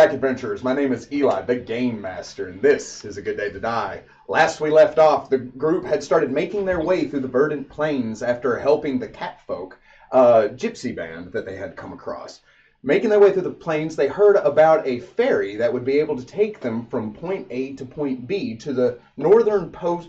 back, adventurers. My name is Eli, the Game Master, and this is A Good Day to Die. Last we left off, the group had started making their way through the verdant plains after helping the Catfolk, gypsy band that they had come across. Making their way through the plains, they heard about a ferry that would be able to take them from point A to point B to the northernmost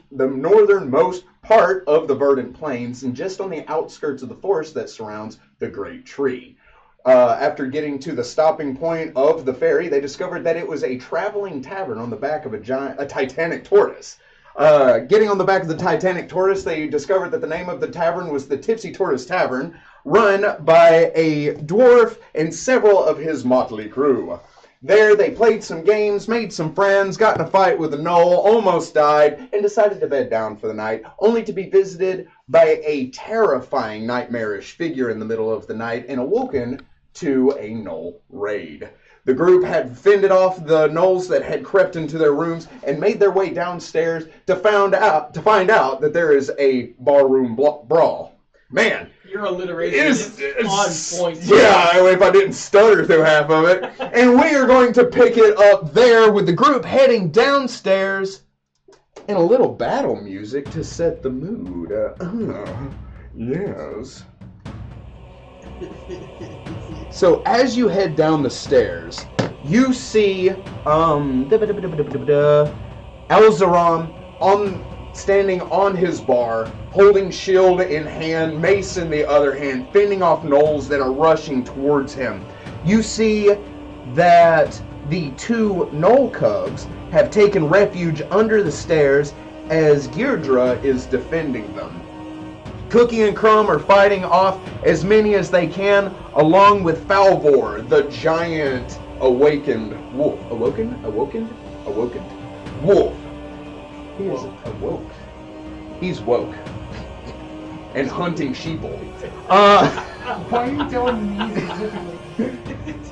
part of the verdant plains and just on the outskirts of the forest that surrounds the Great Tree. After getting to the stopping point of the ferry, they discovered that it was a traveling tavern on the back of a Titanic tortoise. Getting on the back of the Titanic tortoise, they discovered that the name of the tavern was the Tipsy Tortoise Tavern, run by a dwarf and several of his motley crew. There, they played some games, made some friends, got in a fight with a gnoll, almost died, and decided to bed down for the night, only to be visited by a terrifying, nightmarish figure in the middle of the night and awoken to a gnoll raid. The group had fended off the gnolls that had crept into their rooms and made their way downstairs to find out that there is a barroom brawl. Man, your alliteration is on point. Yeah, if I didn't stutter through half of it. And we are going to pick it up there with the group heading downstairs and a little battle music to set the mood. Yes. So as you head down the stairs, you see Elzaram standing on his bar, holding shield in hand, mace in the other hand, fending off gnolls that are rushing towards him. You see that the two gnoll cubs have taken refuge under the stairs as Girdra is defending them. Cookie and Crumb are fighting off as many as they can, along with Falvor, the giant awakened wolf. Awoken? Wolf. He is awoke. He's woke. And hunting sheeple. Why are you telling me these?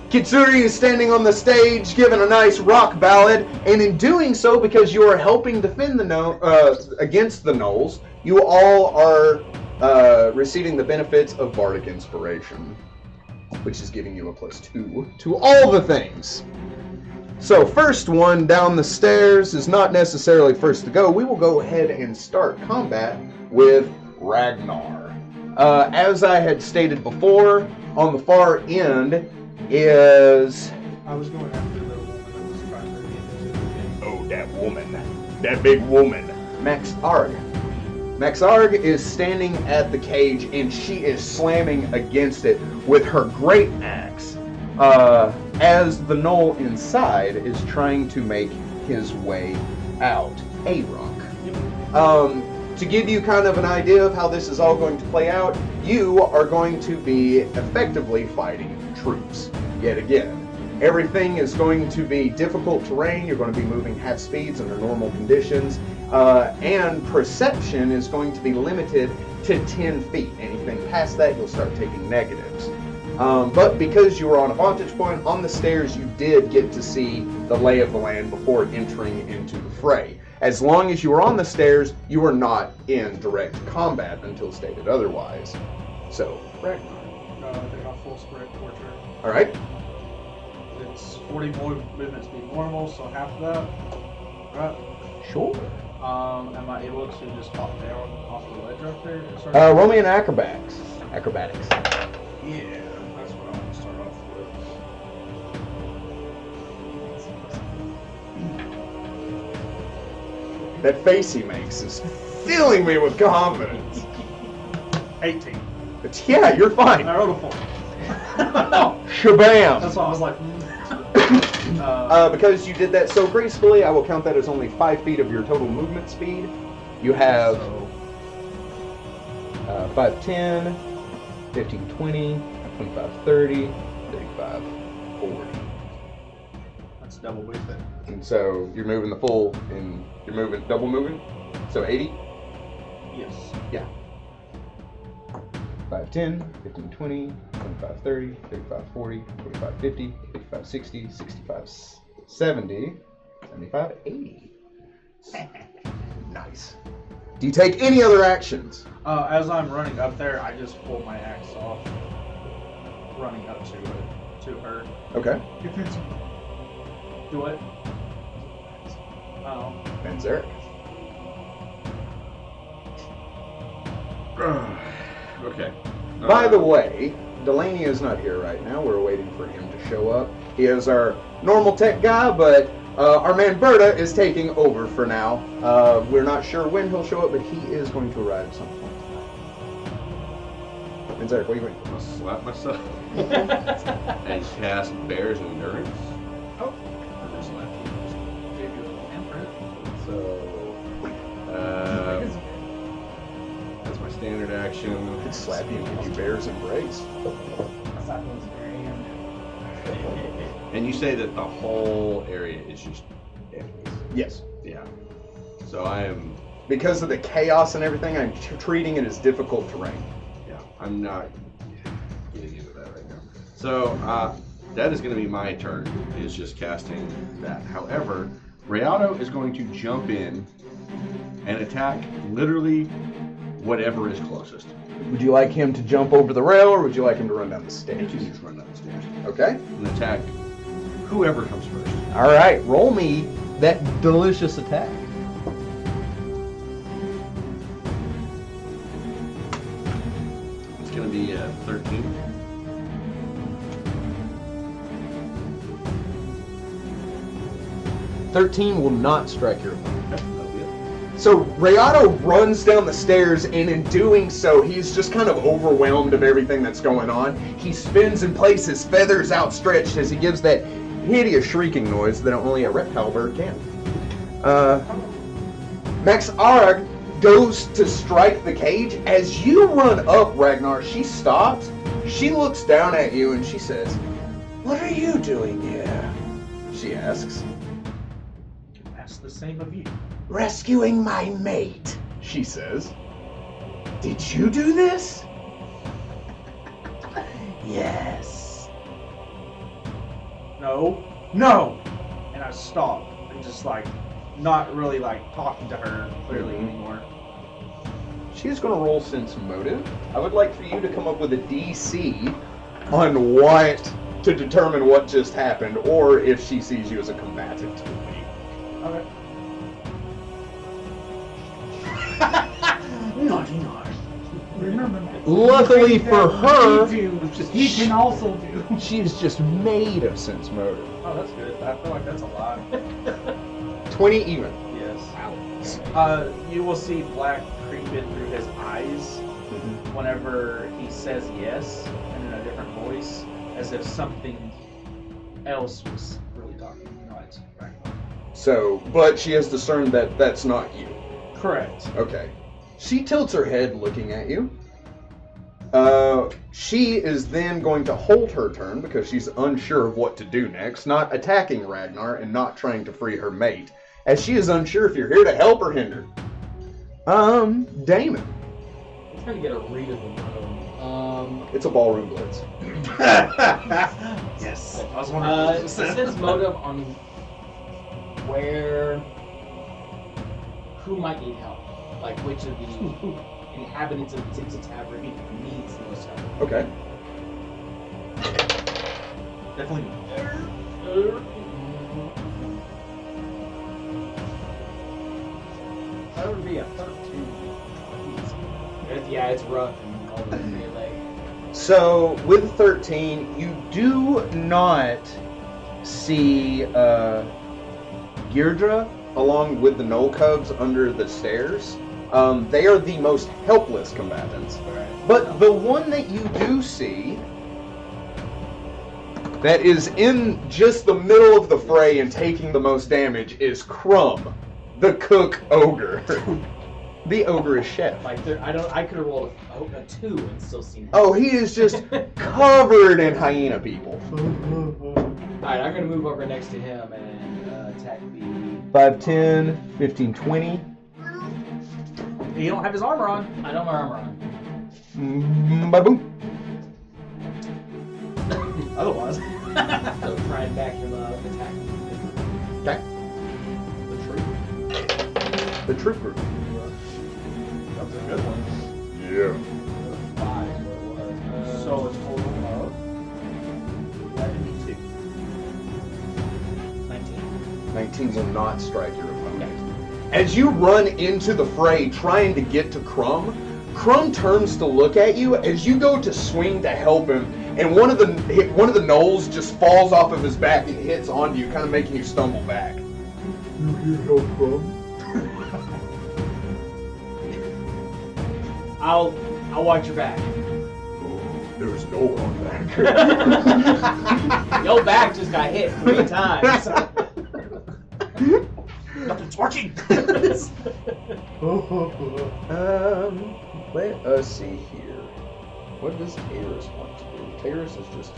Kitsuri is standing on the stage giving a nice rock ballad, and in doing so, because you are helping defend against the gnolls, you all are receiving the benefits of Bardic Inspiration, which is giving you a +2 to all the things. So first one down the stairs is not necessarily first to go. We will go ahead and start combat with Ragnar. As I had stated before, on the far end is... I was going after the woman that was trying to get into the game. Oh, that woman. That big woman. Max Arg. Max Arg is standing at the cage and she is slamming against it with her great axe. As the gnoll inside is trying to make his way out. To give you kind of an idea of how this is all going to play out, you are going to be effectively fighting troops yet again. Everything is going to be difficult terrain. You're going to be moving half speeds under normal conditions, and perception is going to be limited to 10 feet. Anything past that, you'll start taking negatives. But because you were on a vantage point on the stairs, you did get to see the lay of the land before entering into the fray. As long as you were on the stairs, you were not in direct combat until stated otherwise. So, Ragnar. They got full sprint torture. All right. It's 40 movement speed normal, so half of that. Right. Sure. Am I able to just hop down off the ledge up there? Roll me an acrobatics. Acrobatics. Yeah, that's what I want to start off with. That face he makes is filling me with confidence. 18. But yeah, you're fine. I rolled a 4. Shabam! That's why I was like... because you did that so gracefully, I will count that as only 5 feet of your total movement speed. You have 5, 10, 15, 20, 25, 30, 35, 40. That's double movement. And so you're moving the full, and you're moving double moving? So 80? Yes. Yeah. 5, 10, 15, 20, 25, 30, 35, 40, 45, 50, 55, 60, 65, 70, 75, 80. Nice. Do you take any other actions? As I'm running up there, I just pull my axe off, running up to her. Okay. Do it. Oh. And Zarek. Okay. By the way, Delaney is not here right now. We're waiting for him to show up. He is our normal tech guy, but our man Berta is taking over for now. We're not sure when he'll show up, but he is going to arrive at some point tonight. And Zarek, what are you doing? I'm gonna slap myself and cast Bear's Endurance. Oh. Or just slap you. Gave you a handprint. So, that's my standard action. I could slap you and give you Bear's Embrace. And you say that the whole area is just enemies. Yes. Yeah. So I am. Because of the chaos and everything, I'm treating it as difficult terrain. Yeah. I'm not getting into that right now. So that is going to be my turn. Is just casting that. However, Rayado is going to jump in and attack literally whatever is closest. Would you like him to jump over the rail, or would you like him to run down the You stairs? can just run down the stairs Okay. and attack whoever comes first. All right. Roll me that delicious attack. It's going to be 13. $13 will not strike your opponent. Okay, that'll be it. So Rayado runs down the stairs, and in doing so, he's just kind of overwhelmed of everything that's going on. He spins in place, his feathers outstretched as he gives that hideous shrieking noise that only a reptile bird can. Max Arg goes to strike the cage. As you run up, Ragnar, she stops. She looks down at you and she says, "What are you doing here?" She asks. Ask the same of you. "Rescuing my mate," she says. "Did you do this?" "Yes." No. No! And I stop. And just like, not really like talking to her clearly anymore. She's going to roll sense motive. I would like for you to come up with a DC on what to determine what just happened, or if she sees you as a combatant. Okay. Naughty naughty. Remember that. Luckily for her, He can also do. she's just made of sense motive. Oh, that's good. I feel like that's a lot. 20 even. Yes. You will see black creep in through his eyes whenever he says yes, and in a different voice, as if something else was really talking. Not Ragnar. So, but she has discerned that that's not you. Correct. Okay. She tilts her head looking at you. She is then going to hold her turn because she's unsure of what to do next, not attacking Ragnar and not trying to free her mate, as she is unsure if you're here to help or hinder. Damon. I'm trying to get a read of the It's a ballroom blitz. Yes. I was wondering. sense motive on who might need help. Like which of the inhabitants of the tavern needs the most help. Okay. Definitely. That would be a 13. Yeah, it's rough and all the melee. So, with 13, you do not see Girdra along with the Gnoll Cubs under the stairs. They are the most helpless combatants. But the one that you do see that is in just the middle of the fray and taking the most damage is Crumb, the cook ogre. The ogre is chef. Like I could have rolled a 2 and still seen him. Oh, he is just covered in hyena people. Alright, I'm gonna move over next to him and attack the 5, 10, 15, 20. You don't have his armor on. I know my armor on. Ba-boom. Otherwise. So try and back him up, attack him. Okay. The troop group. That was a good one. Yeah. 5 is what it was. So it's total of 72. 19. 19 will not strike your opponent. As you run into the fray trying to get to Crumb, Crumb turns to look at you as you go to swing to help him, and one of the gnolls just falls off of his back and hits onto you, kind of making you stumble back. You here help Crumb? I'll watch your back. There's no one back. Your back just got hit 3 times. Nothing's working. Let us see here. What does Taurus want to do? Taurus is just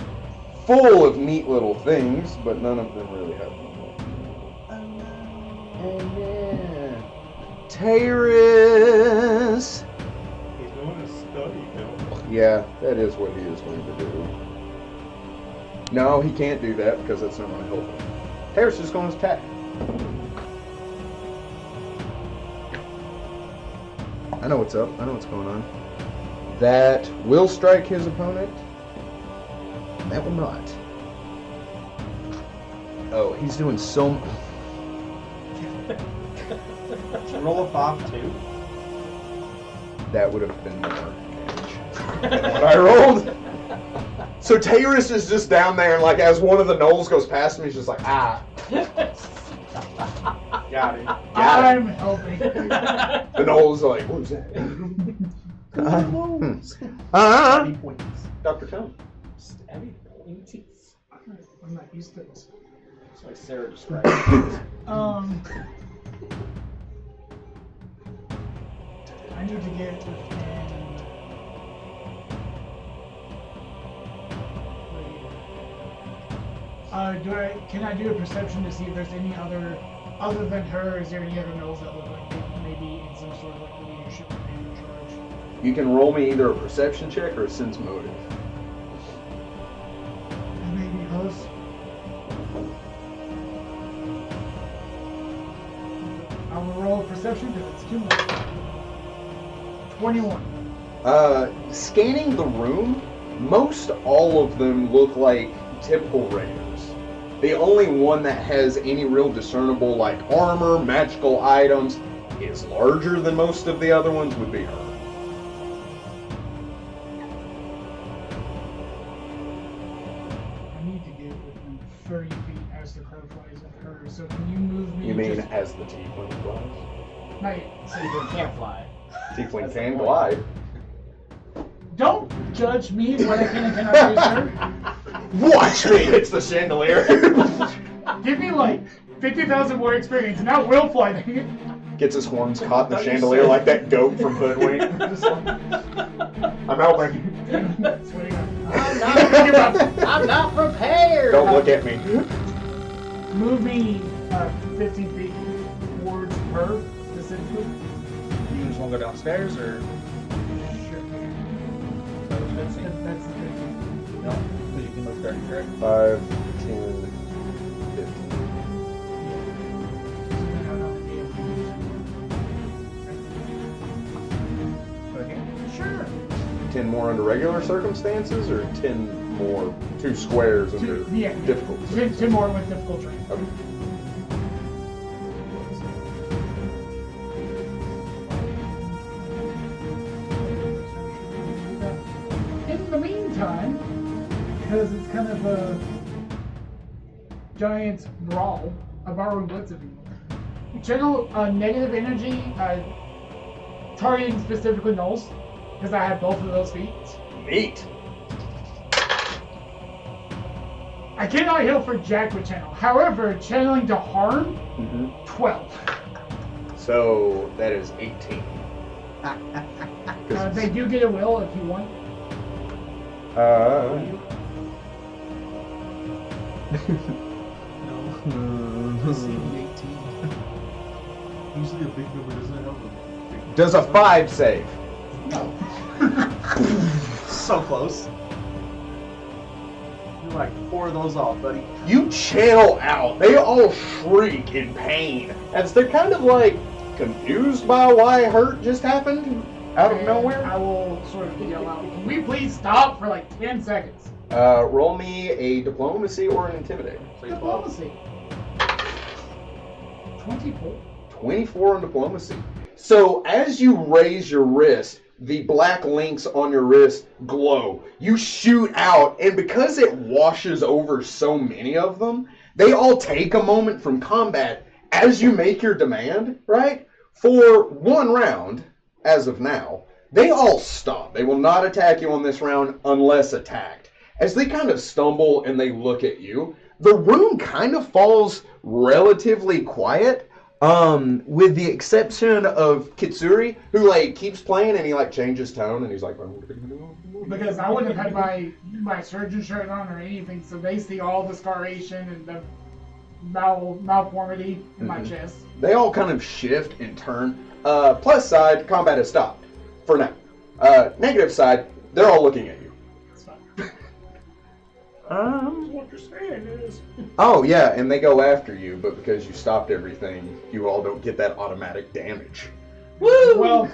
full of neat little things, but none of them really have them. And yeah, Taurus. He's going to study now. Yeah, that is what he is going to do. No, he can't do that because that's not going to help him. Taurus is going to attack. I know what's up. I know what's going on. That will strike his opponent. That will not. Oh, he's doing so much. Roll a 5 too. That would have been more damage than what I rolled. So Taurus is just down there, and like as one of the gnolls goes past him, he's just like, ah. Got it. I'm helping. The gnolls are like, what was that? Stabby points. Dr. Tone. Stabby pointies. I'm not used to this. That's why Sarah described it. I need to get within. Can I do a perception to see if there's any other than her? Is there any other gnolls that look like they may be in some sort of like leadership or in charge? You can roll me either a perception check or a sense motive. Maybe close. I will roll a perception because it's too much. 21. Scanning the room, most all of them look like typical raiders. The only one that has any real discernible like armor, magical items, is larger than most of the other ones would be her. I need to get within 30 feet as the crow flies of her. So can you move me? You mean just- as the tiefling flies? Not yet. So you can't fly. Tiefling That's can the point. glide. Don't judge me what I can and cannot do, sir. Watch me! It's the chandelier. Give me like 50,000 more experience, and I will fly. Dang it. Gets his horns caught in the chandelier like that goat from Hoodwink. I'm helping. Swear to God. I'm not prepared. Don't look at me. Move me 15 feet towards her specifically. You just want to go downstairs, or Sure. that was 15? That's the 15. No, because you can move 30, correct? 5, 10, 15. Okay. Sure. 10 more under regular circumstances, or 10 more, 2 squares under Yeah. difficult 10 more with difficult terrain. Okay. In the meantime, because it's kind of a giant brawl, a borrowed blitz, if you will. Channel negative energy, targeting specifically gnolls, because I have both of those feats. Neat. I cannot heal for Jack with channel. However, channeling to harm, 12. So that is 18. They do get a will if you want. Usually a big number doesn't help them. Does a 5 save? No. So close. You're like 4 of those off, buddy. You channel out. They all shriek in pain as they're kind of like confused by why hurt just happened out of And nowhere. I will sort of yell out, can we please stop for like 10 seconds? Roll me a diplomacy or an intimidate. Diplomacy. 24. 24 on diplomacy. So as you raise your wrist, the black links on your wrist glow. You shoot out, and because it washes over so many of them, they all take a moment from combat as you make your demand, right? For 1 round, as of now, they all stop. They will not attack you on this round unless attacked. As they kind of stumble and they look at you, the room kind of falls relatively quiet. With the exception of Kitsuri, who like keeps playing and he like changes tone and he's like, Because I wouldn't have had my surgeon shirt on or anything, so they see all the scarration and the malformity in my chest. They all kind of shift and turn. Plus side, combat has stopped for now. Negative side, they're all looking at you. That's fine. What you're saying is. Oh yeah, and they go after you, but because you stopped everything, you all don't get that automatic damage. Woo! Well,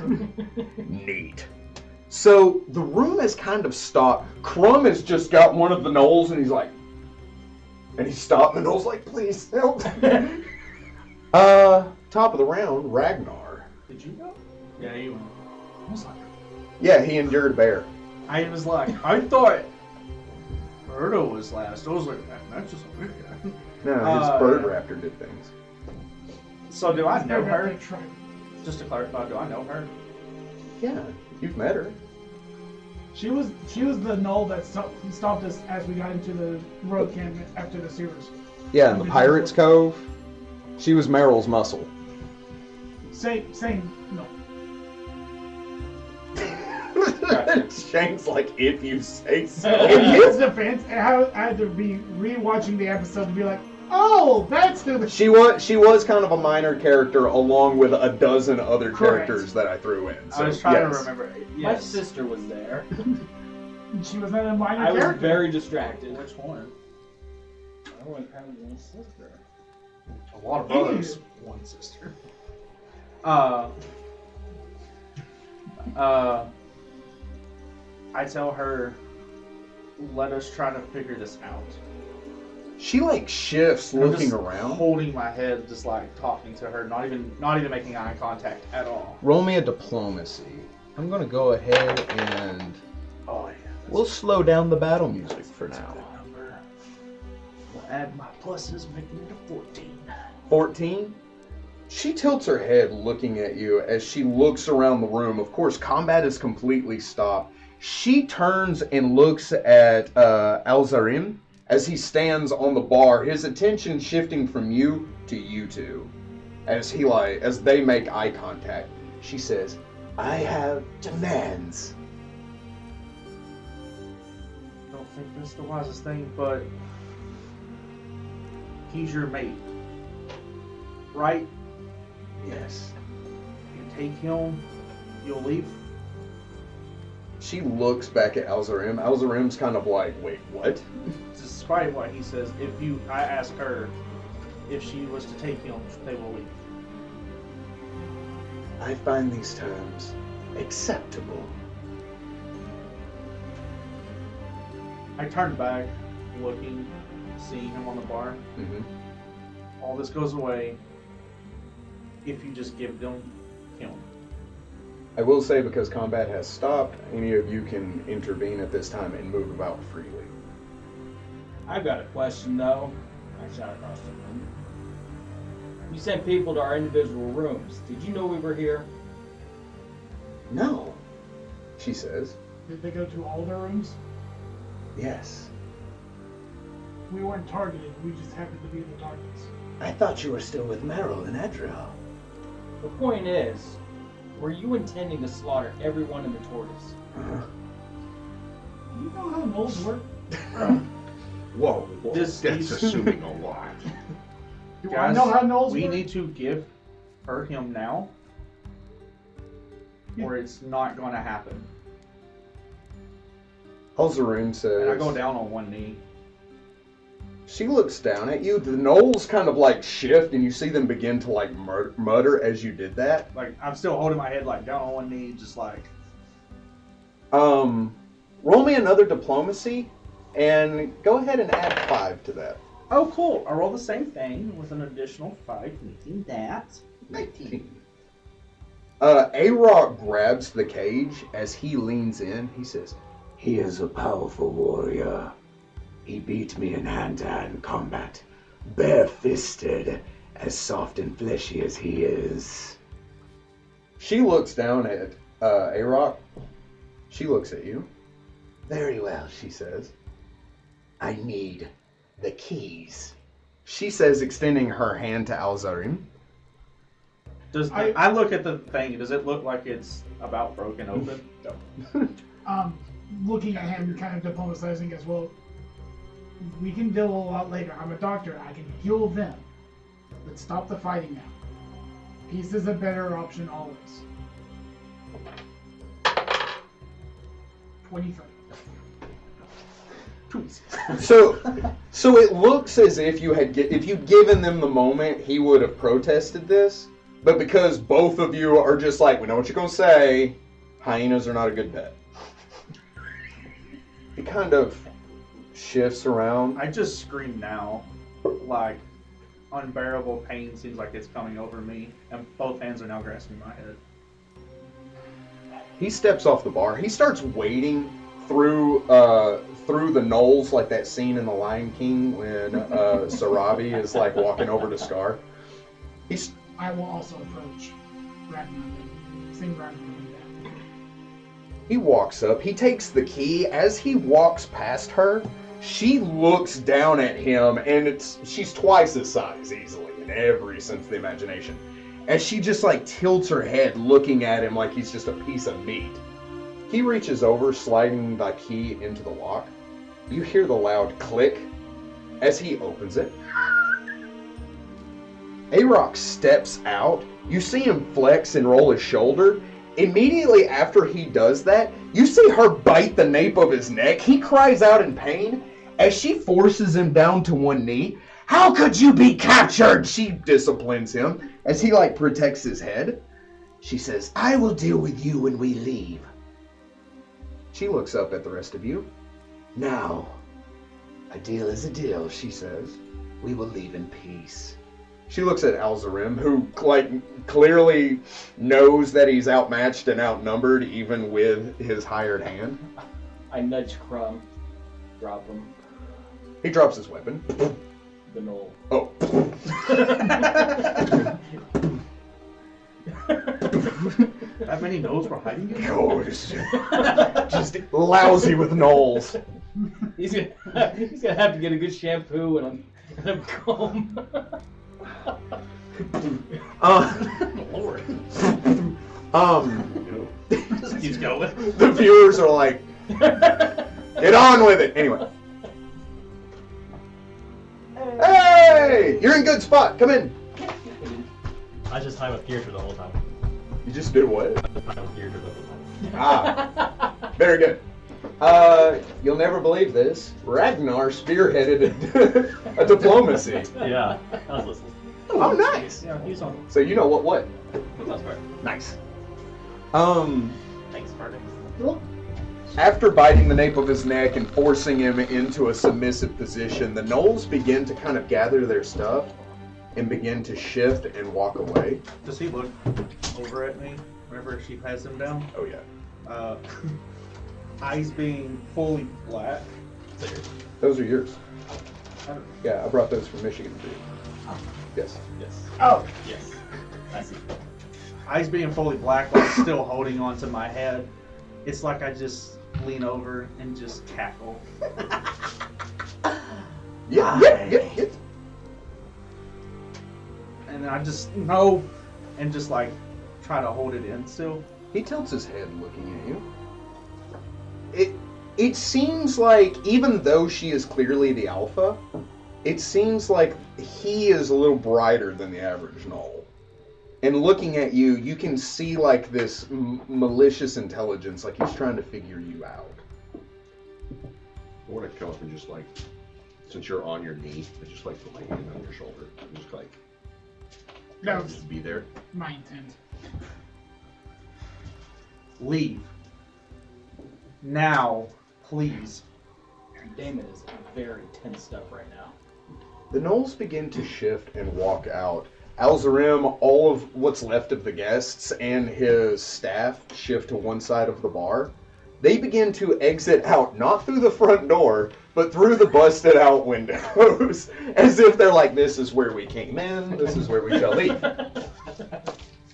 Neat. So the room has kind of stopped. Crumb has just got one of the gnolls, and he's like, and he stopped, and the gnoll's like, please help. Top of the round, Ragnar. Did you go? Yeah, you went. I was like, Yeah, he endured bear. I was like, I thought Erdo was last. I was like, that's just a weird guy. No, his bird raptor did things. So do I know her? Try. Just to clarify, do I know her? Yeah, you've met her. She was the gnoll that stopped us as we got into the road camp after the sewers. Yeah, in the Pirates Cove. She was Meryl's muscle. Same, no. Shane's like, if you say so. In his defense, I had to be rewatching the episode to be like, oh, that's who the... She was kind of a minor character along with a dozen other characters that I threw in. So, I was trying to yes. remember. My Yes. sister was there. She was not a minor I was character. very distracted. Which one? I went kind of my sister. A lot of brothers. One sister. I tell her, let us try to figure this out. She like shifts I'm looking just around. holding my head, just like talking to her, not even making eye contact at all. Roll me a diplomacy. I'm gonna go ahead and Oh yeah. we'll slow down the battle music for now. Number. We'll add my pluses, making it a 14. 14. She tilts her head looking at you as she looks around the room. Of course, combat is completely stopped. She turns and looks at Alzarim as he stands on the bar, his attention shifting from you to you two. As they make eye contact, she says, I have demands. Don't think that's the wisest thing, but he's your mate, right? Yes. You take him, you'll leave. She looks back at Alzarim. Alzarim's kind of like, wait, what? Despite what he says, I ask her if she was to take him, they will leave. I find these terms acceptable. I turned back, looking, seeing him on the bar. Mm-hmm. All this goes away if you just give them him. I will say, because combat has stopped, any of you can intervene at this time and move about freely. I've got a question though. I shot across the room. You sent people to our individual rooms. Did you know we were here? No, she says. Did they go to all their rooms? Yes. We weren't targeted. We just happened to be the targets. I thought you were still with Meryl and Edriel. The point is, were you intending to slaughter everyone in the tortoise? You know how gnolls work? Whoa, This that's needs- assuming a lot. Do I know how gnolls we work? need to give her him now, or it's not going to happen. Alzarim says. And I go down on one knee. She looks down at you. The gnolls kind of like shift, and you see them begin to like mutter as you did that. Like, I'm still holding my head like down on one knee, just like. Roll me another diplomacy, and go ahead and add 5 to that. Oh, cool. I roll the same thing with an additional 5, making that 19. A-Rock grabs the cage as he leans in. He says, He is a powerful warrior. He beat me in hand-to-hand combat, bare-fisted, as soft and fleshy as he is. She looks down at A-Rock. She looks at you. Very well, she says. I need the keys. She says, extending her hand to Alzarim. I look at the thing. Does it look like it's about broken open? No. Looking at him, kind of diplomatizing as well. We can deal a lot later. I'm a doctor. I can heal them. Let's stop the fighting now. Peace is a better option always. 23. So it looks as if if you'd given them the moment, he would have protested this. But because both of you are just like, we know what you're gonna say, hyenas are not a good bet. It kind of shifts around. I just scream now, like unbearable pain seems like it's coming over me, and both hands are now grasping my head. He steps off the bar. He starts wading through the knolls, like that scene in The Lion King when Sarabi is like walking over to Scar. I will also approach Ragnar. Sing Ragnar with that. He walks up. He takes the key. As he walks past her, she looks down at him, and she's twice his size easily in every sense of the imagination. As she just like tilts her head, looking at him like he's just a piece of meat. He reaches over, sliding the key into the lock. You hear the loud click as he opens it. A-Rock steps out. You see him flex and roll his shoulder. Immediately after he does that, you see her bite the nape of his neck. He cries out in pain as she forces him down to one knee. How could you be captured? She disciplines him as he like protects his head. She says, I will deal with you when we leave. She looks up at the rest of you. Now, a deal is a deal, she says. We will leave in peace. She looks at Alzarim, who like clearly knows that he's outmatched and outnumbered, even with his hired hand. I nudge Crumb. Drop him. He drops his weapon. The Gnoll. Oh. That many gnolls were hiding in Oh, just lousy with gnolls. He's gonna have to get a good shampoo and a comb. Lord. Just keeps going. The viewers are like, get on with it. Anyway. Hey! You're in good spot. Come in. I just time with Gearter the whole time. You just did what? I just time with Gearter the whole time. Ah. Very good. You'll never believe this. Ragnar spearheaded a diplomacy. Yeah, I was listening. Oh, nice. Yeah, he's on. So you know what? That's right. Nice. Thanks, Spartan. After biting the nape of his neck and forcing him into a submissive position, the gnolls begin to kind of gather their stuff and begin to shift and walk away. Does he look over at me whenever she has him down? Oh, yeah. Eyes being fully black. Those are yours. Yeah, I brought those from Michigan for you. Yes. Yes. Oh. Yes. I see. Eyes being fully black while still holding onto my head. It's like I just lean over and just cackle. Yeah. And then I just no, and just like try to hold it in still. He tilts his head looking at you. It seems like, even though she is clearly the alpha, it seems like he is a little brighter than the average gnoll. And looking at you, you can see like this malicious intelligence, like he's trying to figure you out. I want to come up and just like, since you're on your knee, I just like put my hand on your shoulder and just like, That kind of was just be there. my intent. Leave. Now, please. Damon is very tensed up right now. The gnolls begin to shift and walk out. Alzarim, all of what's left of the guests, and his staff shift to one side of the bar. They begin to exit out, not through the front door, but through the busted out windows. As if they're like, this is where we came in, this is where we shall leave.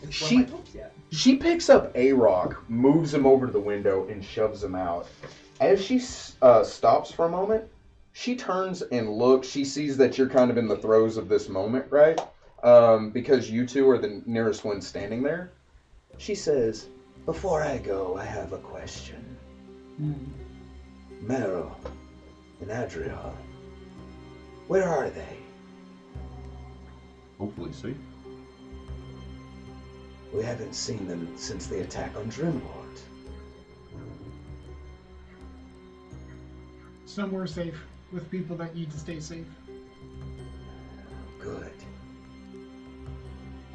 She picks up A-Rock, moves him over to the window, and shoves him out. As she stops for a moment, she turns and looks. She sees that you're kind of in the throes of this moment, right? Because you two are the nearest ones standing there. She says, before I go, I have a question. Meryl and Adriel, where are they? Hopefully safe. We haven't seen them since the attack on Dreamlord. Somewhere safe with people that need to stay safe. Good.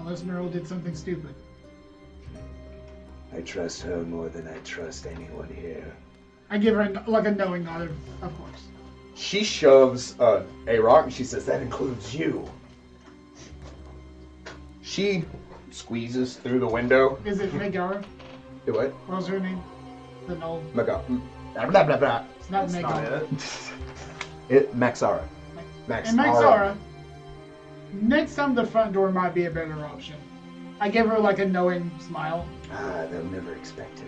Unless Meryl did something stupid. I trust her more than I trust anyone here. I give her a knowing nod, of course. She shoves A-Rock and she says, that includes you. She squeezes through the window. Is it Megara? Do what? What was her name? The Gnoll. Blah, blah, blah, blah. It's not That's Megara. not it. Maxara. And Maxara. Next time the front door might be a better option. I give her a knowing smile. Ah, they'll never expect it.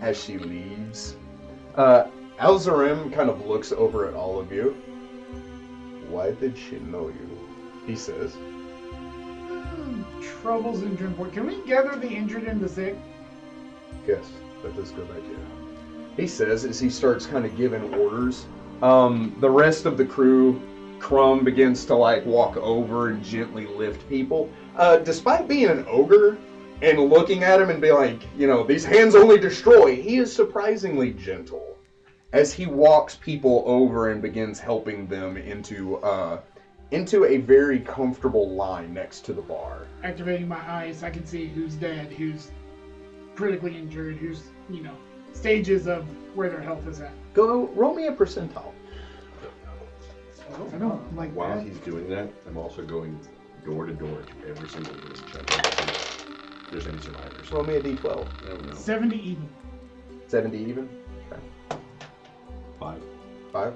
As she leaves, Alzarim kind of looks over at all of you. Why did she know you? He says. Troubles in Dreamport. Can we gather the injured and the sick? Yes, that is a good idea. He says as he starts kind of giving orders. The rest of the crew, Crumb begins to walk over and gently lift people. Despite being an ogre and looking at him and be like, these hands only destroy, he is surprisingly gentle as he walks people over and begins helping them into a very comfortable line next to the bar. Activating my eyes, I can see who's dead, who's critically injured, who's, stages of where their health is at. Go roll me a percentile. I don't like While that. he's doing that, I'm also going door to door to every single list check to see if there's any survivors. Roll me a d12. I don't know. 70 even. 70 even? Okay. 5. 5.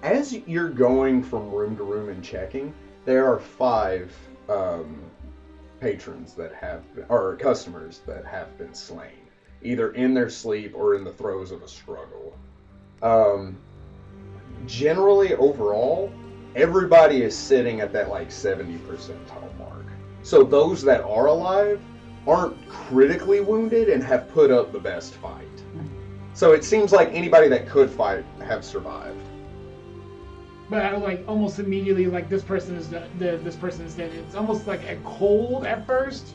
As you're going from room to room and checking, there are 5 patrons that or customers that have been slain, either in their sleep or in the throes of a struggle. Generally, overall, everybody is sitting at that 70 percentile mark. So those that are alive aren't critically wounded and have put up the best fight. So it seems like anybody that could fight have survived. But I almost immediately this person is dead. This person is dead. It's almost like a cold at first,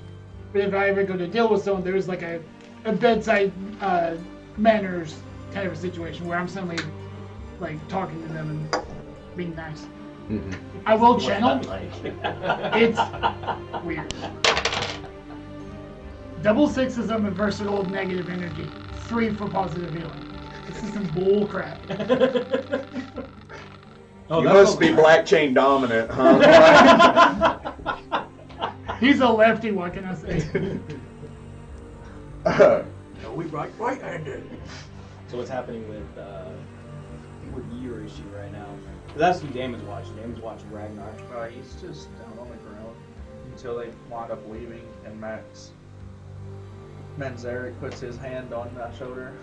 but if I ever go to deal with someone, there's a bedside manners kind of a situation where I'm suddenly talking to them and being nice. Mm-hmm. I will What's channel. that like? It's weird. Double 6 is a versatile negative energy. 3 for positive healing. This is some bull crap. Oh, You that's must be black chain dominant, huh? He's a lefty, what can I say? No, we right-handed. So what's happening with what year is she right now? That's who Damon's watching. Damon's watching Ragnar. He's just down on the ground until they wind up leaving, and Manzarek puts his hand on my shoulder.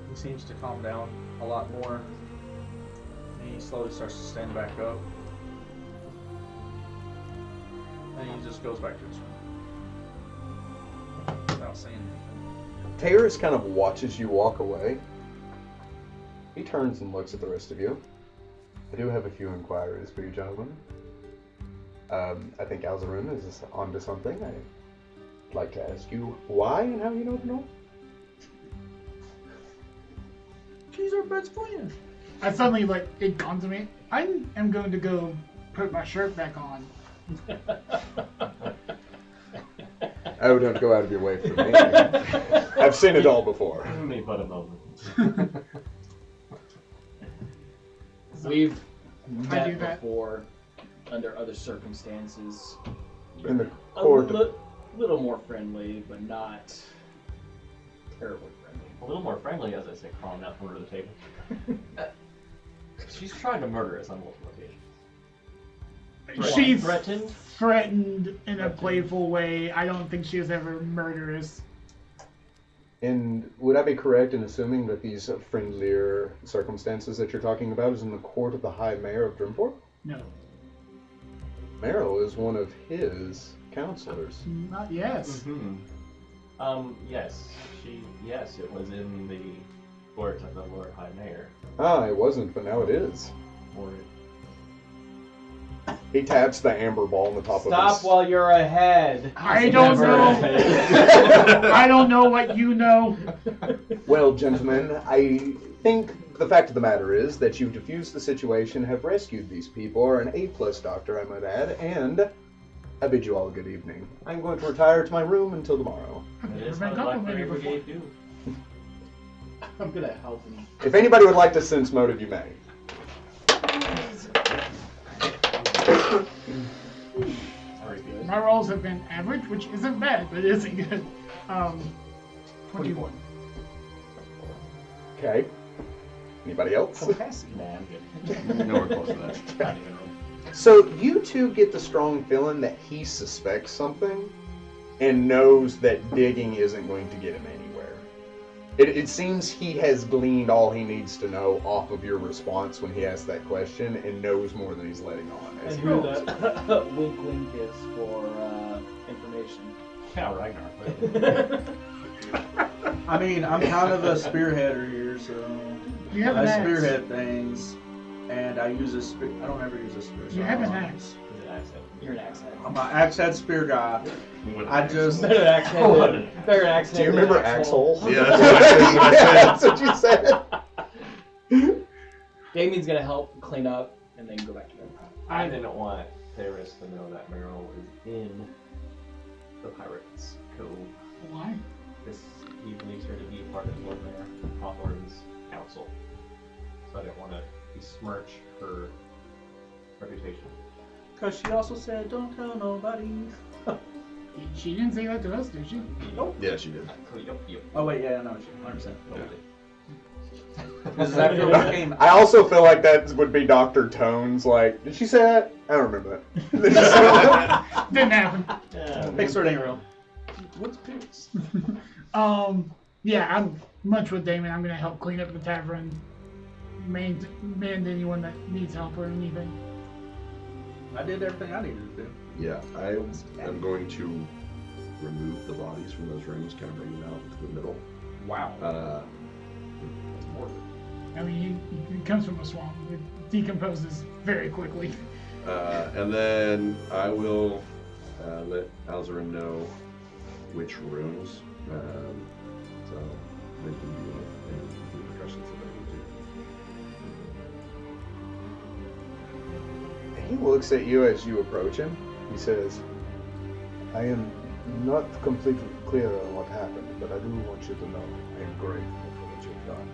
He seems to calm down a lot more. And he slowly starts to stand back up. And he just goes back to his room. Without saying anything. Taurus kind of watches you walk away. He turns and looks at the rest of you. I do have a few inquiries for you, gentlemen. I think Alzarin is onto something. I'd like to ask you why and how you don't know. She's our best friend. I suddenly it dawned on me. I am going to go put my shirt back on. Oh, don't go out of your way for me. I've seen it all before. Give me but a moment. We've I do met that. before under other circumstances. In the A court. little more friendly, but not terribly friendly. A little more friendly, as I say, crawling out from under the table. She's trying to murder us on multiple occasions. She Threatened? threatened in a playful way. I don't think she was ever murderous. And would I be correct in assuming that these friendlier circumstances that you're talking about is in the court of the High Mayor of Drimport? No. Merrill is one of his counselors. Not yes. Mm-hmm. Yes, it was in the court of the Lord High Mayor. Ah, it wasn't, but now it is. Or He taps the amber ball on the top of Stop his... while you're ahead. I don't Never. know. I don't know what you know. Well, gentlemen, I think the fact of the matter is that you've diffused the situation, have rescued these people, are an A-plus doctor, I might add, and I bid you all a good evening. I'm going to retire to my room until tomorrow. I've it never is been how the Black complimented Brigade before. do. I'm gonna help him. If anybody would like to sense motive, you may. Sorry, guys. My rolls have been average, which isn't bad, but it isn't good. 21. Okay. Anybody else? Nah, I'm good. Nowhere close to that. Not even really. So you two get the strong feeling that he suspects something and knows that digging isn't going to get him anywhere. It seems he has gleaned all he needs to know off of your response when he asks that question and knows more than he's letting on. As And he who goes. the wink wink is for information. Yeah, Ragnar. I mean, I'm kind of a spearheader here, so You have I an axe. spearhead things, and I use a spear. I don't ever use a spear. You have an axe. Is it accent? You're an axe head. I'm an axe head spear guy. I just Better axe head. Better axe head. Do you than remember axe Axel? hole. Yeah, that's what I said. Yeah, that's what you said. Damien's gonna help clean up and then go back to bed. I didn't want Theris to know that Merrill is in the Pirates Cove. Why? This he believes her to be part of Lord Mayor Hawthorne's council. So I didn't want to besmirch her reputation. Because she also said, "Don't tell nobody." She didn't say that to us, did she? Yeah, she did. Yep. Oh wait, yeah, no, she 100%. Yeah. This is after we came. I also feel like that would be Dr. Tones. Like, did she say that? I don't remember that. Didn't happen. Big sword ain't real. What's pigs? Yeah, I'm much with Damon. I'm gonna help clean up the tavern, mend anyone that needs help or anything. I did everything I needed to do. Yeah, I am going to remove the bodies from those rooms, kind of bring them out into the middle. Wow. That's more. I mean, he comes from a swamp. It decomposes very quickly. And then I will let Alzarin know which rooms, so they can deal with any repercussions that they need to. He looks at you as you approach him. He says, I am not completely clear on what happened, but I do want you to know I am grateful for what you've done.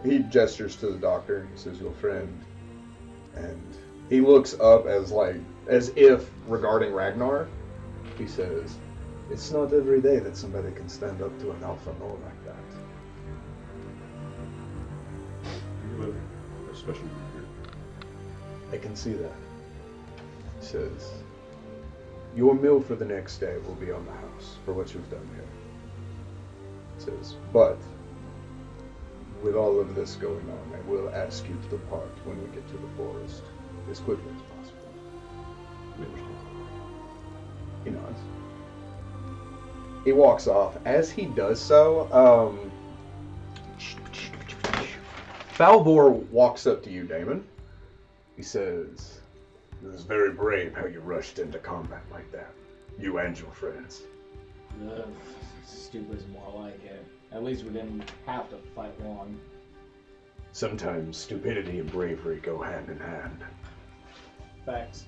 He gestures to the doctor. He says, your friend. And he looks up as if regarding Ragnar. He says, it's not every day that somebody can stand up to an alpha Gnoll like that. You have a special here. I can see that. He says, your meal for the next day will be on the house for what you've done here. He says, but with all of this going on, I will ask you to depart when we get to the forest as quickly as possible. We understand. He nods. He walks off. As he does so, Falvor walks up to you, Damon. He says, it was very brave how you rushed into combat like that. You and your friends. Stupid is more like it. At least we didn't have to fight long. Sometimes stupidity and bravery go hand in hand. Facts.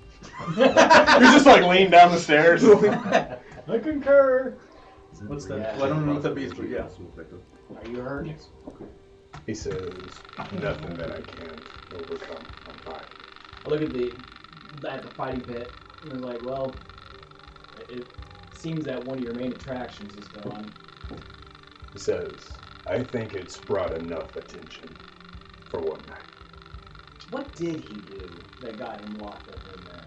You're just like leaning down the stairs. I concur. What's that? Yeah. Well, I don't know what that means, but yeah. Are you hurt? Yes. He says, nothing that I can't overcome. I'm fine. I look at the fighting pit and I was like, well, it seems that one of your main attractions is gone. He says, I think it's brought enough attention for one night. What did he do that got him locked up in there?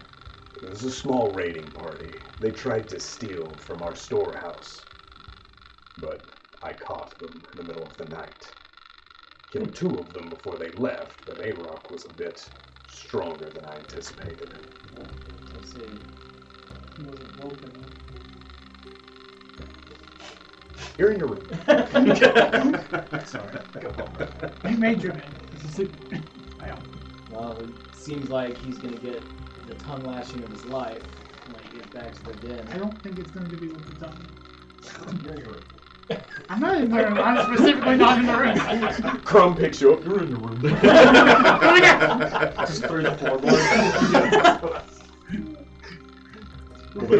It was a small raiding party. They tried to steal from our storehouse. But I caught them in the middle of the night. Killed 2 of them before they left, but A-Rock was a bit stronger than I anticipated. Let's see. He wasn't woken up. You're in your room. Sorry. He made your bed. He's asleep. I am. Well, it seems like he's going to get the tongue lashing of his life when he gets back to the den. I don't think it's going to be with the tongue. You're in your room. I'm not in the room. I'm specifically not in the room. Crumb picks you up. You're in your room. Just through the floorboard.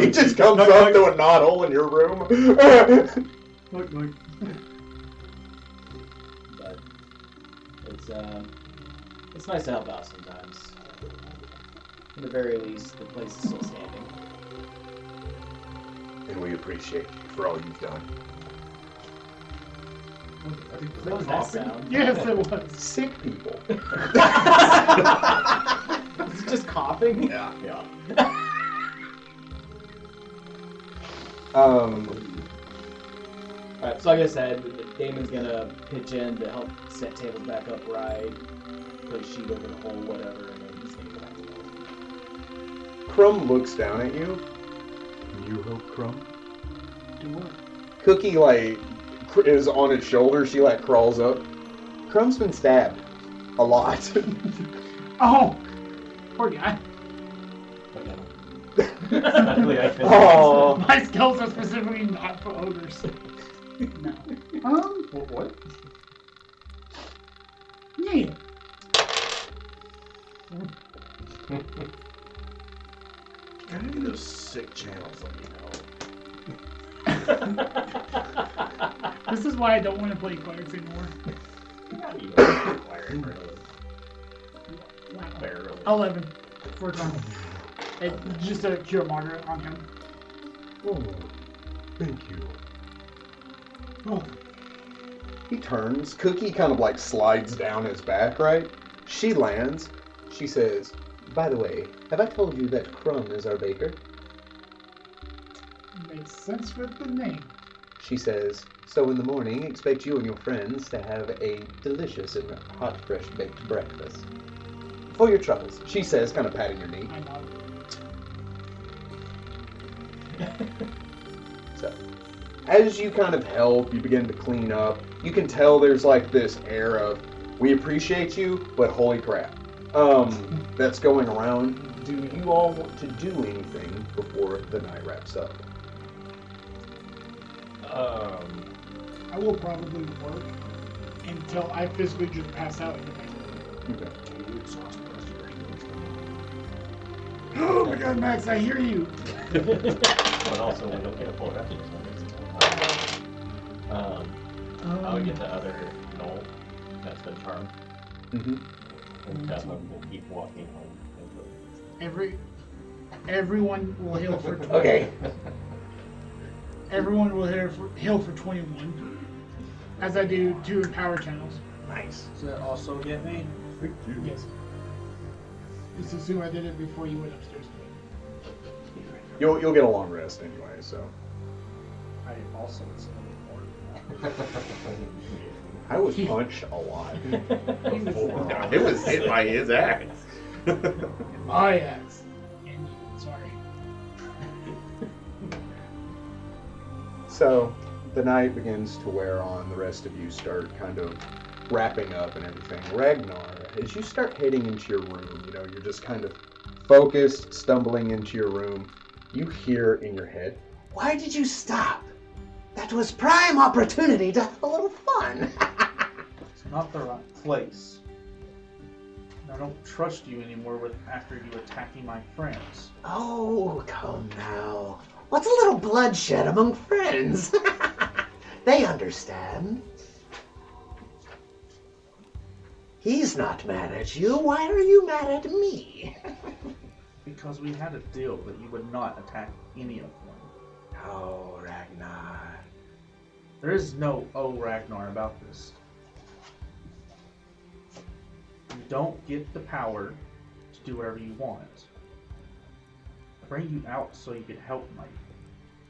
He just comes up to a knothole in your room. Look. But it's nice to help out sometimes. At the very least, the place is still standing. And we appreciate you for all you've done. What was that sound? Yes, it was. Sick people. Is it just coughing? Yeah. Alright, so like I said, Damon's gonna pitch in to help set tables back upright, put a sheet over the hole, whatever, and then he's gonna go back to bed. Crumb looks down at you. Can you help Crumb? Do what? Cookie, like, is on his shoulder. She, like, crawls up. Crumb's been stabbed. A lot. Oh! Poor guy. Luckily, I finished. Oh. My skills are specifically not for ogres. No. What? Yeah. Got any of those sick channels, let me know. This is why I don't want to play cards anymore. Barely. 11 for a turn. Just a cure moderate on him. Oh, thank you. Oh. He turns. Cookie kind of, like, slides down his back, right? She lands. She says, by the way, have I told you that Crumb is our baker? Makes sense with the name. She says, so in the morning, expect you and your friends to have a delicious and hot, fresh baked breakfast. For your troubles, she says, kind of patting your knee. I know. So, as you kind of help, you begin to clean up, you can tell there's like this air of, we appreciate you, but holy crap. That's going around. Do you all want to do anything before the night wraps up? I will probably work until I physically just pass out in the bed. Okay. Oh my god, Max, I hear you! But also, we don't get a full rest. I would get the other Gnoll that's been charmed. Mm-hmm. And tell him to keep walking home. Everyone will heal for 20. Okay. Everyone will heal for 21. As I do 2 power channels. Nice. Does that also get me? Yes. Just assume I did it before you went upstairs to bed. You'll get a long rest anyway, so. I also was I was punched a lot. It was hit by his axe. My axe. And you, sorry. So, the night begins to wear on. The rest of you start kind of wrapping up and everything. Ragnar, as you start heading into your room, you know, you're just kind of focused, stumbling into your room. You hear in your head, Why did you stop? That was prime opportunity to have a little fun. It's not the right place. I don't trust you anymore after you attacking my friends. Oh, come now. What's a little bloodshed among friends? They understand. He's not mad at you. Why are you mad at me? Because we had a deal that you would not attack any of them. Oh, Ragnar. There is no Ragnar about this. You don't get the power to do whatever you want. I bring you out so you can help my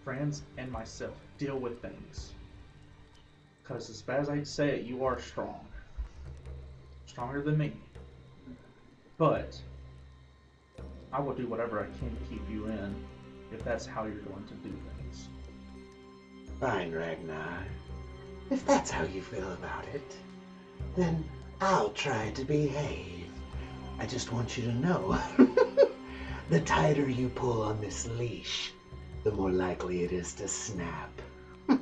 friends and myself deal with things. Because as bad as I say it, you are strong. Stronger than me. But I will do whatever I can to keep you in if that's how you're going to do things. Fine, Ragnar. If that's how you feel about it, then I'll try to behave. I just want you to know, the tighter you pull on this leash, the more likely it is to snap. Did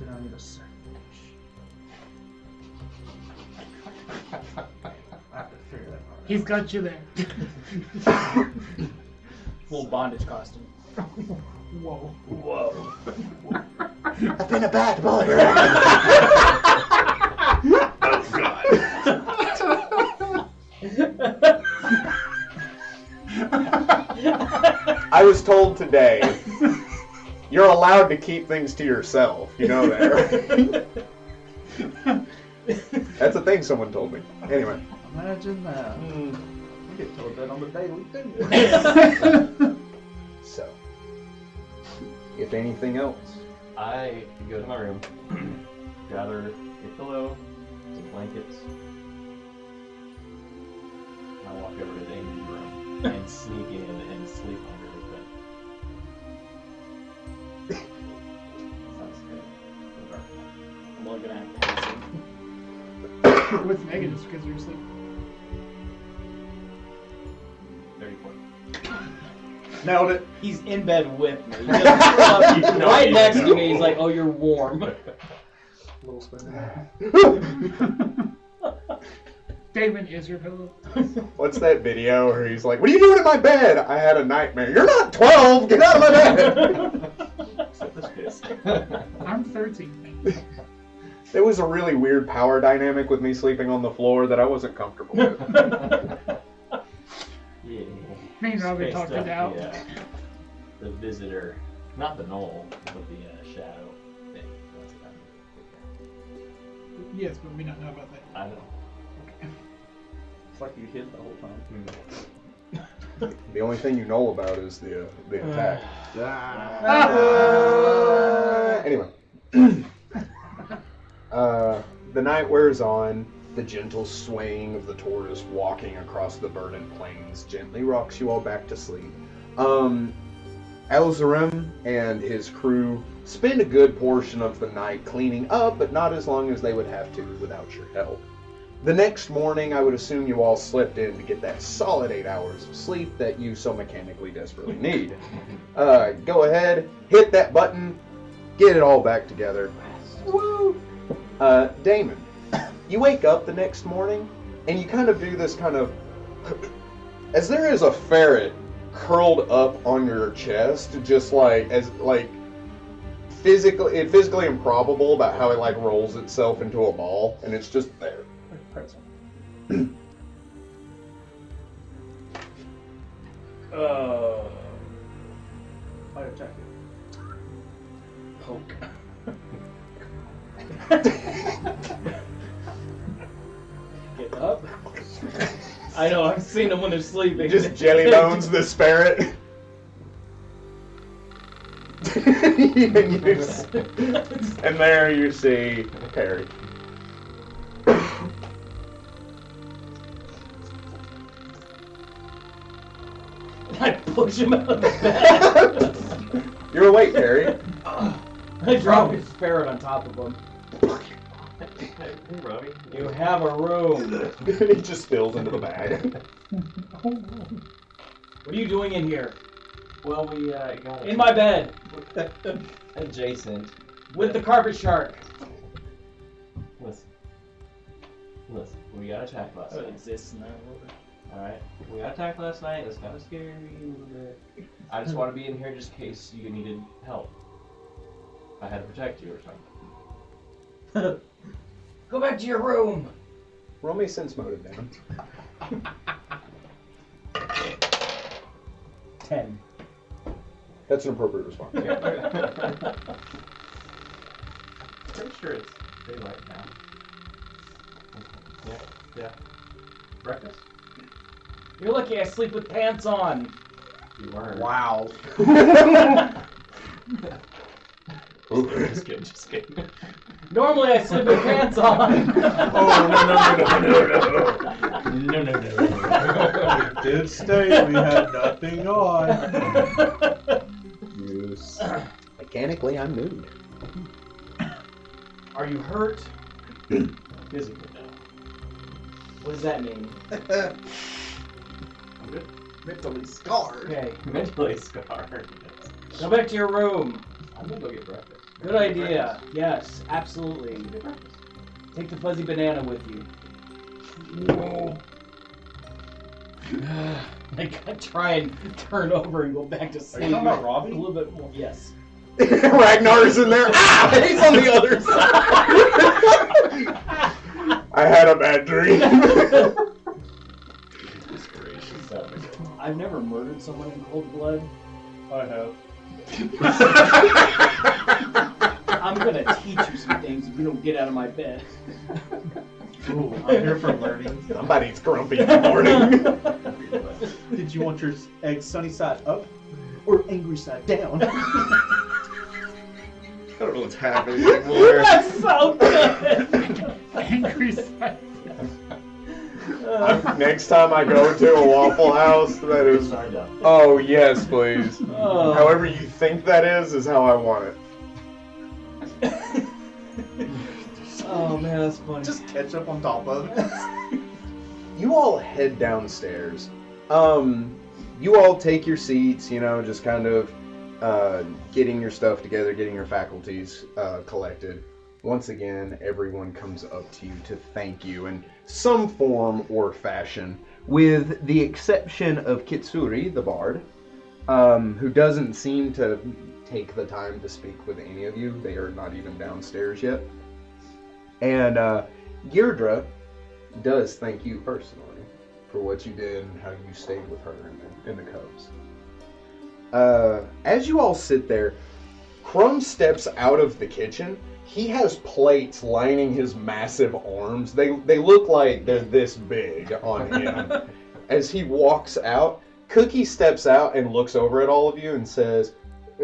I need a second? I have to figure that out. He's got you there. Full bondage costume. Whoa. Whoa. I've been a bad boy, Ragnar. Oh God. I was told today, you're allowed to keep things to yourself. You know that. That's a thing someone told me. Anyway. Imagine that. We get told that on the daily too. So, if anything else, I go to my room, gather a pillow, some blankets, and I walk over to Damon's room and sneak in and sleep under his bed. Sounds good. I'm looking at With negatives because you're asleep. 34. nailed it. He's in bed with me. He just curled up right next to me. He's like, "Oh, you're warm." Little spin. Damon is your pillow. What's that video where he's like, "What are you doing in my bed? I had a nightmare." You're not 12. Get out of my bed. I'm 13. There was a really weird power dynamic with me sleeping on the floor that I wasn't comfortable with. Yeah. Me and Robbie talked it out. The visitor, not the Gnoll, but the shadow thing. That's what Yes, but we don't know about that. I know. It's like you hid the whole time. The only thing you know about is the attack. Anyway. The night wears on. The gentle swaying of the tortoise walking across the verdant plains gently rocks you all back to sleep. Elzarim and his crew spend a good portion of the night cleaning up, but not as long as they would have to without your help. The next morning, I would assume you all slept in to get that solid 8 hours of sleep that you so mechanically desperately need. Go ahead, hit that button, get it all back together. Woo! Damon, you wake up the next morning, and you kind of do this kind of... As there is a ferret curled up on your chest, just physically improbable about how it rolls itself into a ball, and it's just there. I attack it. Poke. Get up. I know, I've seen them when they're sleeping. Just jelly bones this ferret. And there you see Perry. I push him out of the bed. You're awake, Perry. I drop his ferret on top of him. Hey, Robbie. You have a room. He just spills into the bag. What are you doing in here? Well, we got In my bed. adjacent With the carpet shark. Listen. Listen, we got attacked last That night. exists in that world. Alright? We got attacked last night. It was kind of scary a little bit. I just want to be in here just in case you needed help. I had to protect you or something. Go back to your room. Roll me sense motive down. 10. That's an appropriate response. Pretty sure it's daylight now. Yeah. Breakfast? You're lucky I sleep with pants on. You weren't. Wow. Just kidding. Normally I sleep with pants on. Oh, no. No. It did state we had nothing on. Yes. Mechanically, I'm nude. Are you hurt? Physically, no. What does that mean? I'm good. Mentally scarred. Okay. Mentally scarred. Go back to your room. I'm gonna go get breakfast. Good idea. Yes, absolutely. Get breakfast. Take the fuzzy banana with you. Like I try and turn over and go back to Are sleep. you talking about Robbie? A little bit more. Yes. Ragnar's in there. Ah! He's on the other side. I had a bad dream. I've never murdered someone in cold blood. I have. I'm gonna teach you some things if you don't get out of my bed. Ooh, I'm here for learning. Somebody's grumpy in the morning. Did you want your eggs sunny side up or angry side down? I don't know what's happening anymore. That's so good. Angry side. Next time I go to a Waffle House, that is. Signed up. Oh yes, please. Oh. However you think that is how I want it. Oh man, that's funny. Just ketchup on top of it. You all head downstairs. You all take your seats, just kind of getting your stuff together, getting your faculties collected. Once again, everyone comes up to you to thank you in some form or fashion, with the exception of Kitsuri, the bard, who doesn't seem to take the time to speak with any of you. They are not even downstairs yet. And Girdra does thank you personally for what you did and how you stayed with her in the Cubs. As you all sit there, Crumb steps out of the kitchen. He has plates lining his massive arms. They look like they're this big on him. As he walks out, Cookie steps out and looks over at all of you and says,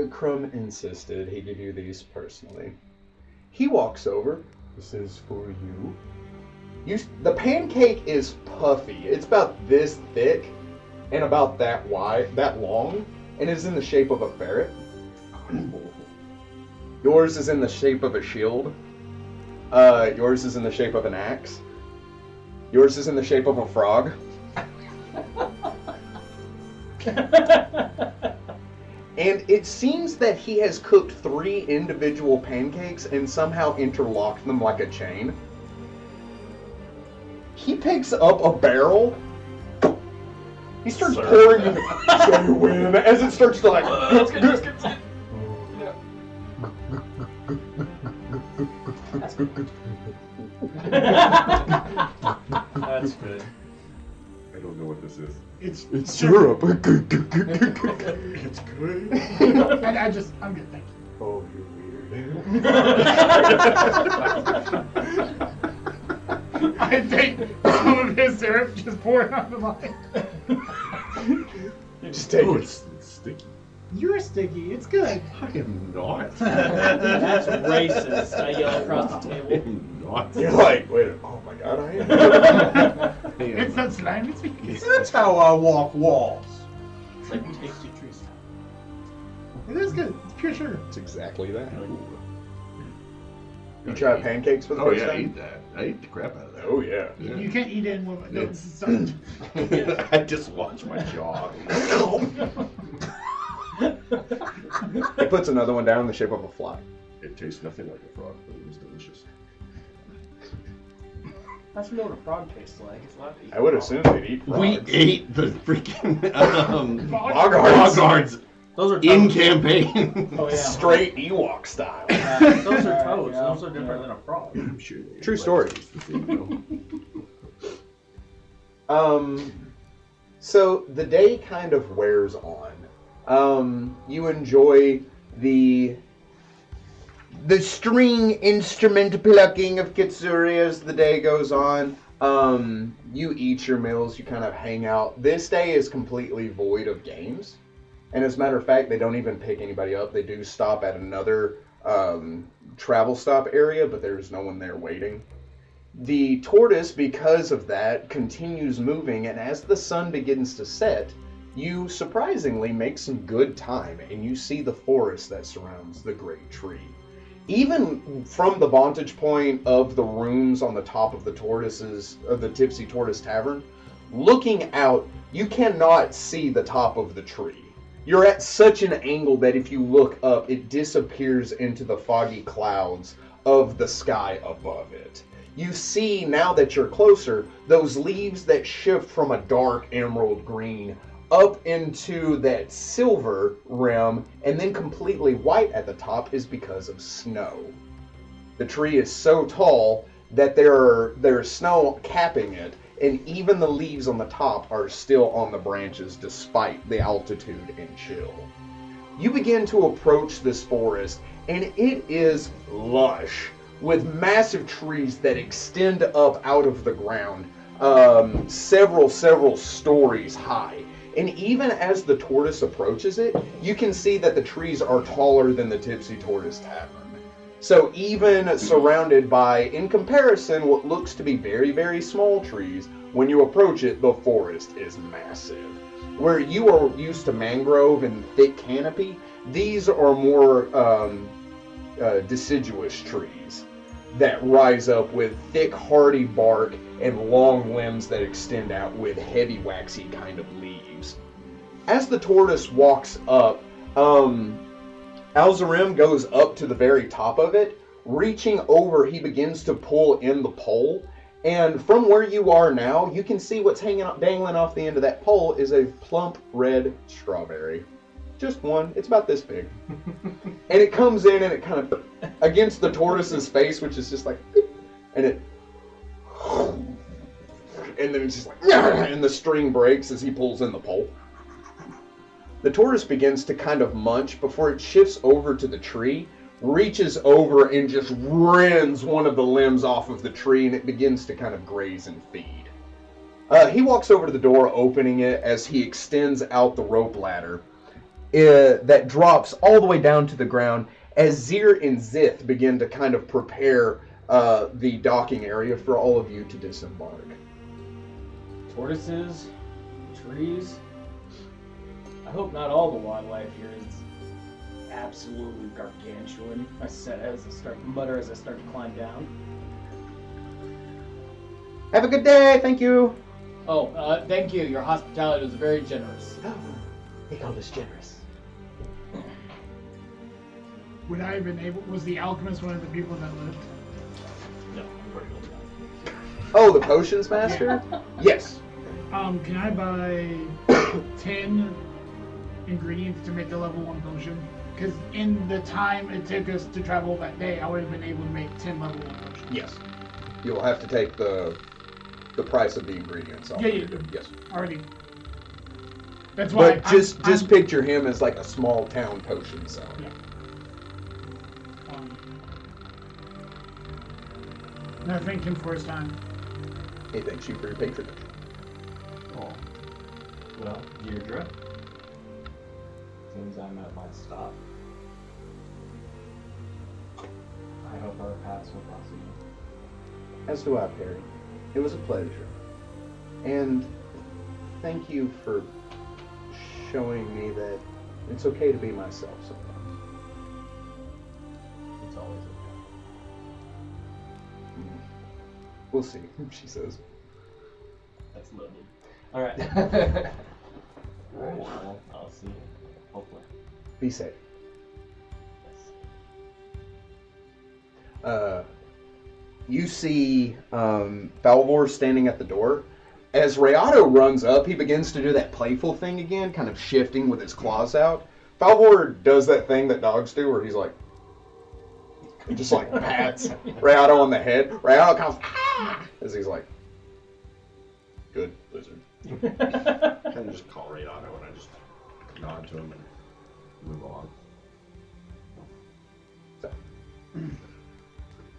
Crumb insisted he give you these personally. He walks over. This is for you. The pancake is puffy. It's about this thick and about that wide, that long, and is in the shape of a ferret. Yours is in the shape of a shield. Yours is in the shape of an axe. Yours is in the shape of a frog. And it seems that he has cooked 3 individual pancakes and somehow interlocked them like a chain. He picks up a barrel. He starts pouring in so you win as it starts to like. That's good. I don't know what this is. It's syrup. It's good. I'm good, thank you. Oh, you're weird. I take some of his syrup, just pour it on the line. You just take Oh, it. it's sticky. You're sticky, it's good. I am not. That's racist. I yell across the I table. am not. You're like, wait, oh my god, I am. It's not slime, it's me. That's how I walk walls. It's like tasty trees. It is good. It's pure sugar. It's exactly that. You try pancakes for the Oh first yeah, I time? ate that. I ate the crap out of that. Oh yeah. Yeah. You can't eat it in one. No, It's- it's I just watched my jaw. He puts another one down in the shape of a fly. It tastes nothing like a frog, but it was delicious. How'd you know what a frog tastes like? It's lucky. I would assume they'd eat We frogs. ate the freaking Boggards. Boggards Those are in toads. campaign. Oh, yeah. Straight Ewok style. Those are Alright, toads. yeah. Those are different than a frog. I'm sure. True story. So the day kind of wears on. You enjoy the string instrument plucking of Kitsuri as the day goes on. You eat your meals, you kind of hang out. This day is completely void of games. And as a matter of fact, they don't even pick anybody up. They do stop at another travel stop area, but there's no one there waiting. The tortoise, because of that, continues moving, and as the sun begins to set, you surprisingly make some good time, and you see the forest that surrounds the great tree. Even from the vantage point of the rooms on the top of the Tipsy Tortoise Tavern, looking out, you cannot see the top of the tree. You're at such an angle that if you look up, it disappears into the foggy clouds of the sky above it. You see, now that you're closer, those leaves that shift from a dark emerald green up into that silver rim and then completely white at the top is because of snow. The tree is so tall that there's snow capping it, and even the leaves on the top are still on the branches despite the altitude and chill. You begin to approach this forest, and it is lush, with massive trees that extend up out of the ground, several stories high. And even as the tortoise approaches it, you can see that the trees are taller than the Tipsy Tortoise Tavern. So even surrounded by, in comparison, what looks to be very, very small trees, when you approach it, the forest is massive. Where you are used to mangrove and thick canopy, these are more deciduous trees that rise up with thick, hardy bark and long limbs that extend out with heavy, waxy kind of leaves. As the tortoise walks up, Alzarim goes up to the very top of it. Reaching over, he begins to pull in the pole. And from where you are now, you can see what's dangling off the end of that pole is a plump red strawberry. Just one. It's about this big. And it comes in and it kind of against the tortoise's face, which is just like, and it, and then it's just like, and the string breaks as he pulls in the pole. The tortoise begins to kind of munch before it shifts over to the tree, reaches over and just rends one of the limbs off of the tree, and it begins to kind of graze and feed. He walks over to the door, opening it as he extends out the rope ladder that drops all the way down to the ground as Zir and Zith begin to kind of prepare the docking area for all of you to disembark. Tortoises, trees. I hope not all the wildlife here is absolutely gargantuan. I said as I start to mutter as I start to climb down. Have a good day, thank you. Oh, thank you. Your hospitality was very generous. They called us generous. Would I have been able? Was the alchemist one of the people that lived? No, I'm pretty old. Oh, the potions master? Yes. Can I buy 10 ingredients to make a level 1 potion? Because in the time it took us to travel that day, I would have been able to make 10 level 1 potions. Yes. You'll have to take the price of the ingredients off. Yeah. Yes. Already. That's why. But just picture him as like a small town potion seller. Yeah. No, thank him for his time. He thanks you for your patronage. Oh. Well, Deirdre. Seems I'm at my stop. I hope our paths will cross again. As do I, Perry. It was a pleasure. And thank you for showing me that it's okay to be myself sometimes. It's always okay. We'll see, she says. That's lovely. Alright. Alright, well, I'll see you. Hopefully. Be safe. Yes. you see Falvor standing at the door. As Rayado runs up, he begins to do that playful thing again, kind of shifting with his claws out. Falvor does that thing that dogs do, where he's like, he just like pats Rayado on the head. Rayado comes as he's like, good lizard. Kind of just call Rayado and I just nod to him and move on. So,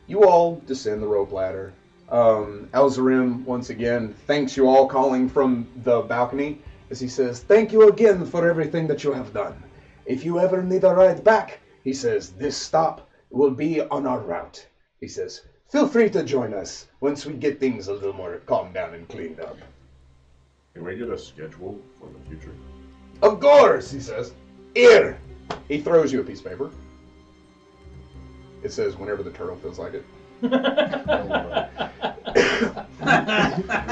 you all descend the rope ladder. Alzarim, once again, thanks you all, calling from the balcony, as he says, thank you again for everything that you have done. If you ever need a ride back, he says, this stop will be on our route. He says, feel free to join us once we get things a little more calmed down and cleaned up. Can we get a schedule for the future? Of course, he says. Here! He throws you a piece of paper. It says, whenever the turtle feels like it. I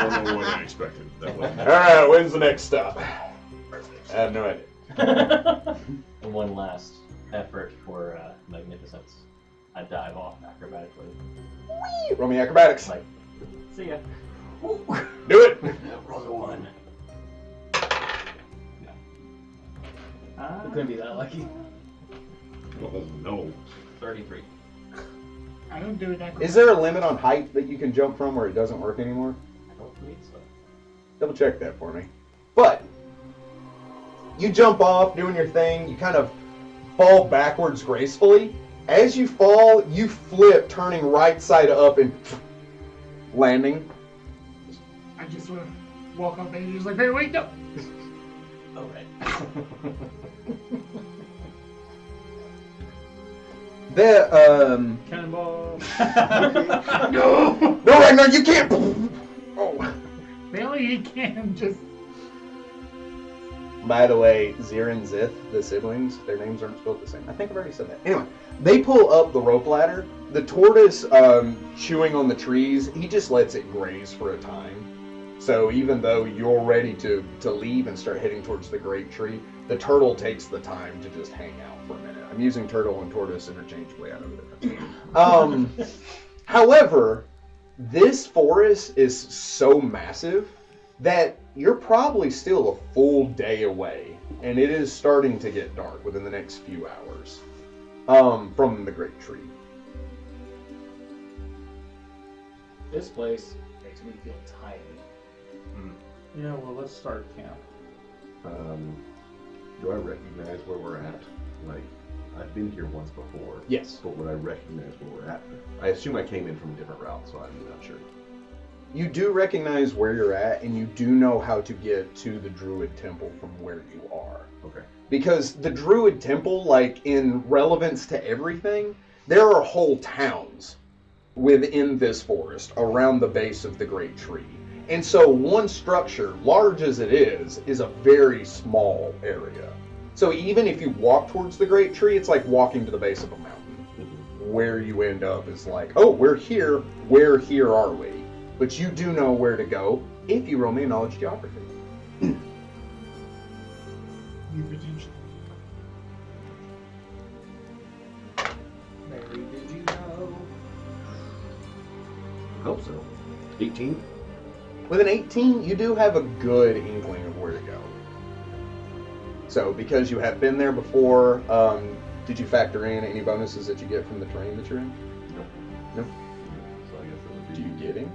don't know what I expected. That was Alright, when's the next stop? I have no idea. And one last effort for magnificence. I dive off acrobatically. Roll me acrobatics. Like, see ya. Do it! Roll a 1. You couldn't be that lucky. Oh, no. 33. I don't do that. Is there a limit on height that you can jump from where it doesn't work anymore? I don't think so. Double check that for me. But you jump off doing your thing, you kind of fall backwards gracefully. As you fall, you flip, turning right side up and landing. I just sort of walk up and he's like, hey, wait, no. Oh, right. The Cannonball. no, Ragnar, you can't. Oh. Really, he can just. By the way, Zir and Zith, the siblings, their names aren't spelled the same. I think I've already said that. Anyway, they pull up the rope ladder. The tortoise, chewing on the trees, he just lets it graze for a time. So even though you're ready to leave and start heading towards the great tree, the turtle takes the time to just hang out for a minute. I'm using turtle and tortoise interchangeably. I know the difference. However, this forest is so massive that you're probably still a full day away, and it is starting to get dark within the next few hours from the great tree. This place makes me feel tiny. Yeah, well, let's start camp. Do I recognize where we're at? Like, I've been here once before. Yes. But would I recognize where we're at? I assume I came in from a different route, so I'm not sure. You do recognize where you're at, and you do know how to get to the Druid Temple from where you are. Okay. Because the Druid Temple, like, in relevance to everything, there are whole towns within this forest around the base of the great tree. And so one structure, large as it is a very small area. So even if you walk towards the great tree, it's like walking to the base of a mountain. Where you end up is like, oh, we're here, where here are we? But you do know where to go if you roll me a knowledge geography. You potentially. Mary, did you know? I hope so. 18? With an 18, you do have a good inkling of where to go. So, because you have been there before, did you factor in any bonuses that you get from the terrain that you're in? No. No? So I guess it would be... Do you get any?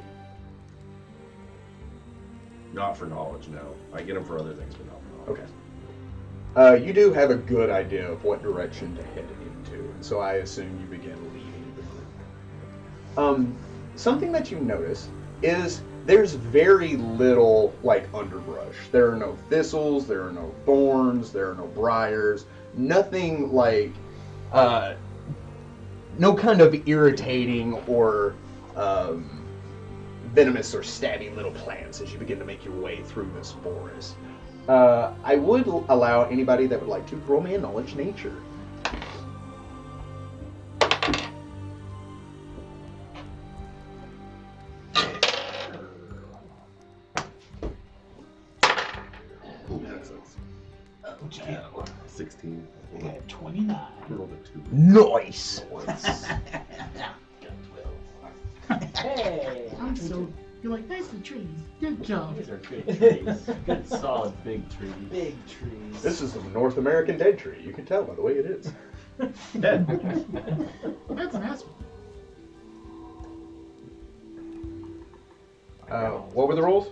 Not for knowledge, no. I get them for other things, but not for knowledge. Okay. You do have a good idea of what direction to head into, and so I assume you begin leading the group. Something that you notice is there's very little, like, underbrush. There are no thistles, there are no thorns, there are no briars, nothing like, no kind of irritating or venomous or stabby little plants as you begin to make your way through this forest. I would allow anybody that would like to roll me a knowledge nature. Okay. 16. I got 29. I rolled a 2. Nice! Got 12. Hey! You're like, nice trees. Good job. These are good trees. Good, solid, big trees. Big trees. This is a North American dead tree. You can tell by the way it is. Dead. That's an aspen. What were the rolls?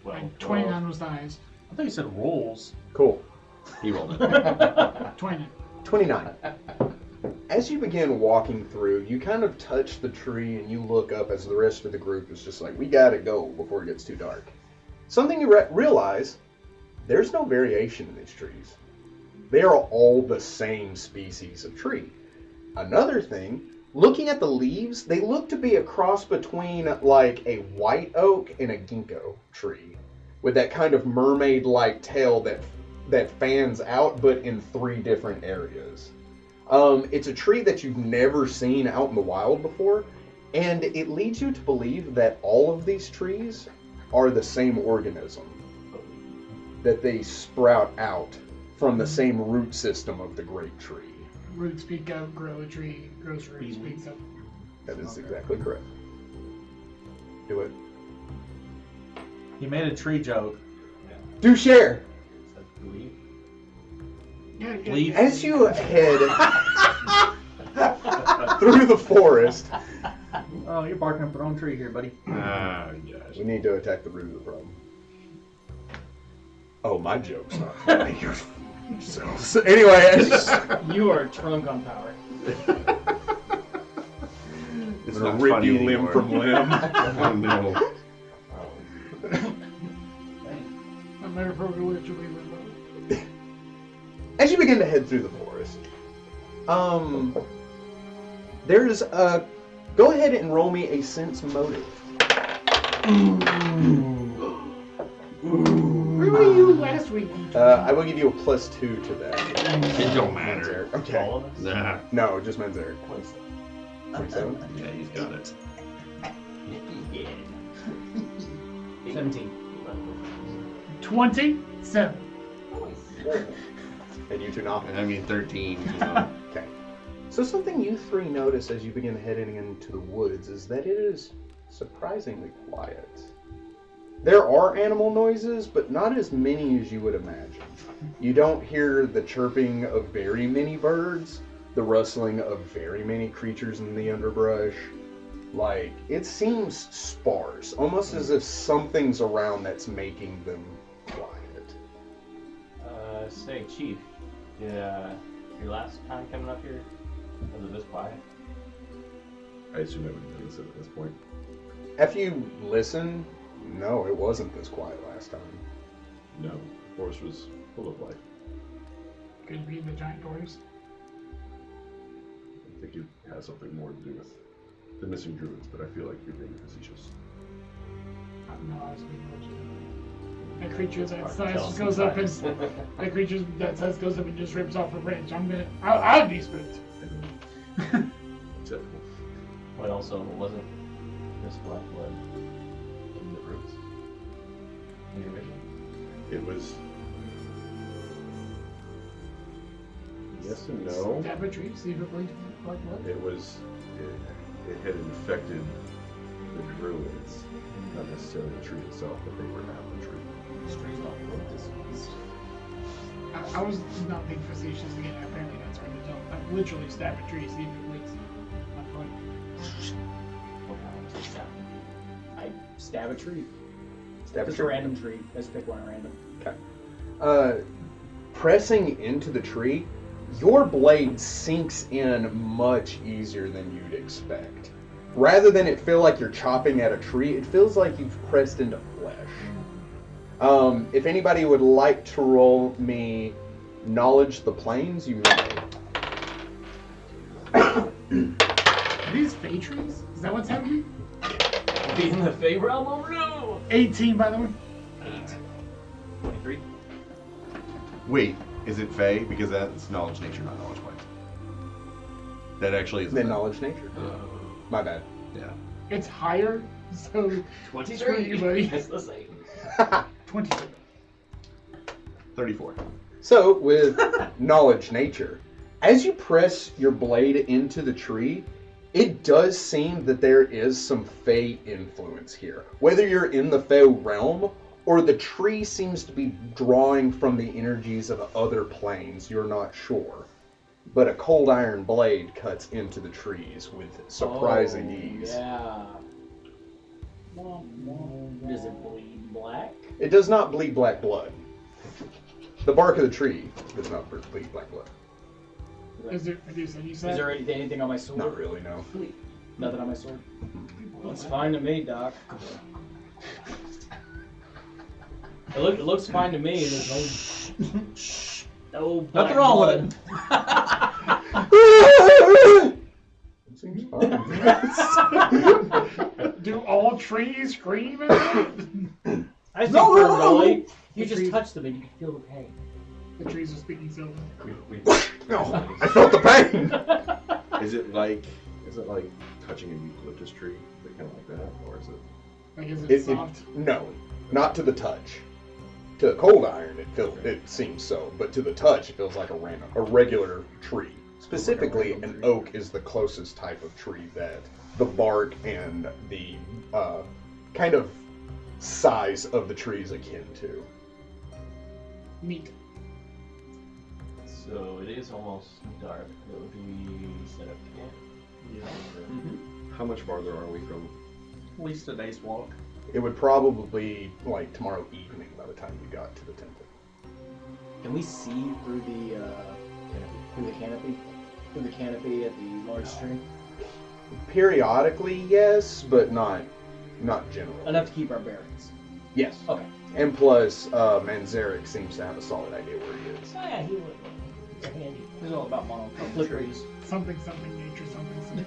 Well, And 29 was the highest. I thought you said rolls. Cool. He rolled it. 29. 29. As you begin walking through, you kind of touch the tree and you look up as the rest of the group is just like, we gotta go before it gets too dark. Something you realize, there's no variation in these trees. They are all the same species of tree. Another thing, looking at the leaves, they look to be a cross between like a white oak and a ginkgo tree, with that kind of mermaid-like tail that fans out, but in 3 different areas. It's a tree that you've never seen out in the wild before, and it leads you to believe that all of these trees are the same organism, that they sprout out from the same root system of the great tree. Roots speak out, grow a tree, grows roots, speaks up. That is exactly correct. Do it. He made a tree joke. Do share! Yeah, Leaf. As you head through the forest, Oh, you're barking up the wrong tree here, buddy. Ah, gosh. we need to attack the root of the problem. Oh, my joke's not funny. So anyway, as You are trunk on power. It's I'm not gonna rip funny you limb anymore. from limb. Oh no. I'm never probably literally limbo. As you begin to head through the forest, there's a. Go ahead and roll me a sense motive. Where were you last week? I will give you a +2 to that. It don't matter. Okay. All of us? Nah. No, just Menzer. 27. Yeah, he's got it. Yeah. 17. 27. And you two not. I mean, 13. You know. Okay. So something you 3 notice as you begin heading into the woods is that it is surprisingly quiet. There are animal noises, but not as many as you would imagine. You don't hear the chirping of very many birds, the rustling of very many creatures in the underbrush. Like, it seems sparse, almost as if something's around that's making them quiet. Say, Chief, yeah, your last time coming up here, was it this quiet? I assume I would notice it at this point. After you listen, no, it wasn't this quiet last time. No, the forest was full of life. Could be the giant doors. I think it has something more to do with the missing druids, but I feel like you're being facetious. No, I was being legit. That creature that Hard to size tell just goes up and sometimes. that creature that size goes up and just rips off a branch. I'd be spooked. Acceptable. But also, wasn't this black blood in the roots? In your vision? It was. Yes and no. Stab a tree, see if it bleeds like blood. It was. It had infected the druids, not necessarily the tree itself, but they were half the tree. These trees don't look this. I was not being facetious again. Apparently that's hard to tell. I literally stab a tree, see if it bleeds. Not blood. What kind of stab? I stab a tree. Stab Just a random tree. Let's pick one at random. Pressing into the tree, your blade sinks in much easier than you'd expect. Rather than it feel like you're chopping at a tree, it feels like you've pressed into flesh. If anybody would like to roll me Knowledge the Plains, you may. Are these fey trees? Is that what's happening? Be in the Fey realm? Oh no! 18, by the way. 23? Wait, is it Fey? Because that's knowledge nature, not knowledge points. That actually is. Then Knowledge Nature. My bad. Yeah. It's higher, so 23! Screw you, buddy. It's the same. 22. 34. So, with Knowledge Nature, as you press your blade into the tree, It does seem that there is some Fey influence here. Whether you're in the Fey realm or the tree seems to be drawing from the energies of other planes, you're not sure. But a cold iron blade cuts into the trees with surprising ease. Yeah. Does it bleed black? It does not bleed black blood. The bark of the tree does not bleed black blood. Is there anything on my sword? Not really, no. Nothing on my sword? Looks fine to me, Doc. It looks fine to me. There's no black Nothing wrong blood. with It seems fine. Do all trees scream at it? I think Gnoll, you just touch them and you can feel the pain. The trees are speaking Sylvan. No, I felt the pain. Is it like touching an eucalyptus tree? Is it kind of like that, or is it? Like, is it soft? No, not to the touch. To the cold iron, it seems so, but to the touch, it feels like a regular tree. Specifically, an oak is the closest type of tree that the bark and the kind of size of the tree is akin to. Neat. So it is almost dark. Do we set up camp? How much farther are we from? At least a day's walk. It would probably be like tomorrow evening by the time you got to the temple. Can we see through the canopy at the large tree? Periodically, yes, but not generally. Enough to keep our bearings. Yes. Okay. And plus, Manzarek seems to have a solid idea where he is. Oh yeah, he would. He's handy. He's all about monochrome trees. Something nature, something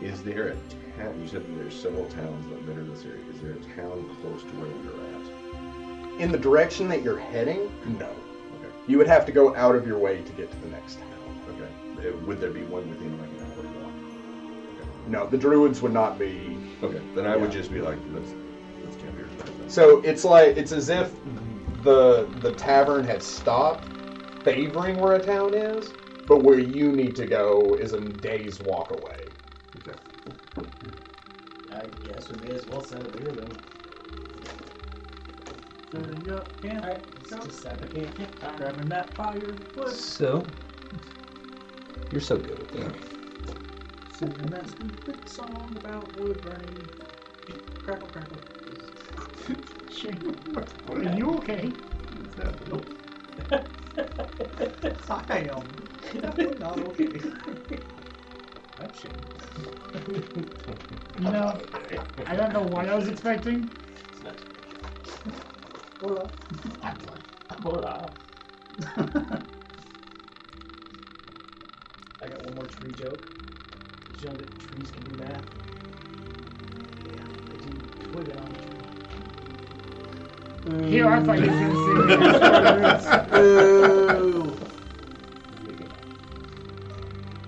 Is there a town? You said that there's several towns that enter this area. Is there a town close to where you're at? In the direction that you're heading, no. Okay. You would have to go out of your way to get to the next town. Okay. Would there be one within like an hour walk? No, the druids would not be. Okay. Then I would just be like, let's camp here. So it's as if the tavern had stopped favoring where a town is, but where you need to go is a day's walk away. Okay. I guess we may as well set it here then. Setting up camp. Alright, just set the camp. Grabbing that firewood. So, you're so good at that. Singing that stupid song about wood burning. Crackle, crackle. Are you okay? I am. Definitely not okay. I'm shaking. You know, I don't know what I was expecting. Hola. I got one more tree joke. Did you know that trees can do math? Yeah, they do twig on the tree. Here, I thought you were going to say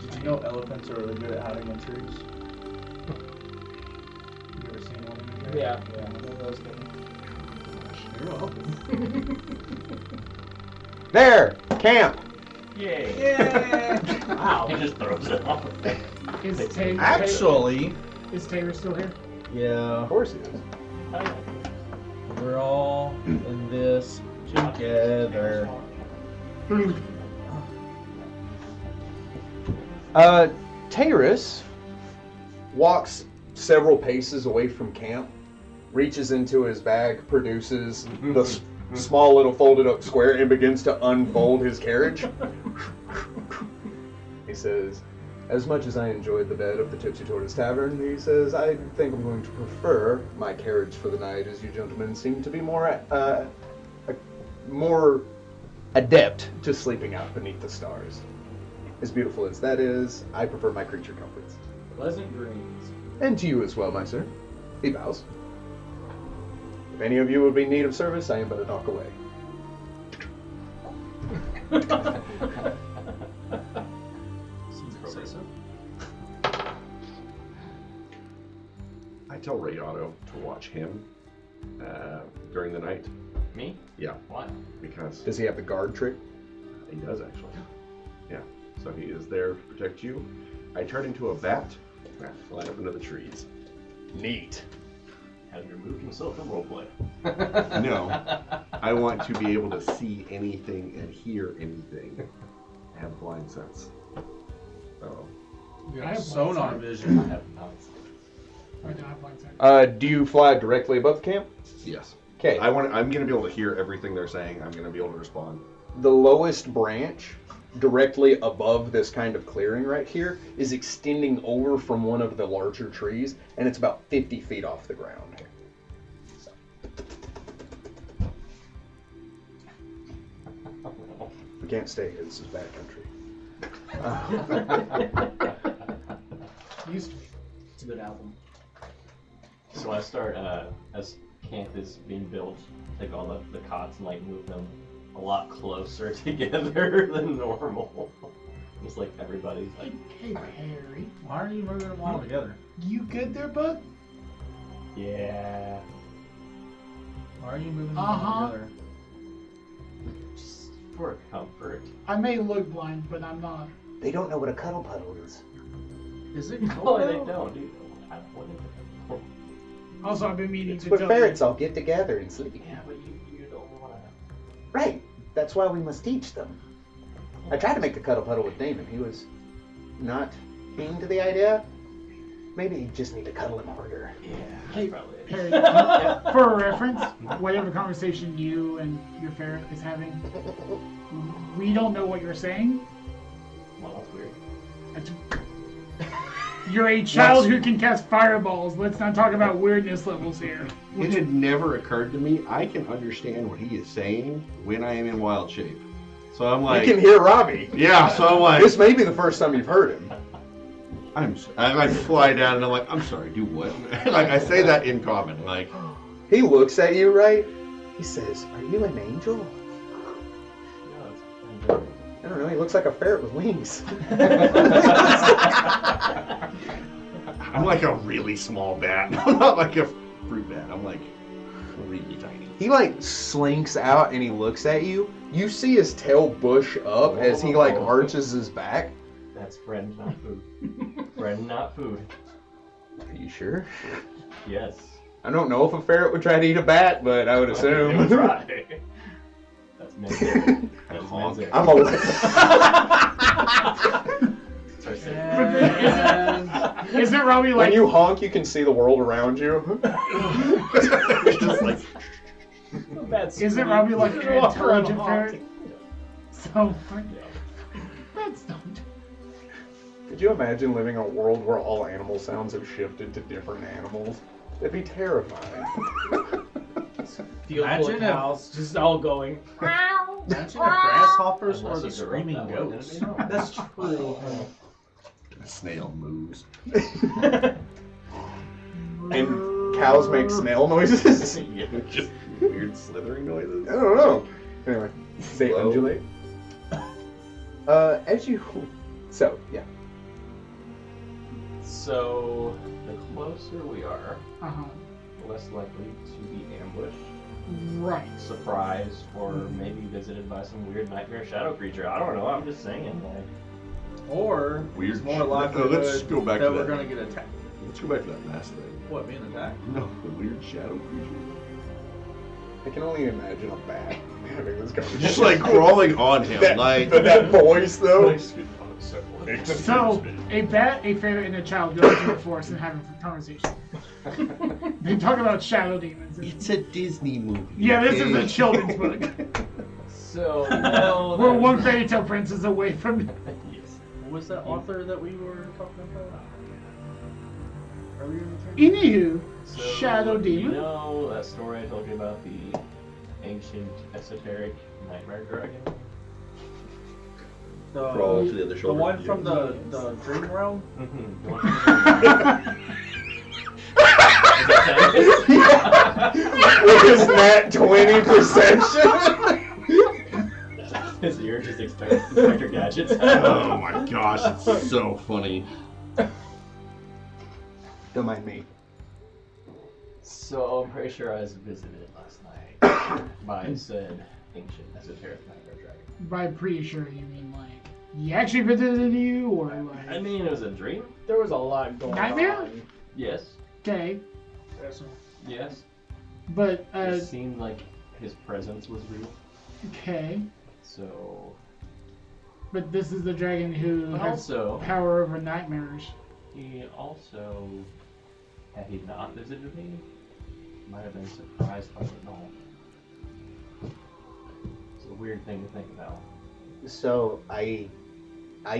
Did you know elephants are really good at hiding in trees? You ever seen one in your Yeah, one of those things. You're welcome. There! Camp! Yay! Yeah! Wow. He just throws it off. Is Taylor, Actually, is Taylor still here? yeah, Of course it is. we're all in this together. Tayrus walks several paces away from camp, reaches into his bag, produces the small little folded up square, and begins to unfold his carriage. He says, as much as I enjoyed the bed of the Tipsy Tortoise Tavern, he says, I think I'm going to prefer my carriage for the night, as you gentlemen seem to be more adept to sleeping out beneath the stars. As beautiful as that is, I prefer my creature comforts. Pleasant dreams. And to you as well, my sir. He bows. If any of you would be in need of service, I am but a knock away. I tell Ray Otto to watch him during the night. Me? Yeah, Why? because Does he have the guard trick? he does actually. Yeah. So he is there to protect you. I turn into a bat. I fly up into the trees. Neat. Has removed himself from roleplay. No. I want to be able to see anything and hear anything. I have blind sense. So, You I have have sonar blind vision. I have not. I don't have blind sight. Do you fly directly above the camp? yes. Okay. I'm going to be able to hear everything they're saying. I'm going to be able to respond. The lowest branch, directly above this kind of clearing right here, is extending over from one of the larger trees, and it's about 50 feet off the ground. We can't stay here. This is bad country. Used to be. It's a good album. So I start, as camp is being built, take all the cots and like move them a lot closer together than normal. Just like everybody's like, Hey, Harry. Why are you moving them all together? You good there, bud? yeah, Why are you moving them Uh-huh. all together? just for comfort. I may look blind, but I'm not. They don't know what a cuddle puddle is. Is it No, cold? they don't, dude. I don't want it. Also, I've been meaning It's to where tell ferrets you. all get together and sleep. Yeah, but you don't want to. Right. That's why we must teach them. I tried to make the cuddle puddle with Damon. He was not keen to the idea. Maybe you just need to cuddle him harder. Yeah, Hey, that's probably it. Harry, for a reference, whatever conversation you and your ferret is having, we don't know what you're saying. Well, that's weird. That's- You're a child who can cast fireballs. Let's not talk about weirdness levels here. It had never occurred to me. I can understand what he is saying when I am in wild shape. So I'm like, You can hear Robbie. yeah. So I'm like, This may be the first time you've heard him. I like fly down and I'm like, I'm sorry, do what? Like I say that in common. Like, He looks at you, right? He says, "Are you an angel?" No, it's I don't know. He looks like a ferret with wings. I'm like a really small bat. I'm not like a fruit bat. I'm like really tiny. He like slinks out and he looks at you. You see his tail bush up as he like arches his back. That's friend, not food. Friend, not food. Are you sure? Yes. I don't know if a ferret would try to eat a bat, but I would They assume. would try. That's men's area. That's men's area. I'm a. Sorry, say it. And Isn't Robbie When like you honk, you can see the world around you. It's just like Isn't Robbie like an Walk around intelligent ferret? honking. So that's don't. Could you imagine living in a world where all animal sounds have shifted to different animals? That'd be terrifying. Field full Imagine of if- cows, just all going. imagine if grasshoppers Unless were the you grow screaming up that way, goats. then it'd be That's true. a snail moves. And cows make snail noises? Yeah, just weird slithering noises. I don't know. Anyway, they Slow. undulate. As you. So, yeah. So, the closer we are, Uh-huh. the less likely to be ambushed, Right. surprised, or maybe visited by some weird nightmare shadow creature. I don't know. I'm just saying. Like, Or Weird it's more shit. likely Let's go back that to we're that. gonna get attacked. Let's go back to that mask thing. What, being attacked? No, the weird shadow creature. I can only imagine a bat having this conversation. Just like crawling on him, like. But that voice, though. So, a bat, a ferret, and a child go into the forest and have a conversation. They talk about shadow demons. It's a Disney movie. Yeah, this is a okay? children's book. so no. We're that- one fairy tale princess away from. Yes. What was that author that we were talking about earlier in the game? Anywho, So, shadow You demon. know that story I told you about the ancient esoteric nightmare dragon? Crawl to the other The shoulder. one from the dream realm? Mm-hmm. What is that, 20 perception? His ear just Inspector Gadgets. Oh my gosh, it's so funny. Don't mind me. So I'm pretty sure I was visited last night by said ancient esoteric nightmare dragon. By pretty sure you mean like he actually visited you, or like I mean, it was a dream. There was a lot going Nightmare? on. Yes. okay, Yes. but It seemed like his presence was real. okay, So. but this is the dragon who But has also, power over nightmares. he also, had he not visited me, might have been surprised by the Gnoll. It's a weird thing to think about. So I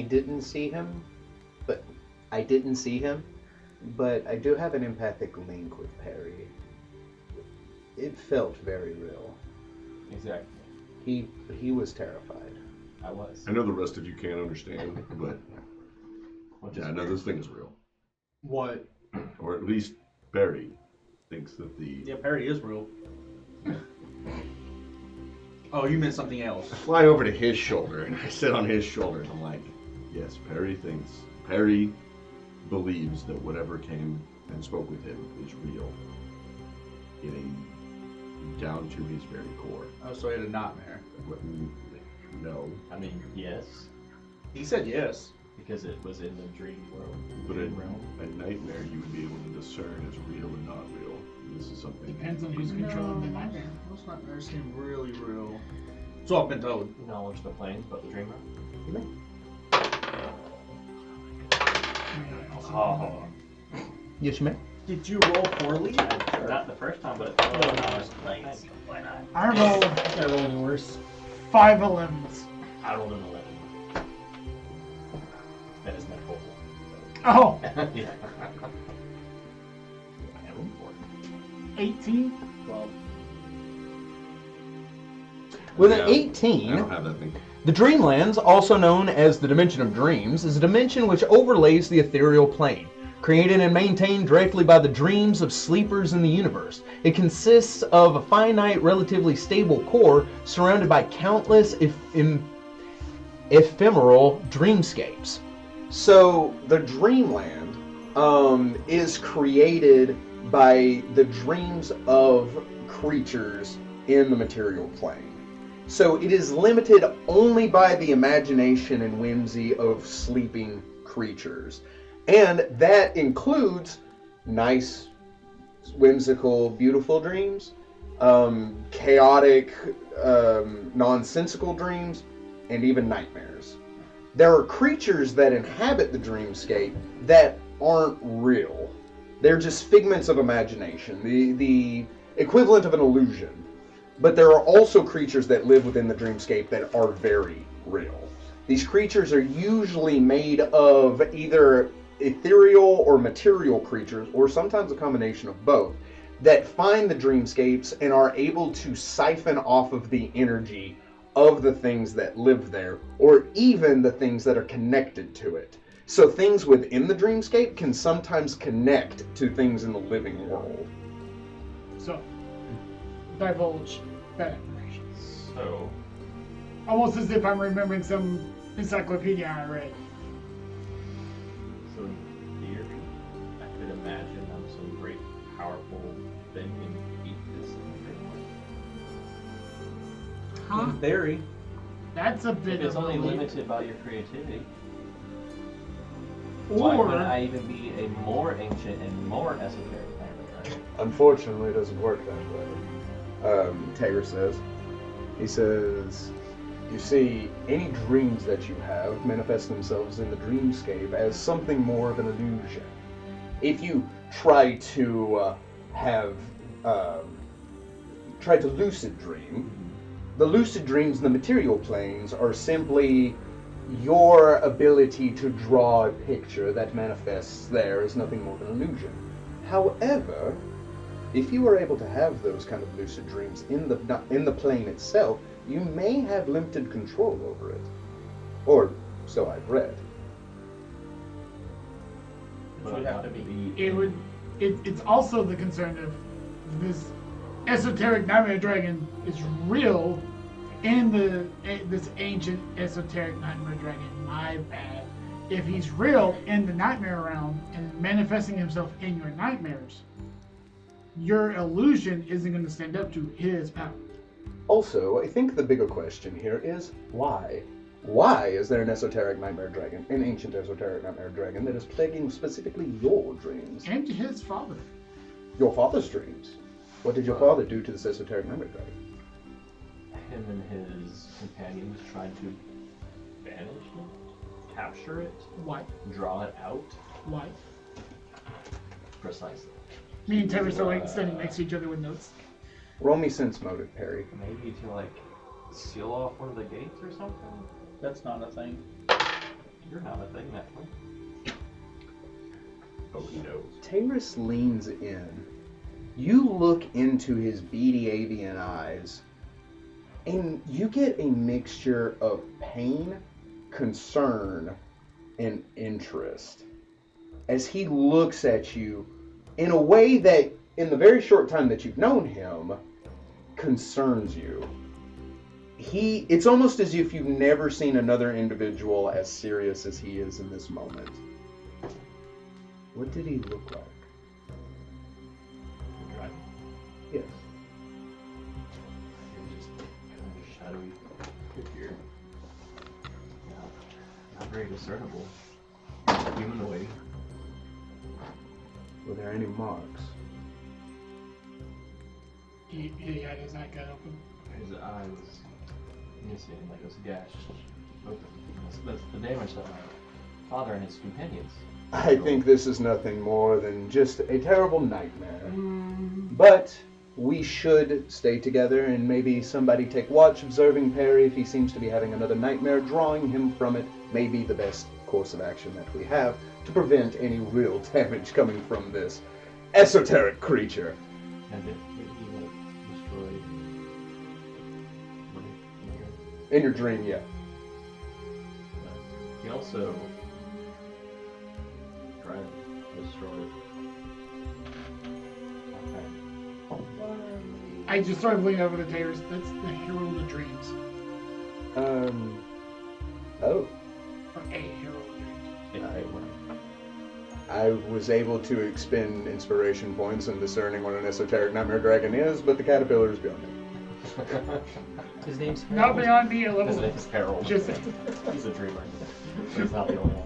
didn't see him, but I do have an empathic link with Perry. It felt very real. Exactly. He was terrified. I was. I know the rest of you can't understand, but Which yeah, is I know weird. this thing is real. What? Or at least Barry thinks that the... Yeah, Perry is real. Oh, you meant something else. I fly over to his shoulder, and I sit on his shoulder, and I'm like, yes, Perry believes that whatever came and spoke with him is real. Down to his very core. Oh, so he had a nightmare. No, I mean, yes, He said yes. because it was in the dream world. but Dream realm. a nightmare you would be able to discern as real and not real. This is something... Depends on who's controlling the nightmare. Those nightmares seem really real. So I've been told. Knowledge of the planes, but the dream realm. Oh, Yes, ma'am. Did you roll poorly? not the first time, but knowledge of the planes. Why not? I rolled I rolled worse. 5 11s. I rolled an 11. That is my total. Oh, Yeah. 18. Well, With Yeah, an 18, I don't have that thing. the Dreamlands, also known as the Dimension of Dreams, is a dimension which overlays the ethereal plane, created and maintained directly by the dreams of sleepers in the universe. It consists of a finite, relatively stable core surrounded by countless ephemeral dreamscapes. So the Dreamland is created by the dreams of creatures in the material plane. So it is limited only by the imagination and whimsy of sleeping creatures. And that includes nice, whimsical, beautiful dreams, chaotic, nonsensical dreams, and even nightmares. There are creatures that inhabit the dreamscape that aren't real. They're just figments of imagination, the equivalent of an illusion. But there are also creatures that live within the dreamscape that are very real. These creatures are usually made of either ethereal or material creatures, or sometimes a combination of both, that find the dreamscapes and are able to siphon off of the energy of the things that live there, or even the things that are connected to it. So things within the dreamscape can sometimes connect to things in the living world. So, divulge that information. So, Almost as if I'm remembering some encyclopedia I read. so in theory, I could imagine some great, powerful thing and eat this in the dream world. Huh? In theory. That's a bit If it's of a only leap. limited by your creativity, why would Or I even be a more ancient and more esoteric planet, right? Unfortunately, it doesn't work that way. Tager says. He says, you see, any dreams that you have manifest themselves in the dreamscape as something more of an illusion. If you try to try to lucid dream, the lucid dreams in the material planes are simply your ability to draw a picture that manifests there as nothing more than illusion. However, if you are able to have those kind of lucid dreams in the plane itself, you may have limited control over it. Or so I've read. But would I'd have to be- it's also the concern of this esoteric nightmare dragon is real in this ancient esoteric nightmare dragon. My bad. If he's real in the nightmare realm and manifesting himself in your nightmares, your illusion isn't going to stand up to his power. Also, I think the bigger question here is why? Why is there an esoteric nightmare dragon, an ancient esoteric nightmare dragon that is plaguing specifically your dreams? And his father. Your father's dreams? What did your father do to this esoteric nightmare dragon? Him and his companions tried to banish it, capture it, Why? draw it out. Why? Precisely. Me and Terrace are like standing next to each other with notes. Roll me sense motive, Perry. Maybe to like seal off one of the gates or something? That's not a thing. You're not a thing, Netflix. Oh, he knows. Terrace leans in. You look into his beady avian eyes, and you get a mixture of pain, concern, and interest as he looks at you in a way that, in the very short time that you've known him, concerns you. It's almost as if you've never seen another individual as serious as he is in this moment. What did he look like? The dragon. Yes. He was just kind of a shadowy figure. Not very discernible. Humanoid. Were there any marks? He had his eye cut open. His eye was missing, like it was gashed open. That's the damage that my father and his companions. I think this is nothing more than just a terrible nightmare. But we should stay together and maybe somebody take watch observing Perry if he seems to be having another nightmare. Drawing him from it may be the best course of action that we have to prevent any real damage coming from this esoteric creature. And he like destroyed. In your dream, yeah. He also tried to destroy. Okay. I just started looking over the Terrace. That's the Herald of Dreams. Oh. Or a Herald of Dreams. I was able to expend inspiration points in discerning what an esoteric nightmare dragon is, but the caterpillar is beyond me. His name's Not beyond me at His level. name's Harold. Just He's a dreamer. But he's not the only one.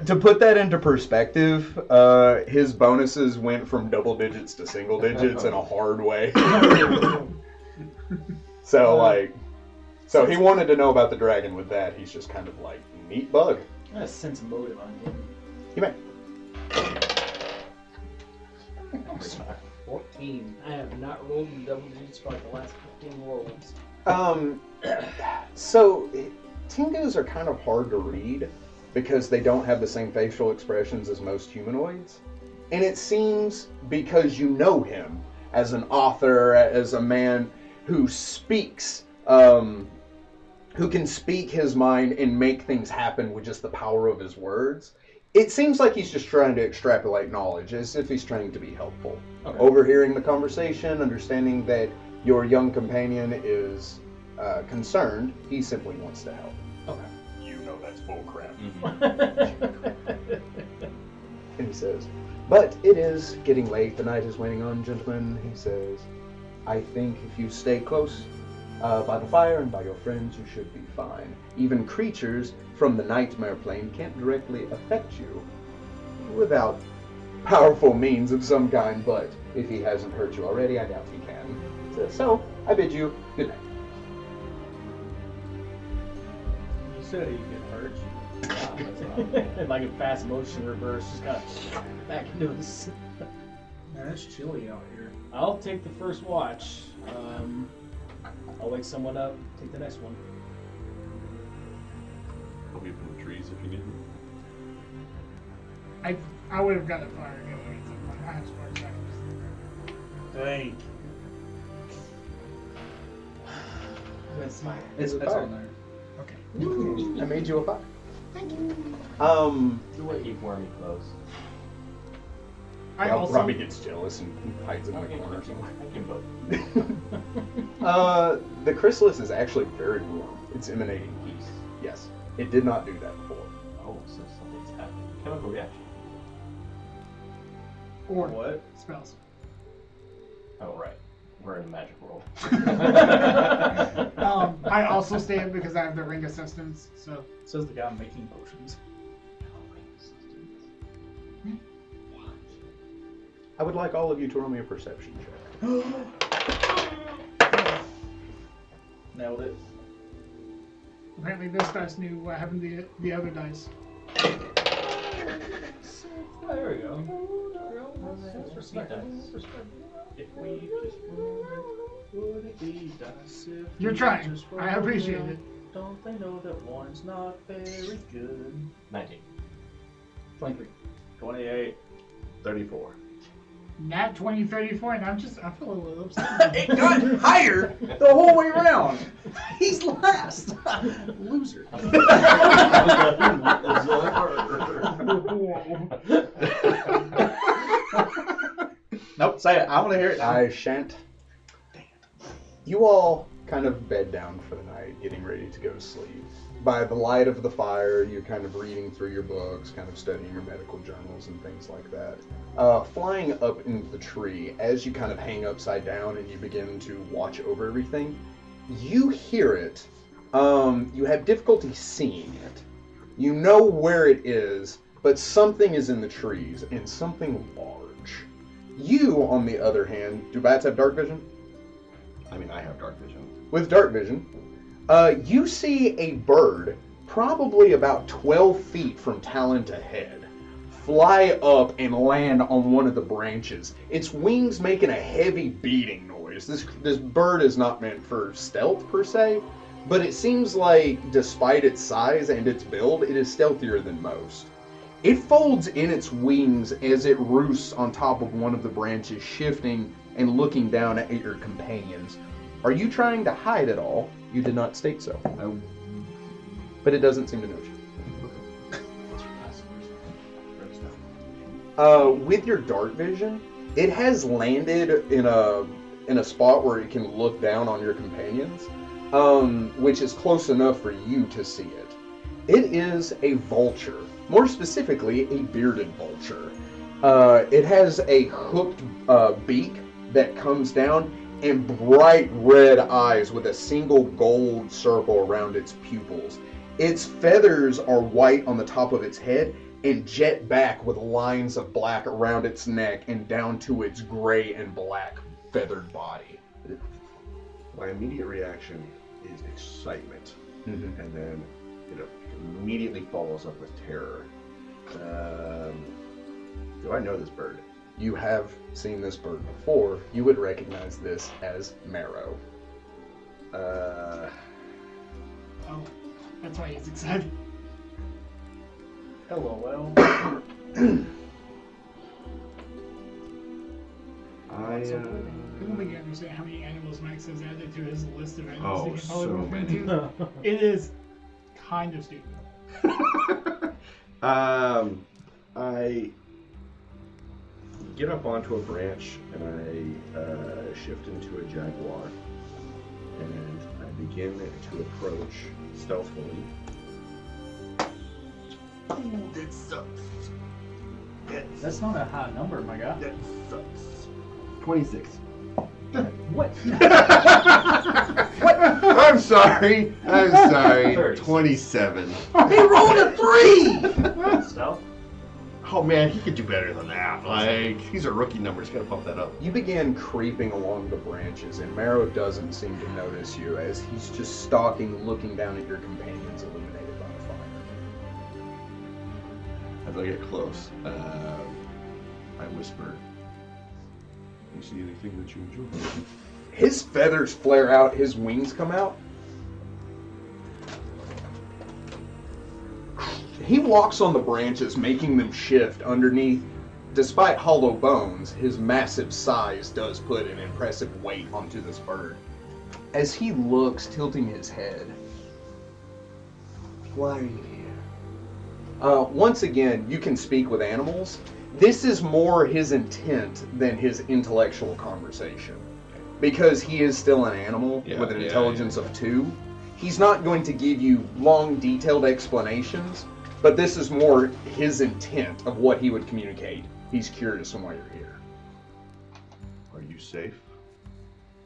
To put that into perspective, his bonuses went from double digits to single digits in a hard way. So he wanted to know about the dragon with that. He's just kind of like, neat bug. I got a sense of motive on him. You may. 14. I have not rolled in double digits for like the last 15 rolls. So Tingus are kind of hard to read because they don't have the same facial expressions as most humanoids. And it seems because you know him as an author, as a man who speaks, who can speak his mind and make things happen with just the power of his words. It seems like he's just trying to extrapolate knowledge, as if he's trying to be helpful. Okay. Overhearing the conversation, understanding that your young companion is concerned, he simply wants to help. Okay. You know that's bullcrap. And he says, but it is getting late, the night is waning on, gentlemen. He says, I think if you stay close by the fire and by your friends, you should be fine. Even creatures from the nightmare plane can't directly affect you without powerful means of some kind, but if he hasn't hurt you already, I doubt he can. So, I bid you good night. You said he could hurt you. Like a fast motion reverse, just kind of back into his. Man, it's chilly out here. I'll take the first watch. I'll wake someone up, take the next one. I'll be from the trees if you need me. I would have got a fire going. I have spark seconds. Thank. That's my. It's fire. on there. Okay. I made you a fire. Thank you. I keep wormy clothes. I also. Robbie gets jealous and hides in the corner somewhere. I can both. The chrysalis is actually very warm. It's emanating heat. Yes. It did not do that before. Oh, so something's happening. Chemical reaction. Or What? spells. Oh, right. We're in a magic world. I also stand because I have the ring of sustenance. So Says the guy making potions. I would like all of you to roll me a perception check. Nailed it. apparently this dice knew what happened to the other dice. There we go. If we just roll it, would it be dice? If You're we trying. just I roll appreciate it. Don't they know that one's not very good? 19. 23. 28. 34. Nat 20, 34, and I feel a little upset. It got higher the whole way around. He's last. Loser. Nope, say it. I want to hear it now. I shan't. You all kind of bed down for the night, getting ready to go to sleep. By the light of the fire, you're kind of reading through your books, kind of studying your medical journals and things like that. Flying up into the tree, as you kind of hang upside down and you begin to watch over everything, you hear it. You have difficulty seeing it. You know where it is, but something is in the trees, and something large. You, on the other hand, do bats have dark vision? I mean, I have dark vision. With dark vision, you see a bird, probably about 12 feet from talon to head, fly up and land on one of the branches. Its wings making a heavy beating noise. This bird is not meant for stealth per se, but it seems like, despite its size and its build, it is stealthier than most. It folds in its wings as it roosts on top of one of the branches, shifting and looking down at your companions. Are you trying to hide at all? You did not state so. But it doesn't seem to notice you. With your dark vision, it has landed in a spot where it can look down on your companions, which is close enough for you to see it. It is a vulture, more specifically a bearded vulture. It has a hooked beak that comes down and bright red eyes with a single gold circle around its pupils. Its feathers are white on the top of its head and jet back with lines of black around its neck and down to its gray and black feathered body. My immediate reaction is excitement, Mm-hmm. and then it immediately follows up with terror. Do I know this bird? You have seen this bird before. You would recognize this as Marrow. Oh, that's why he's excited. LOL. I don't think you understand how many animals Max has added to his list of animals Oh, he can probably so move many. into. It is kind of stupid. I get up onto a branch and I shift into a jaguar, and I begin to approach stealthily. Ooh, that sucks. That's not a high number, my guy. That sucks. 26. What? I'm sorry. 30. 27. He rolled a 3! Stealth? Oh man, he could do better than that. Like, these are rookie numbers. Gotta bump that up. You begin creeping along the branches, and Marrow doesn't seem to notice you as he's just stalking, looking down at your companions illuminated by the fire. As I get close, I whisper, "You see anything that you enjoy?" His feathers flare out, his wings come out. He walks on the branches, making them shift underneath. Despite hollow bones, his massive size does put an impressive weight onto this bird. As he looks, tilting his head, Why are you here? once again, you can speak with animals. This is more his intent than his intellectual conversation. Because he is still an animal with an intelligence of 2, he's not going to give you long, detailed explanations, but this is more his intent of what he would communicate. He's curious on why you're here. Are you safe?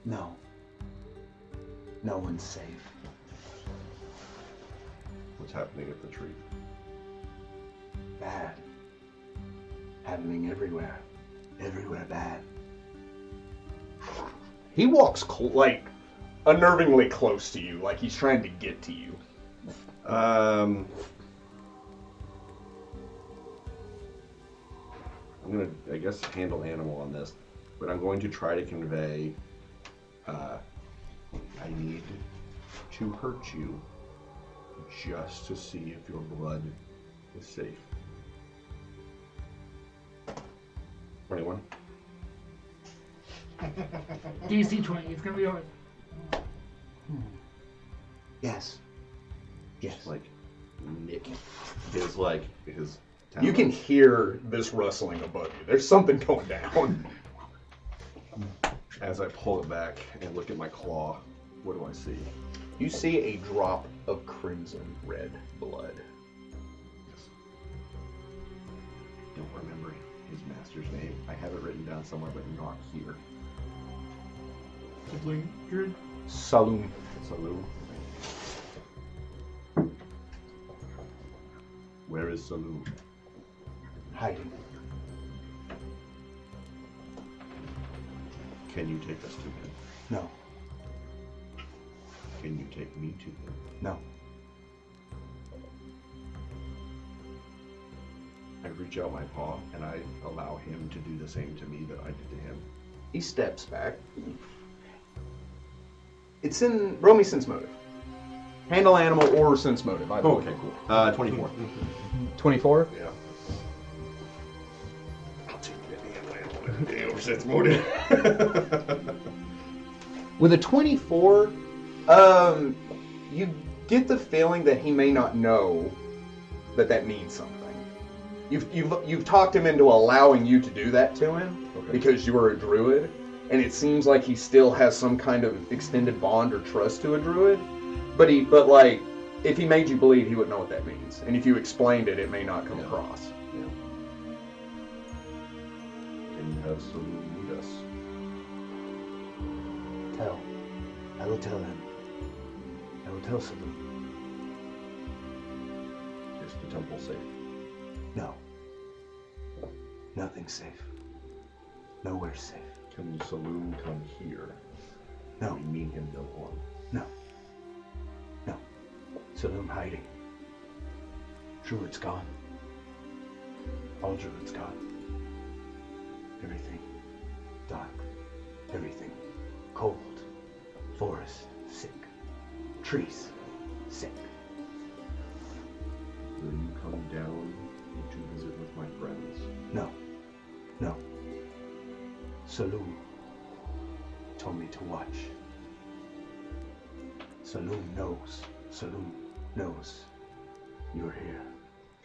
No. No one's safe. What's happening at the tree? Bad. Happening everywhere. Everywhere bad. He walks unnervingly close to you, like he's trying to get to you. I'm gonna, I guess, handle animal on this, but I'm going to try to convey, I need to hurt you just to see if your blood is safe. 21. DC 20. It's gonna be hard. Yes. Yes. Like, nick his, his You can hear this rustling above you. There's something going down. As I pull it back and look at my claw, what do I see? You see a drop of crimson red blood. Don't remember his master's name. I have it written down somewhere, but not here. Sibling Druid. Saloon. Saloon. Where is Saloon? Hiding. Can you take us to him? No. Can you take me to him? No. I reach out my paw and I allow him to do the same to me that I did to him. He steps back. It's in roll me sense motive. Handle animal or sense motive. Either way. Okay, cool. 24. 24? Yeah. I'll take the animal sense motive. With a 24, you get the feeling that he may not know that means something. You've talked him into allowing you to do that to him because you are a druid, and it seems like he still has some kind of extended bond or trust to a druid. But if he made you bleed, he wouldn't know what that means, and if you explained it, it may not come across. Yeah. Can you have Saloon meet us? Tell. I will tell him. I will tell Saloon. Is the temple safe? No. Nothing's safe. Nowhere's safe. Can Saloon come here? No. We mean him no harm. No. No. Saloon hiding. Druid's gone. All Druid's gone. Everything. Dark. Everything. Cold. Forest. Sick. Trees. Sick. Will you come down to visit with my friends? No. No. Saloon told me to watch. Saloon knows. Saloon knows you're here.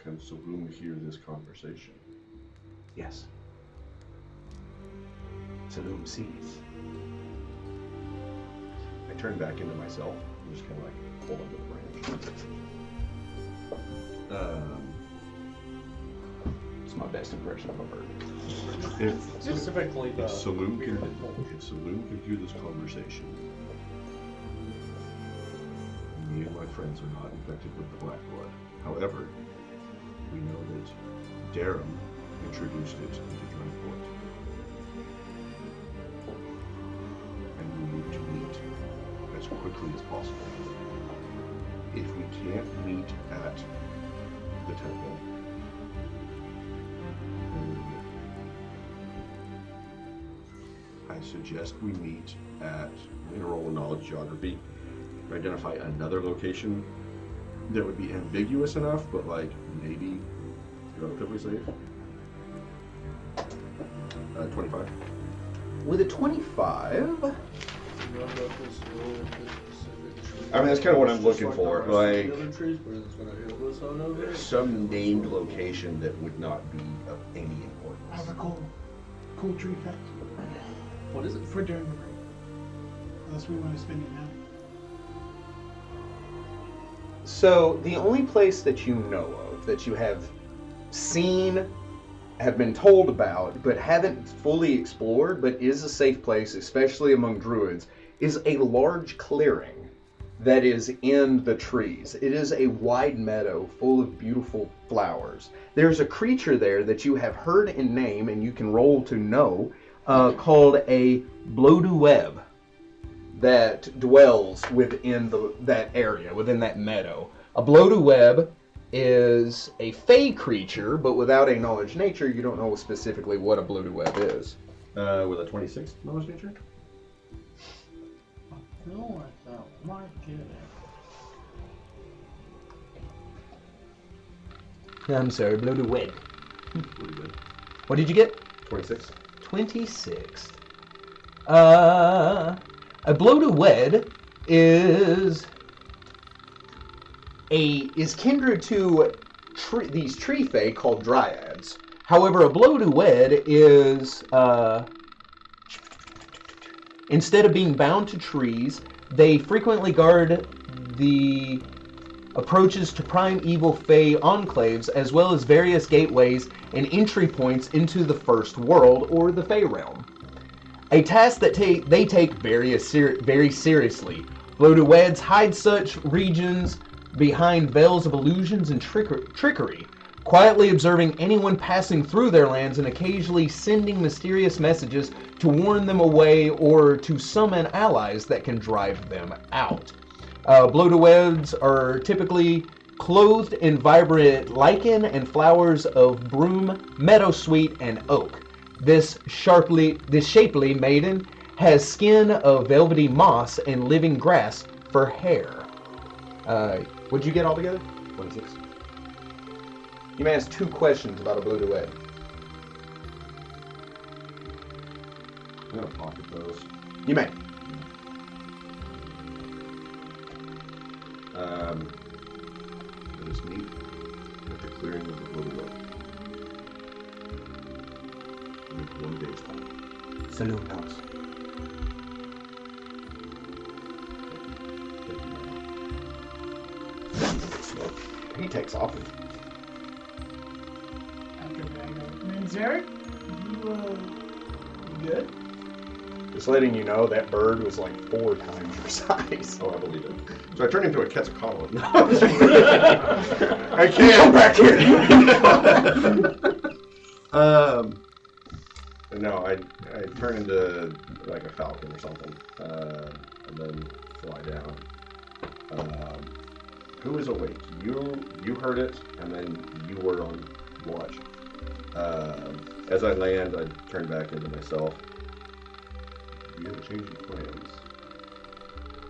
Can Saloon hear this conversation? Yes. Saloon sees. I turn back into myself and just kind of like hold onto the branch. It's my best impression of a bird. If Specifically the Saloon bearded can bull. hear this conversation, me and my friends are not infected with the black blood. However, we know that Darum introduced it into Dreadport. And we need to meet as quickly as possible. If we can't meet at the temple, then I suggest we meet at Mineral Knowledge Geography. Identify another location that would be ambiguous enough, but like maybe relatively safe. 25. With a 25, I mean, that's kind of what I'm looking for. Like Like, some named location that would not be of any I have importance. a cool tree fact What is it? for during the break. Unless we want to spend it now. so the only place that you know of, that you have seen, have been told about, but haven't fully explored, but is a safe place, especially among druids, is a large clearing that is in the trees. It is a wide meadow full of beautiful flowers. There's a creature there that you have heard in name, and you can roll to know, called a blow-to-web, that dwells within that area, within that meadow. A blow-to-web is a fey creature, but without a knowledge nature, you don't know specifically what a blow-to-web is. With a 26 knowledge nature? I feel like that might get it. I'm sorry, blow-to-web. Really good. What did you get? 26. 26. A blow-to-wed is kindred to these tree fae called dryads. However, a blow-to-wed is instead of being bound to trees, they frequently guard the approaches to primeval fae enclaves, as well as various gateways and entry points into the first world, or the fae realm. A task that they take very seriously. Blow-to-weds hide such regions behind veils of illusions and trickery, quietly observing anyone passing through their lands and occasionally sending mysterious messages to warn them away or to summon allies that can drive them out. Blow-to-weds are typically clothed in vibrant lichen and flowers of broom, meadowsweet, and oak. This shapely maiden has skin of velvety moss and living grass for hair. What'd you get altogether? 26. You may ask 2 questions about a blow-to-wed. I'm going to pocket those. You may. It is neat with the clearing of the blow-to-wed. With 1 day's time. Saloon house. He takes off. After that, I go, man, Zarek, you good? Just letting you know that bird was like 4 times your size. Oh, I believe it. So I turned into a Quetzalcoatl. I can't come back here. No, I turn into like a falcon or something, and then fly down. Who is awake? You heard it, and then you were on watch. As I land, I turn back into myself. We have a change in plans.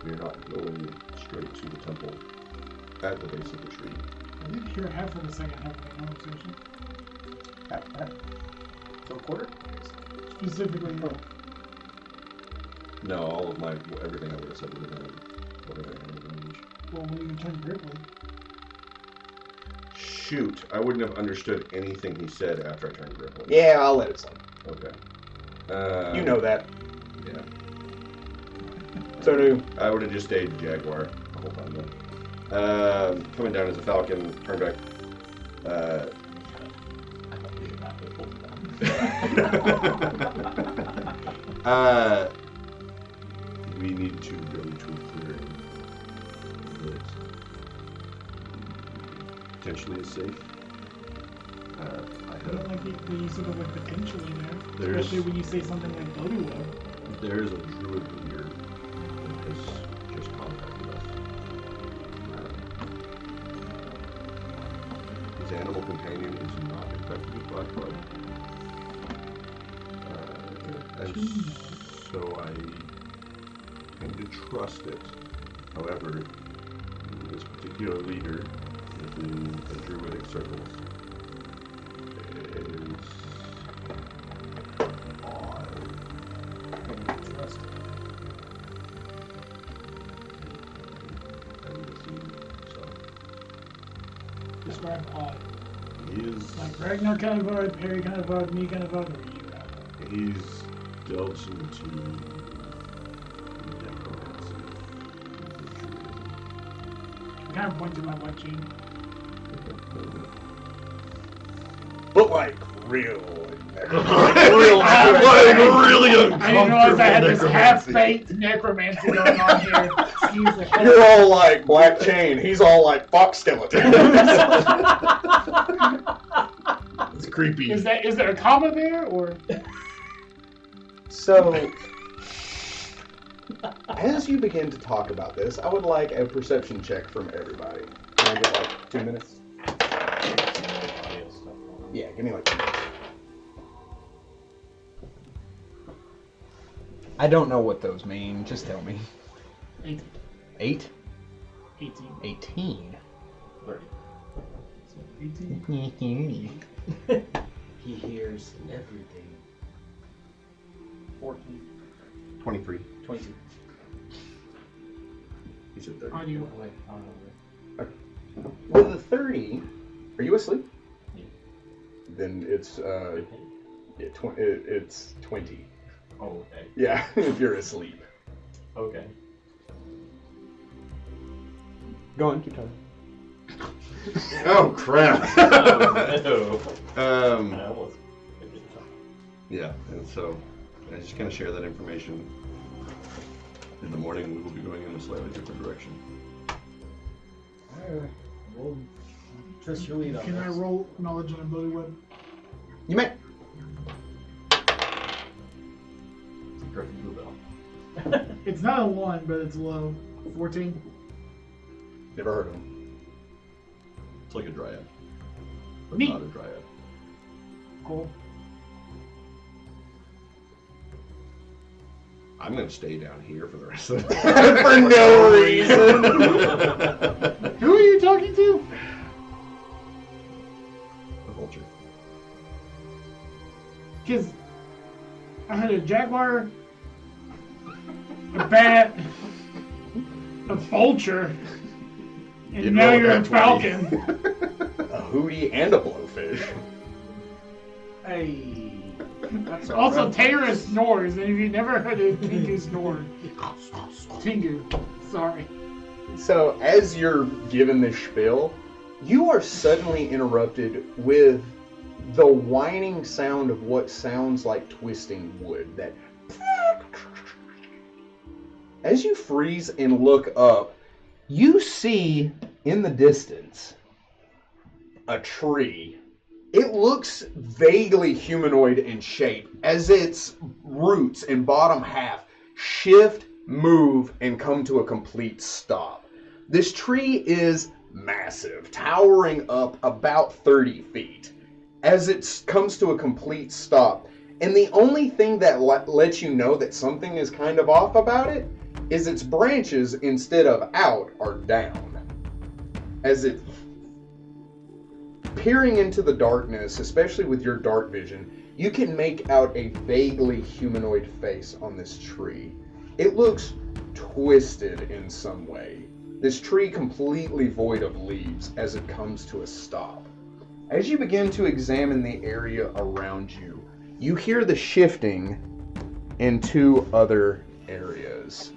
We are not going straight to the temple at the base of the tree. I did hear half of the second half of the conversation. So a quarter? Specifically, no. No, all of everything I would have said would have been whatever I had in range. Well, when you turn Ripley. Shoot, I wouldn't have understood anything he said after I turned Ripley. Yeah, I'll let it slide. Okay. You know that. Yeah. So do. I would have just stayed Jaguar the whole time then. Coming down as a falcon, turn back. We need to go to a clearing that potentially is safe. I don't like the use of the word potentially there. There's- Especially when you say something like blow-to-web. There's a druid here that has just contacted us. His animal companion is not infected with black blood. And so I tend to trust it. However, this particular leader within the druidic circles is odd. Trust. I would assume so. Describe odd. He is. Like Ragnar kind of odd, Perry kind of odd, me kind of odd, or you kind of odd. He's delved into necromancy. I kind of point to my butt cheek. But like real really I didn't realize I had this uncomfortable half-baked necromancy going on here. Excuse me. You're all like Black Chain. He's all like Fox Skeleton. It's creepy. Is there a comma there, or? So, as you begin to talk about this, I would like a perception check from everybody. Can I get like 2 minutes? Yeah, give me like 2 minutes. I don't know what those mean. Just tell me. 18. 8? 18. 18. 18. He hears everything. 14. 23. 22. He said 30. Audio. Wait, I don't know. With the 30, are you asleep? Yeah. Then it's it's 20. Oh, okay. Yeah, if you're asleep. Okay. Go on, keep talking. Oh crap. Oh, no. I almost forget. Yeah, and so I just kind of share that information. In the morning, we will be going in a slightly different direction. Alright, we'll trust your lead on Can I this. roll knowledge on ability web? You may. It's a perfect bluebell. It's not a 1, but it's low. 14. Never heard of him. It's like a dryad. But Neat. not a dryad. Cool. I'm going to stay down here for the rest of the For no reason. Who are you talking to? The vulture. Because I had a jaguar, a bat, a vulture, and You'd now roll you're a that 20. falcon. A hootie and a blowfish. Hey. That's Also, rough. Tara snores, and if you've never heard a Tingu snore, Tingu, sorry. So, as you're given this spiel, you are suddenly interrupted with the whining sound of what sounds like twisting wood. That as you freeze and look up, you see in the distance a tree. It looks vaguely humanoid in shape as its roots and bottom half shift, move, and come to a complete stop. This tree is massive, towering up about 30 feet as it comes to a complete stop. And the only thing that lets you know that something is kind of off about it is its branches, instead of out, are down. As it peering into the darkness, especially with your dark vision, you can make out a vaguely humanoid face on this tree. It looks twisted in some way. This tree completely void of leaves as it comes to a stop. As you begin to examine the area around you, you hear the shifting in 2 other areas.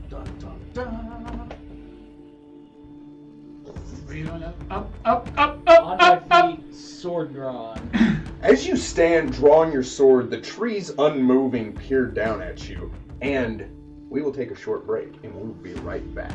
Dun, dun, dun. Where are you going? Up. On my feet, sword drawn. As you stand drawing your sword, the trees unmoving peer down at you, and we will take a short break and we'll be right back.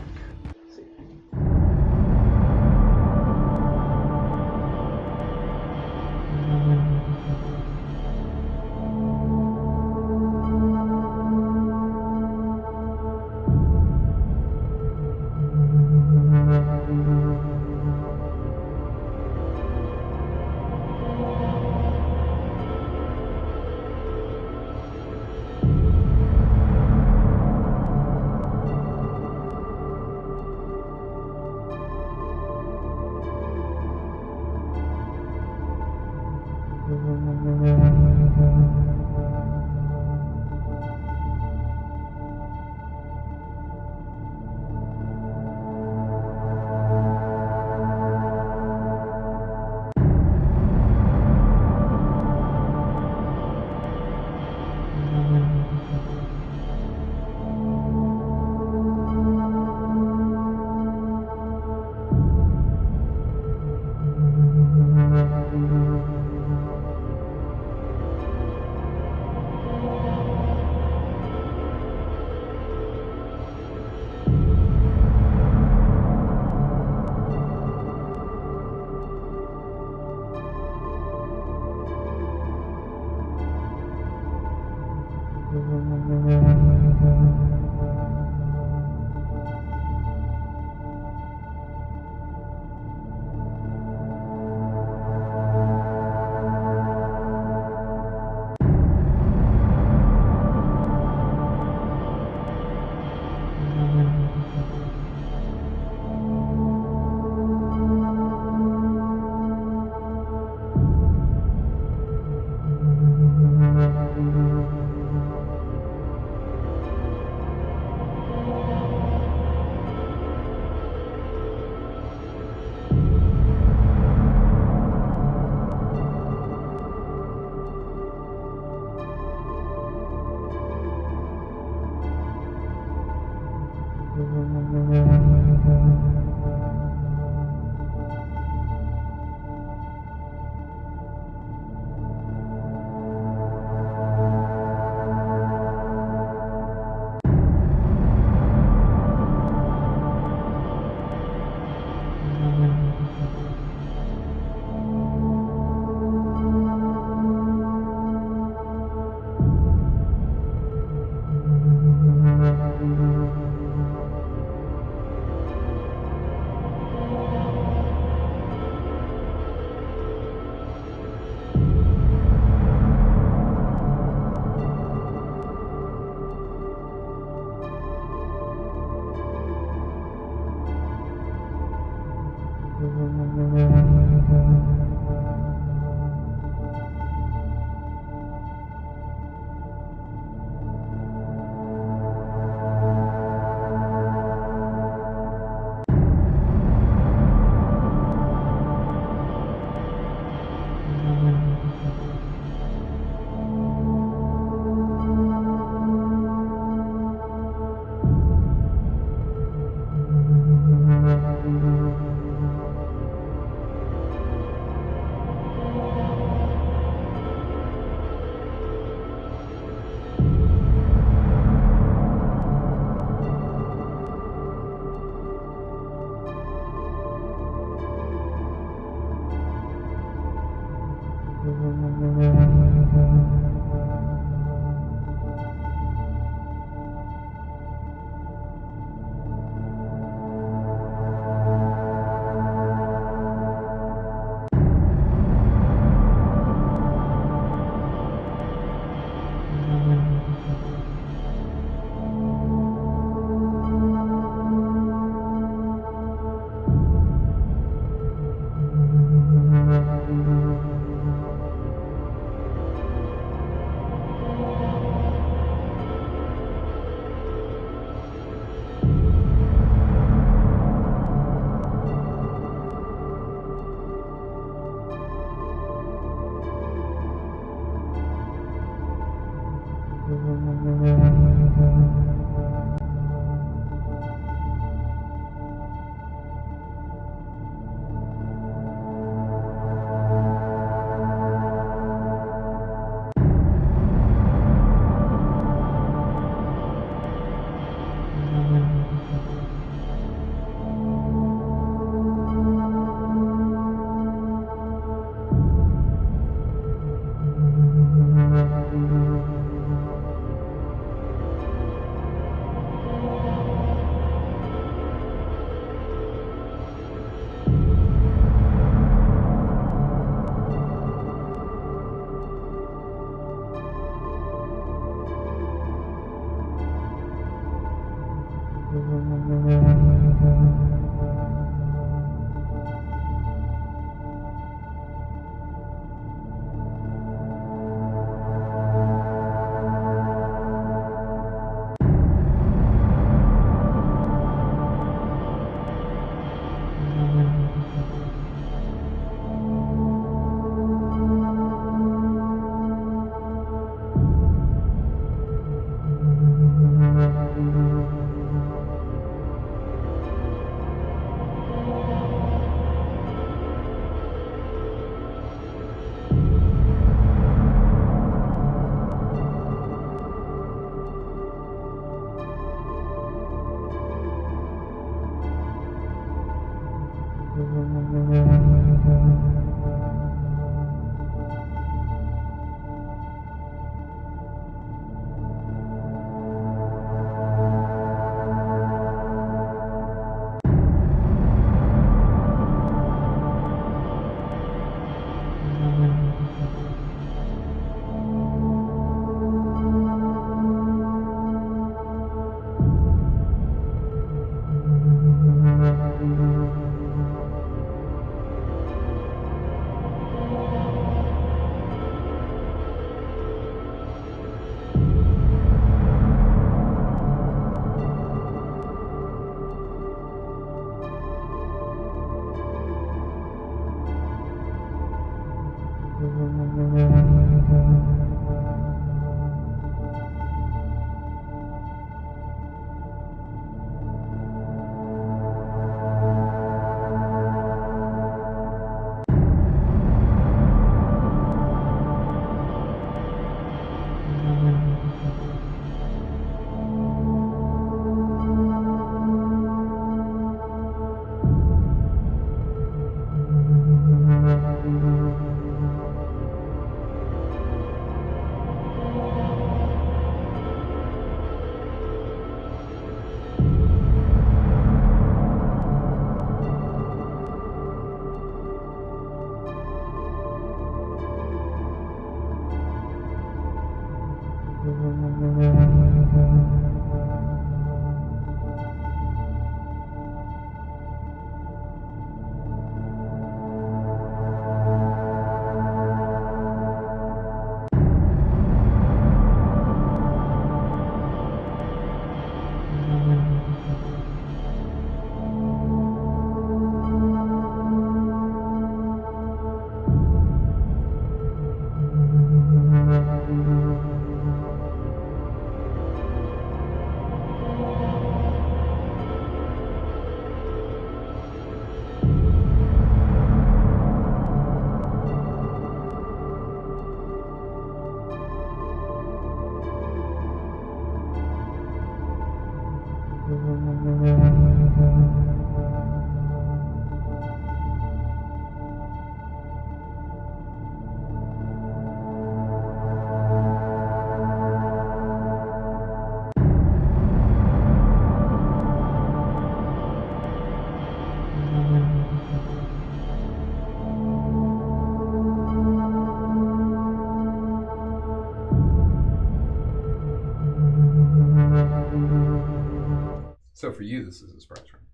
So for you, this is a surprise round.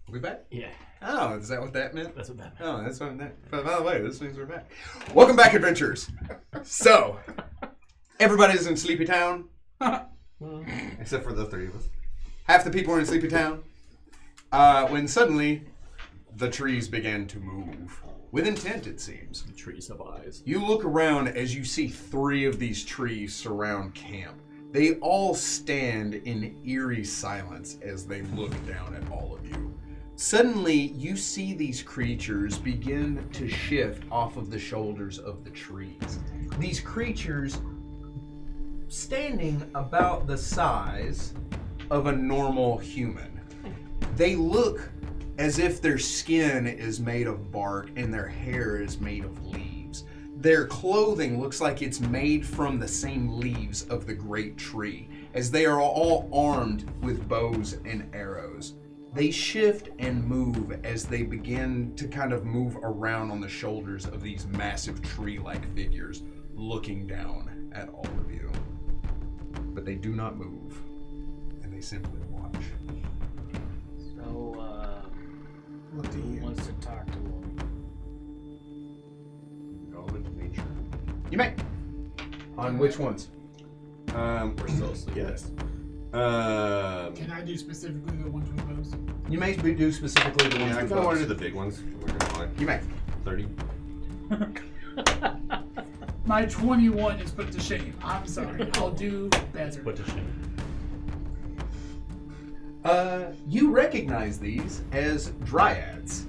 Are we back? Yeah. Oh, is that what that meant? That's what that meant. Oh, that's what that. By the way, this means we're back. Welcome back, adventurers. So, everybody's in Sleepy Town, except for the three of us. Half the people are in Sleepy Town. When suddenly, the trees began to move. With intent, it seems. The trees have eyes. You look around as you see 3 of these trees surround camp. They all stand in eerie silence as they look down at all of you. Suddenly, you see these creatures begin to shift off of the shoulders of the trees. These creatures standing about the size of a normal human. They look as if their skin is made of bark and their hair is made of leaves. Their clothing looks like it's made from the same leaves of the great tree, as they are all armed with bows and arrows. They shift and move as they begin to kind of move around on the shoulders of these massive tree-like figures, looking down at all of you. But they do not move, and they simply watch. So, What do who you? wants to talk to him? Go into nature. You may. On which ones? We're still asleep. Yes. Can I do specifically the ones with bows? You may do specifically the ones Yeah, I with kind of want to bows. do the big ones. We're gonna lie. You may. 30. My 21 is put to shame. I'm sorry. I'll do better. Put to shame. You recognize these as dryads.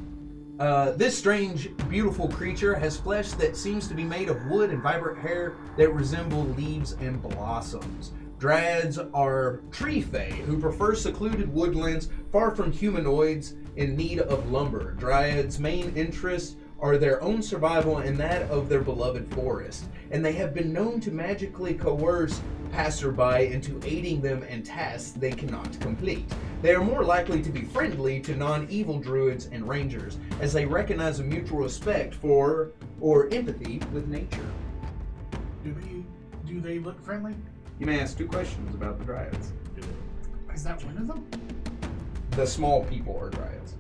This strange, beautiful creature has flesh that seems to be made of wood and vibrant hair that resemble leaves and blossoms. Dryads are tree fae who prefer secluded woodlands far from humanoids in need of lumber. Dryads' main interests are their own survival and that of their beloved forest, and they have been known to magically coerce passerby into aiding them in tasks they cannot complete. They are more likely to be friendly to non-evil druids and rangers, as they recognize a mutual respect for or empathy with nature. Do they look friendly? You may ask 2 questions about the dryads. Is that one of them? The small people are dryads.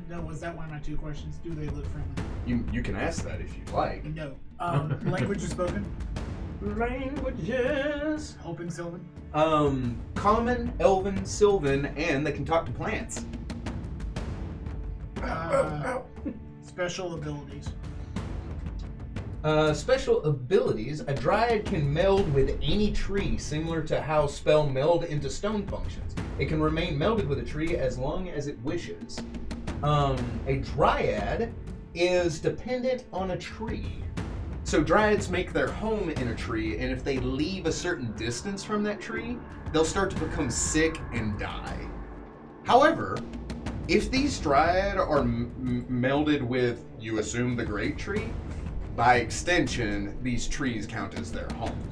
No. Was that one of my 2 questions? Do they look friendly? You can ask that if you'd like. No. Language is spoken. Languages. Hoping Sylvan. Common, Elven, Sylvan, and they can talk to plants. Special abilities. Special abilities. A dryad can meld with any tree, similar to how spell meld into stone functions. It can remain melded with a tree as long as it wishes. A dryad is dependent on a tree. So dryads make their home in a tree, and if they leave a certain distance from that tree, they'll start to become sick and die. However, if these dryad are melded with, you assume, the great tree, by extension, these trees count as their home.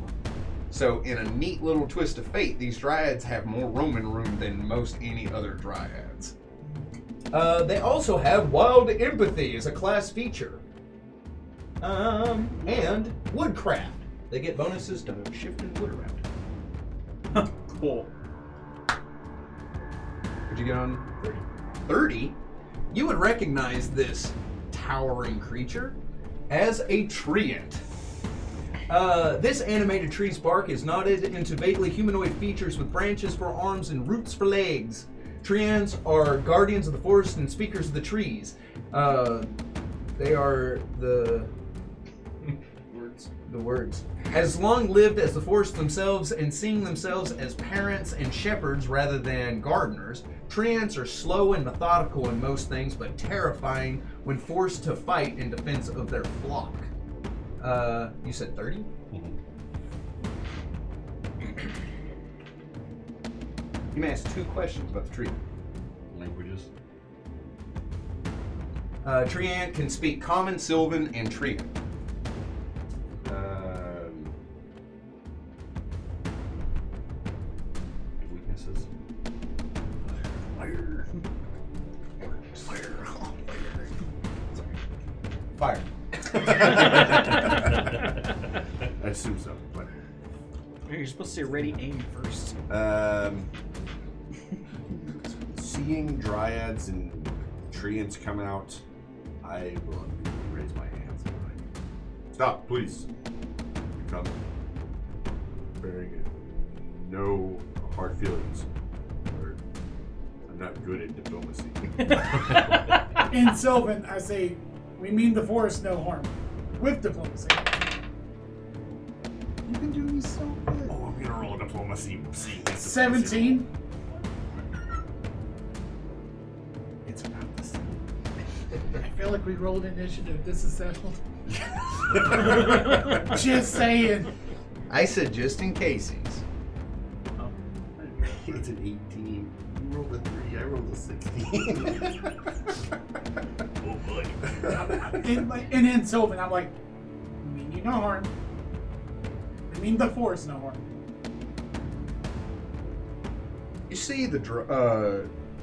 So in a neat little twist of fate, these dryads have more roaming room than most any other dryads. They also have wild empathy as a class feature. And woodcraft. They get bonuses to shifting wood around. Cool. What'd you get on 30? 30? You would recognize this towering creature as a treant. This animated tree's bark is knotted into vaguely humanoid features with branches for arms and roots for legs. Treants are guardians of the forest and speakers of the trees. They are the words. As long lived as the forest themselves and seeing themselves as parents and shepherds rather than gardeners, treants are slow and methodical in most things, but terrifying when forced to fight in defense of their flock. You said 30? You may ask 2 questions about the tree. Languages. Treant can speak Common, Sylvan, and Treant. Weaknesses. Fire. I assume so. But, You're supposed to say ready, aim first. seeing dryads and treants come out, I will raise my hands and be like, stop, please. You're coming. Very good. No hard feelings. I'm not good at diplomacy. In Sylvan, I say, we mean the forest no harm. With diplomacy. You can do me so good. Oh, I'm gonna roll diplomacy. See, 17. It's about the same. I feel like we rolled initiative. This is settled. Just saying. I said just in casings. It's an 18. You rolled a 3. I rolled a 16. Oh boy. And in Sylvan, I'm like, we mean you no harm. We mean the forest no harm. You see the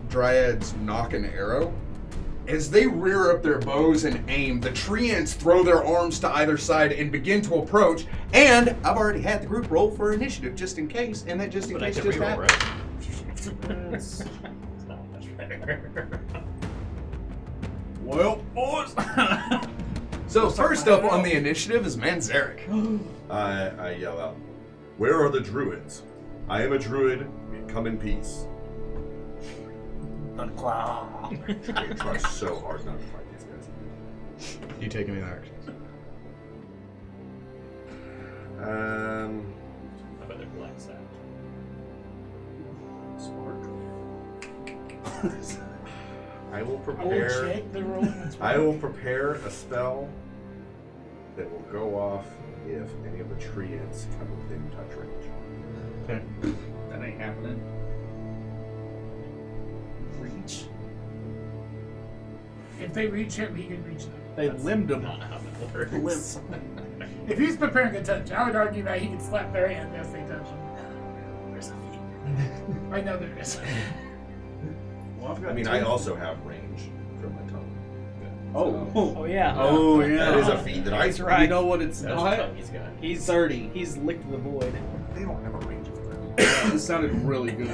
dryads knock an arrow. As they rear up their bows and aim, the treants throw their arms to either side and begin to approach. And I've already had the group roll for initiative just in case, and that just in But I case can just reroll, happened. right? It's not much better. Well, boys. So first up on the initiative is Manzarek. I yell out, where are the druids? I am a druid. Come in peace. I try so hard not to fight these guys. Do you take any other actions? I bet they're black sap. Smart. I will I will prepare. check the roll. I will prepare a spell that will go off if any of the treants come within touch range. Okay. That ain't happening. Reach. If they reach him, he can reach them. They limbed him. Not how that works. If he's preparing to touch, I would argue that he can slap their hand as they touch him. There's a feet. I know there is. Well, I've got I mean, I also have range from my tongue. Oh yeah. Oh, yeah. That is a feat that I. That's right. You know what it's That's not? tongue he's got. He's 30. He's licked the void. They don't have a range of 30. This sounded really good.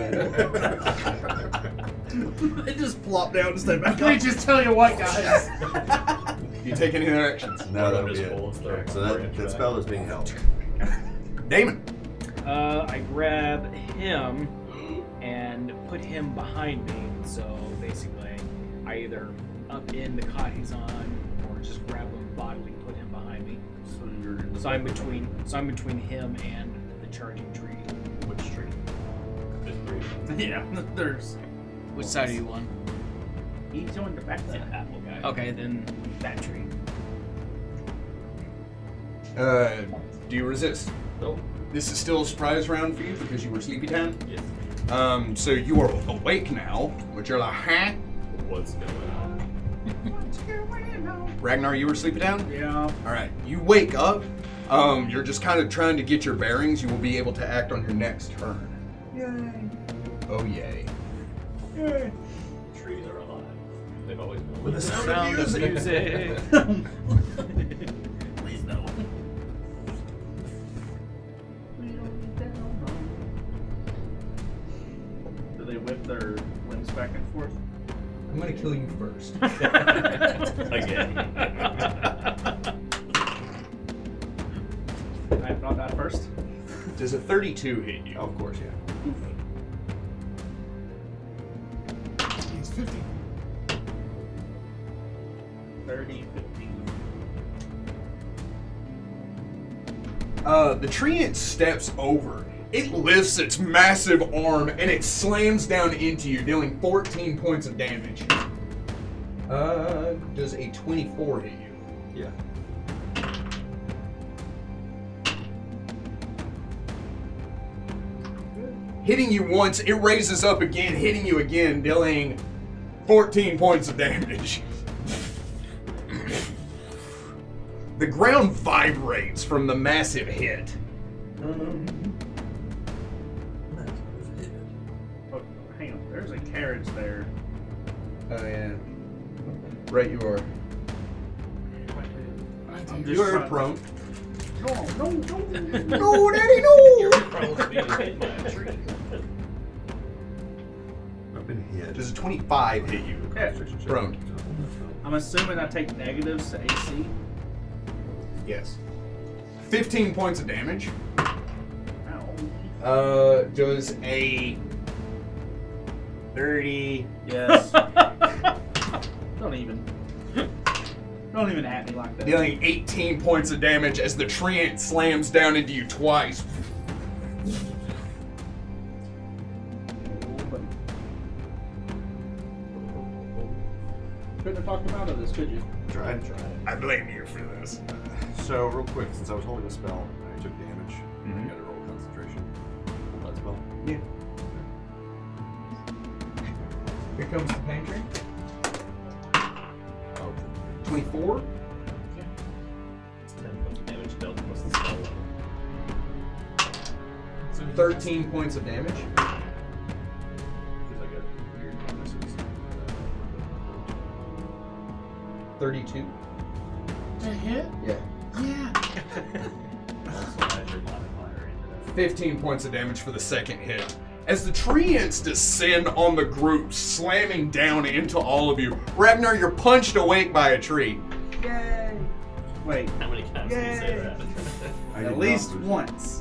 They just plop down and stay back Let me up. just tell you what, guys. Do you take any other actions? No, that'll be Just it. folds their- So their that interact. spell is being held. Damon. I grab him and put him behind me. So basically, I either up in the cot he's on, or just grab him bodily, put him behind me. So you're in the So I'm between him and the charging tree. Which tree? There's 3. Yeah, there's. Which side are you on? He's on the back It's side. an apple guy. Okay, then that tree. Do you resist? Nope. This is still a surprise round for you because you were Sleepy Town. Yes. So you are awake now, but you're like, huh? What's going on? Ragnar, you were Sleepy Town? Yeah. All right, you wake up. You're just kind of trying to get your bearings. You will be able to act on your next turn. Yay. Oh, yay. Yay. Trees are alive. They've always been. With the Sound of music. Please no. whip their limbs back and forth? I'm gonna kill you first. Again. I thought that first. Does a 32 hit you? Of course, yeah. He's 50. 30, 15. The treant steps over. It lifts its massive arm and it slams down into you, dealing 14 points of damage. Does a 24 hit you? Yeah. Hitting you once, it raises up again, hitting you again, dealing 14 points of damage. The ground vibrates from the massive hit. Oh, hang on. There's a carriage there. Oh yeah. Right, you are. I'm You are trying- prone. No. No, Daddy, no! You're probably being hit by a tree. I've been hit. Does a 25 hit you? Yeah. Prone. I'm assuming I take negatives to AC. Yes. 15 points of damage. Ow. Does a 30. Yes. Don't even at me like that. Dealing 18 points of damage as the treant slams down into you twice. Couldn't have talked him out of this, could you? Tried. I blame you for this. So, real quick, since I was holding a spell, I took damage. Mhm. I got to roll concentration. Hold that spell. Yeah. Here comes the pantry. Oh, 24. It's 10 points of damage dealt plus the spell level. 13 points of damage. because I got weird bonuses. 32. To hit? Yeah. Yeah. Also add your modifier into that. 15 points of damage for the second hit. As the treants descend on the group, slamming down into all of you. Ragnar, you're punched awake by a tree. Yay! Wait, How many times did you say that? I did at not least lose. once.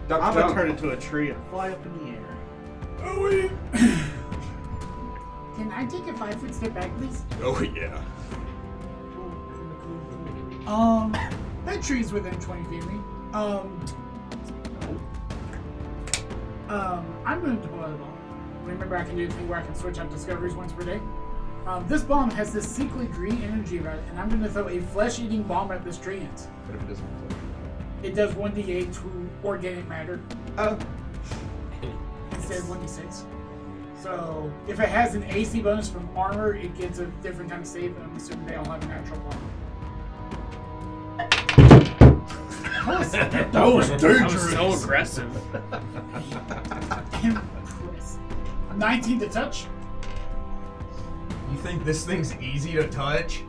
Dr. I'm gonna Stone. turn into a tree and fly up in the air. Oh, wait. Can I take a 5-foot step back, please? Oh, yeah. That tree's within 20 feet of me. I'm going to deploy the bomb. Remember, I can do a thing where I can switch out discoveries once per day. This bomb has this sickly green energy about it, and I'm going to throw a flesh-eating bomb at this treant. What if it doesn't work? It does 1d8 to organic matter Oh. instead of 1d6. So, if it has an AC bonus from armor, it gets a different kind of save, and I'm assuming they all have a natural bomb. That was That dangerous. was so aggressive. Impressive. 19 to touch. You think this thing's easy to touch?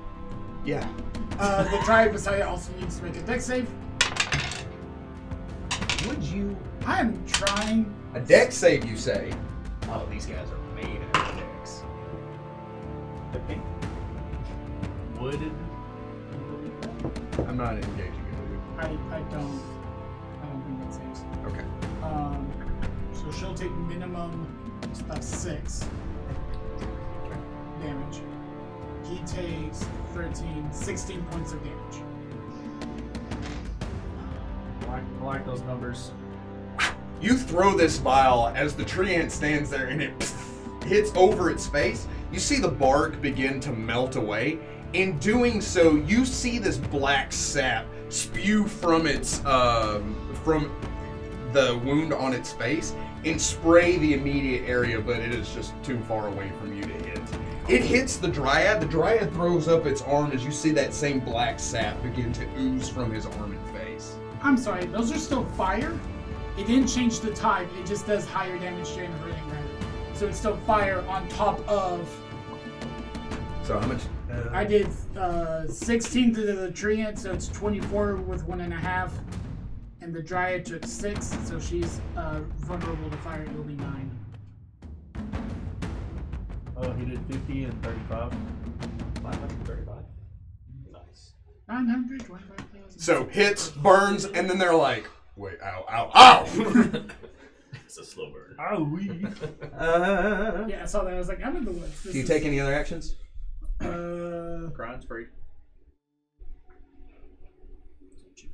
Yeah. The Dryad beside it also needs to make a dex save. Would you? I am trying. A dex save, you say? Oh, these guys are made out of decks. Wooded. I'm not engaging you. I don't think that saves. Okay. So she'll take minimum of 6 damage. He takes 16 points of damage. I like those numbers. You throw this vial as the treant stands there and it hits over its face. You see the bark begin to melt away. In doing so, you see this black sap spew from its from the wound on its face and spray the immediate area, but it is just too far away from you to hit. It hits the Dryad. The Dryad throws up its arm as you see that same black sap begin to ooze from his arm and face. I'm sorry, those are still fire. It didn't change the type, it just does higher damage during the burning matter. So it's still fire on top of. So how much? I did 16 to the treant, so it's 24 with 1.5. And the Dryad took 6, so she's vulnerable to fire. It'll be 9. Oh, he did 50 and 35. 535. Nice. 925,000. So hits, burns, and then they're like, wait, ow, ow, ow! It's a slow burn. Oh, we. Yeah, I saw that. I was like, I'm in the woods. Do you take any other actions? Grind's free.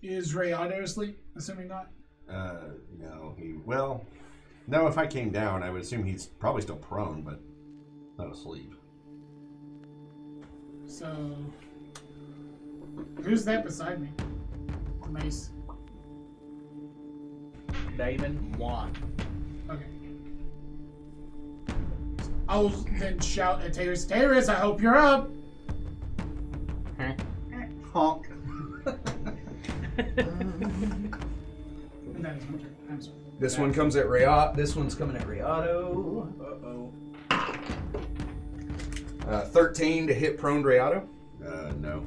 Is Ray Otto asleep? Assuming not. No, no, if I came down, I would assume he's probably still prone, but not asleep. So, who's that beside me? The mace. Damon. Juan. Okay. I'll then shout at Taris, Taris, I hope you're up! Honk. And that is my turn. I'm sorry. This one comes at Rayot. This one's coming at Rayato. Uh-oh. 13 to hit prone Rayato. No.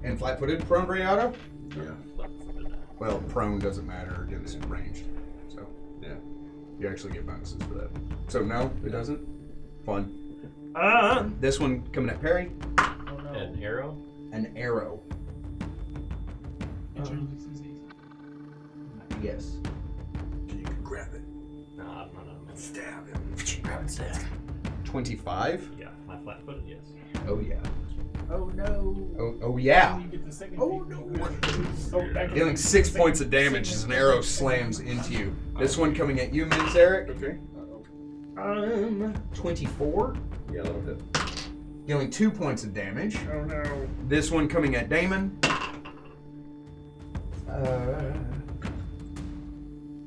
And flat-footed prone Rayato. Yeah. Well, prone doesn't matter against ranged. So, Yeah. you actually get bonuses for that. So, no, it doesn't. Fun. This one coming at Perry. Oh no. An arrow? An arrow. Yes. You can grab it. No, I'm not. Stab him. Grab and stab. 25. Yeah, my flat footed, yes. Oh, yeah. Oh no. Oh yeah. You get the second Oh, thing. no. Oh, back Dealing 6 points of damage as an arrow slams into you. This one coming at you, Ms. Eric. Okay. 24. Yeah, that'll hit. Dealing 2 points of damage. Oh no. This one coming at Damon.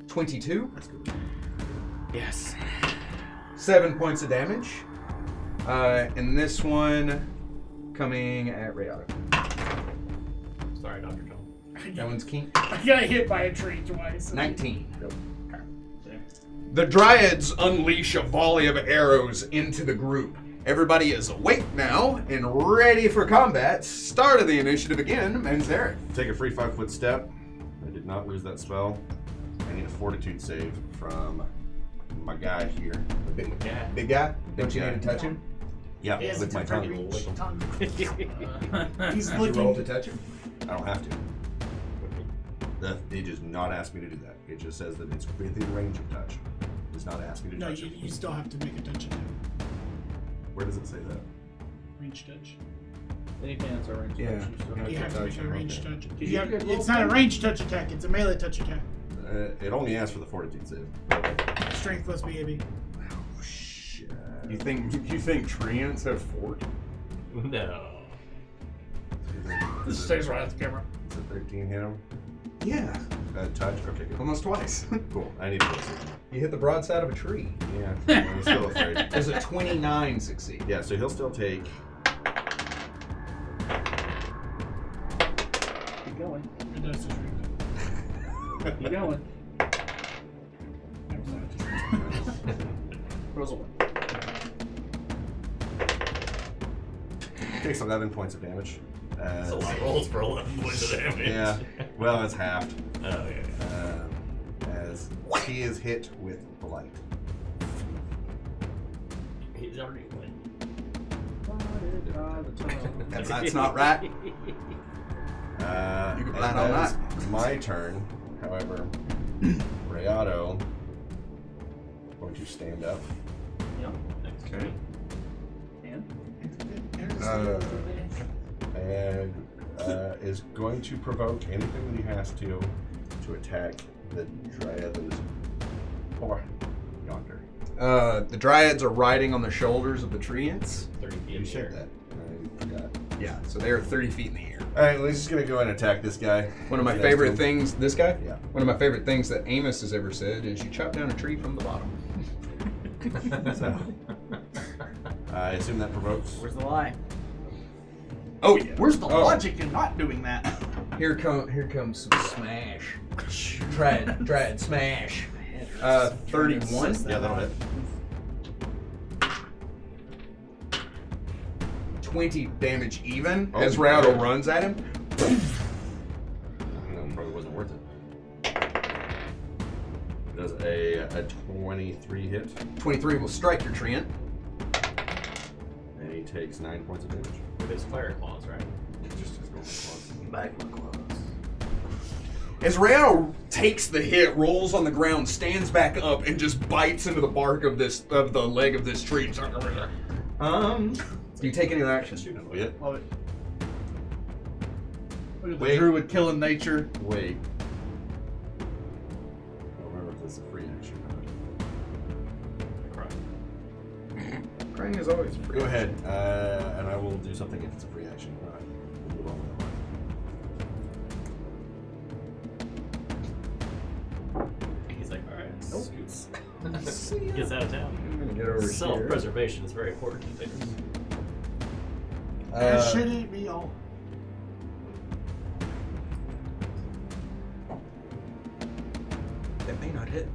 22. Yes. 7 points of damage. And this one coming at Rayato. Sorry, Dr. Tom. That one's keen. I got hit by a tree twice. 19. The Dryads unleash a volley of arrows into the group. Everybody is awake now and ready for combat. Start of the initiative again, Manzarek. Take a free 5-foot step. I did not lose that spell. I need a fortitude save from my guy here. Big guy? Don't you need to touch him? Yeah, Yes, with it's my a tongue. pretty reach. Tongue. He's Did you roll to looking. touch him? I don't have to. It does not ask me to do that. It just says that it's within range of touch. It does not ask me to No, touch you it. still have to make a touch attack. Where does it say that? Range touch. Anything that's a range Yeah. touch, you still have You to have to touch make a it. range okay. touch. Did You you have- get it's not a range touch attack, it's a melee touch attack. It only asks for the fortitude save. Strength plus BAB. Oh, shit. You think treants have fort? No. This stays right at the camera. Does a 13 hit him? Yeah. Touch? Okay, good. Almost twice. Cool. I need to go see. You hit the broadside of a tree. Yeah, I'm still afraid. Does a 29 succeed? Yeah, so he'll still take. Keep going. It does the strength. Keep going. Roll Takes 11 points of damage. That's a lot of rolls for 11 points of damage. Yeah, well, it's halved. Oh, yeah. As he is hit with blight. He's already win. That's not right. You can plan on that. My turn. However, Rayato is going to stand up. Yep. Next Okay. And? And is going to provoke anything that he has to attack the Dryad that is yonder. The Dryads are riding on the shoulders of the treants. 30 feet You in the said air. that. I forgot. Yeah, so they are 30 feet in the air. Alright, well, he's just going to go and attack this guy. One of my Next favorite to him. things, this guy? Yeah. One of my favorite things that Amos has ever said is you chop down a tree from the bottom. So, I assume that provokes. Where's the lie? Oh yeah. Where's the Oh. logic in not doing that? Here comes some smash. Dryad smash. 31. Yeah, that'll hit. 20 damage even Oh, as Rayato yeah. runs at him. Probably wasn't worth it. Does a 23 hit? 23 will strike your treant. takes 9 points of damage. With his fire claws, right? Just his normal claws. Magma claws. As Rao takes the hit, rolls on the ground, stands back up, and just bites into the bark of the leg of this tree. Do you take any actions? Oh, yeah. Love it. Look at the Wait. druid killing nature. Wait. I don't remember if this is a free action or not. Crying is always free. Go ahead, and I will do something if it's a free action. All right. We'll move on with that. He's like, alright, Nope. scoots. Gets out of town. I'm gonna get over here. Self-preservation is very important to things. Shit eat me all. That may not hit.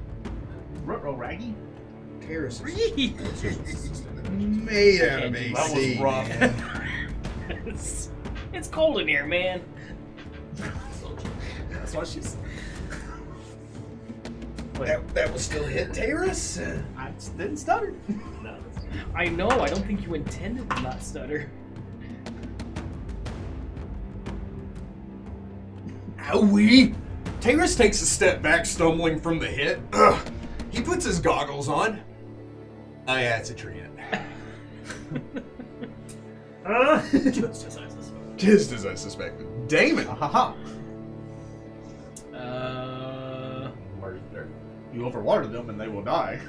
Ruh-roh, Raggy. Terrace is Made made out of That was AC. rough. man. It's cold in here, man. That's what she said. That will still hit Terrace. I just didn't stutter. No, I know. I don't think you intended to not stutter. Owie! Terrace takes a step back, stumbling from the hit. Ugh. He puts his goggles on. Oh yeah, it's a tree. just as I suspected. Just as I suspected. Damon! Haha. Murder. You overwater them and they will die.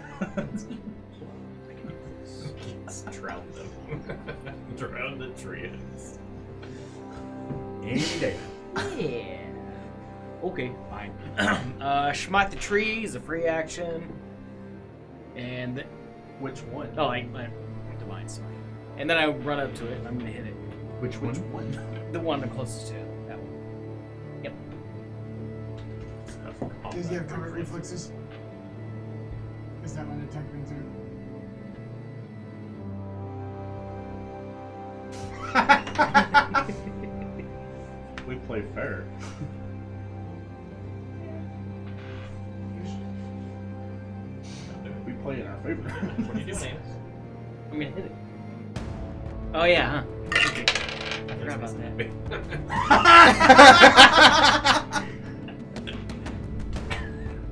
Drown them. Drown the trees. Any day. Yeah. Okay, fine. Schmite the tree is a free action. And Which one? oh, I divine, sorry. And then I run up to it and I'm gonna hit it. Which one? The one the closest to it. That one. Yep. Does he have combat reflexes? Is that an attack thing too? We play fair. We play in our favor. What are you doing, Amos? I'm gonna hit it. Oh yeah, huh? Okay. I forgot about that.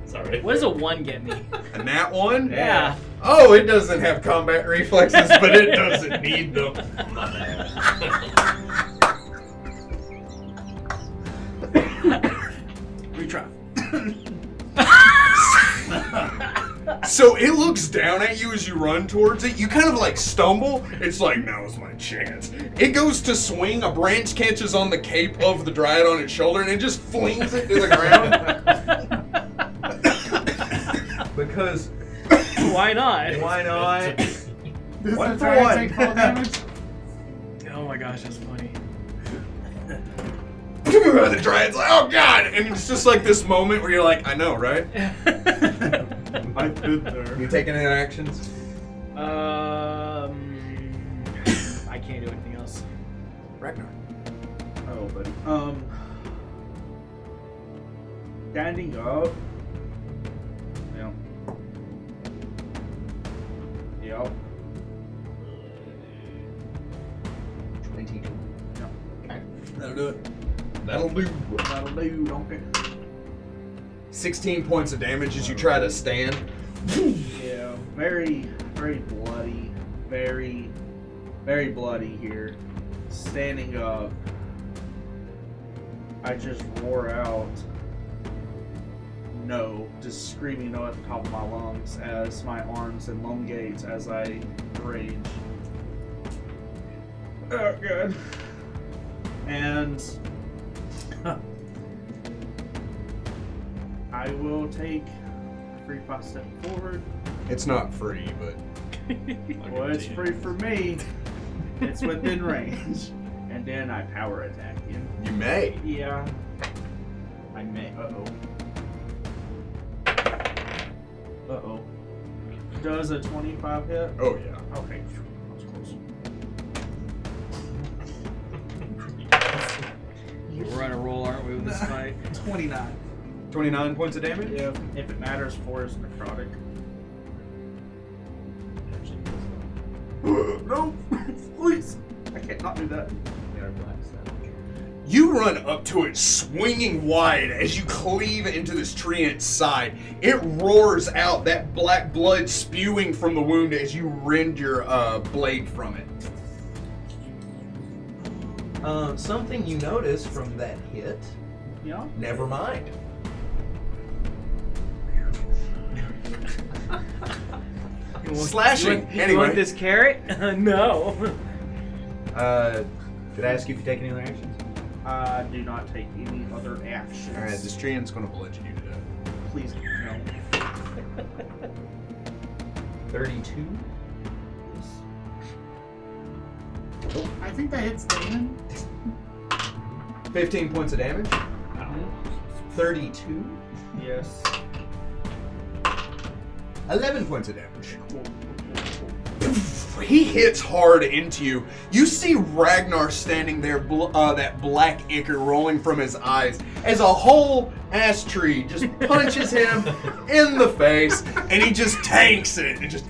Sorry. What does a 1 get me? A nat one? Yeah. Oh, it doesn't have combat reflexes, but it doesn't need them. Retry. So it looks down at you as you run towards it. You kind of like stumble. It's like, now's my chance. It goes to swing. A branch catches on the cape of the dryad on its shoulder, and it just flings it to the ground. Because Why not? why not? Does One the for dryad one. take fall damage? Oh my gosh, that's funny. The dryad's like, oh god! And it's just like this moment where you're like, I know, right? I've been there. You taking any actions? I can't do anything else. Ragnar. Oh, buddy. Standing up. Yeah. Yep. 22. Yeah. Okay. That'll do it. That'll do. That'll do, don't it? 16 points of damage as you try to stand. Yeah. Very, very bloody. Very, very bloody here. Standing up. I just roar out. No, just screaming no at the top of my lungs as my arms elongate as I rage. Oh, good. And I will take a free 5 step forward. It's not free, but Well, it's free for me. It's within range. And then I power attack you. you may. Yeah. I may. Uh-oh. Does a 25 hit? Oh yeah. Okay. That was close. We're on a roll, aren't we, with this fight? 29. 29 points of damage? Yeah. If it matters, 4 is necrotic. No, please. not do that. You run up to it, swinging wide as you cleave into this tree in its side. It roars out, that black blood spewing from the wound as you rend your blade from it. Something you notice from that hit. Yeah. Never mind. Slashing. You Anyway. want this carrot? No. Did I ask you if you take any other actions? Do not take any other actions. All right, this treant's going to bludgeon you to death. Please no. 32. I think that hits Damon. 15 points of damage. 32. Yes. 11 points of damage. He hits hard into you. You see Ragnar standing there, that black ichor rolling from his eyes, as a whole ass tree just punches him in the face, and he just tanks it and just.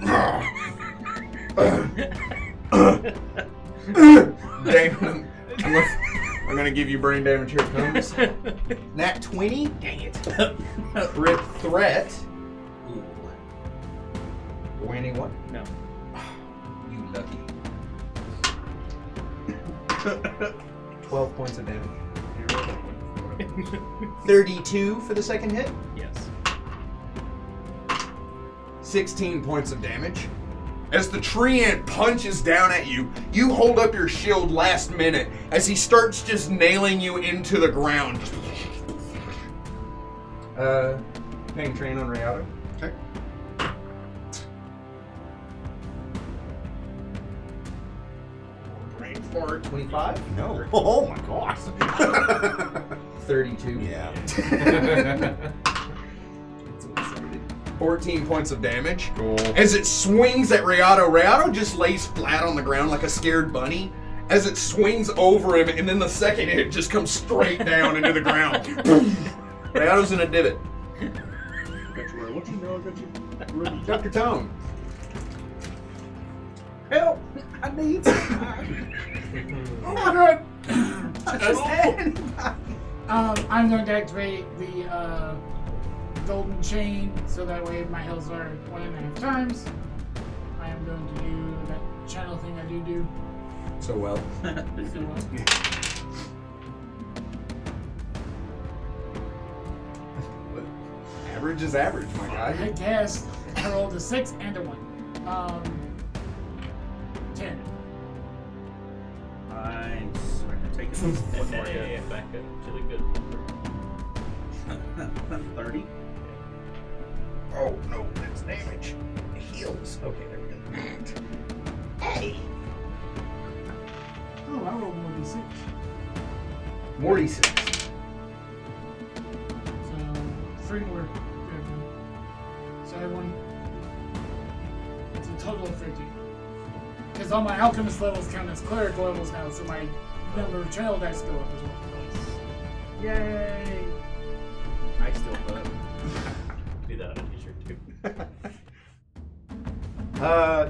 Damon, I'm gonna give you brain damage. Here it comes. Nat 20. Dang it. Rip threat. 21. No. You lucky. 12 points of damage. 32 for the second hit. Yes. 16 points of damage. As the treant punches down at you, you hold up your shield last minute as he starts just nailing you into the ground. Paying train on Rayado. Okay. Brain fart. 25. No. Oh my gosh. 32. Yeah. 14 points of damage. Cool. As it swings at Rayado, Rayado just lays flat on the ground like a scared bunny. As it swings over him, and then the second hit just comes straight down into the ground. Rayado's in a divot. What you know? Dr. Tone. Help! I need some. Oh my god. I'm going to activate the golden chain so that way my heals are 1.5 times. I am going to do that channel thing I do. So well. So, Average is average, my I guy. guess I rolled a 6 and a 1. 10. I'm taking one more hit. Back up to the good. 30. Oh no, that's damage. It heals. Okay, there we go. Hey! Oh, I rolled more d6. Morty 6. So 3 more. So I have 1. It's a total of 13. Because all my alchemist levels count as cleric levels now, so my number of channel dice go up as well. Yay! I still put. Do that on a t-shirt too.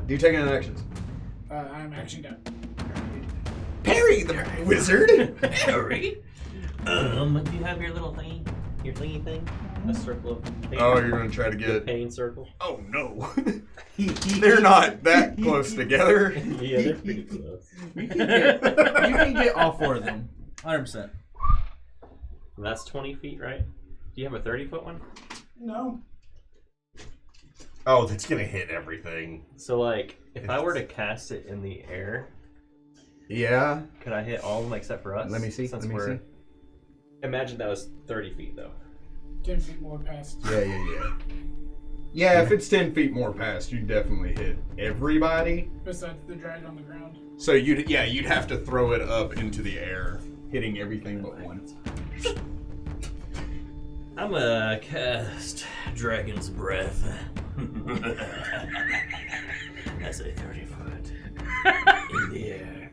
Do you take any actions? I'm action done. Perry the wizard! Harry? Do you have your little thingy? Your thingy thing? A circle of pain? Oh, you're gonna try to get. Pain circle? Oh no. They're not that close together. Yeah, they're pretty close. You can get all 4 of them. 100%. And that's 20 feet, right? Do you have a 30-foot one? No. Oh, that's gonna hit everything. So, like, if I were to cast it in the air, Yeah. could I hit all of them except for us? Let me see. Since Let me we're... see. Imagine that was 30 feet, though. 10 feet more past. Yeah. Yeah, if it's 10 feet more past, you definitely hit everybody. Besides the drag on the ground. So you'd have to throw it up into the air, hitting everything but one. I'm gonna cast Dragon's Breath. That's a 30 foot in the air.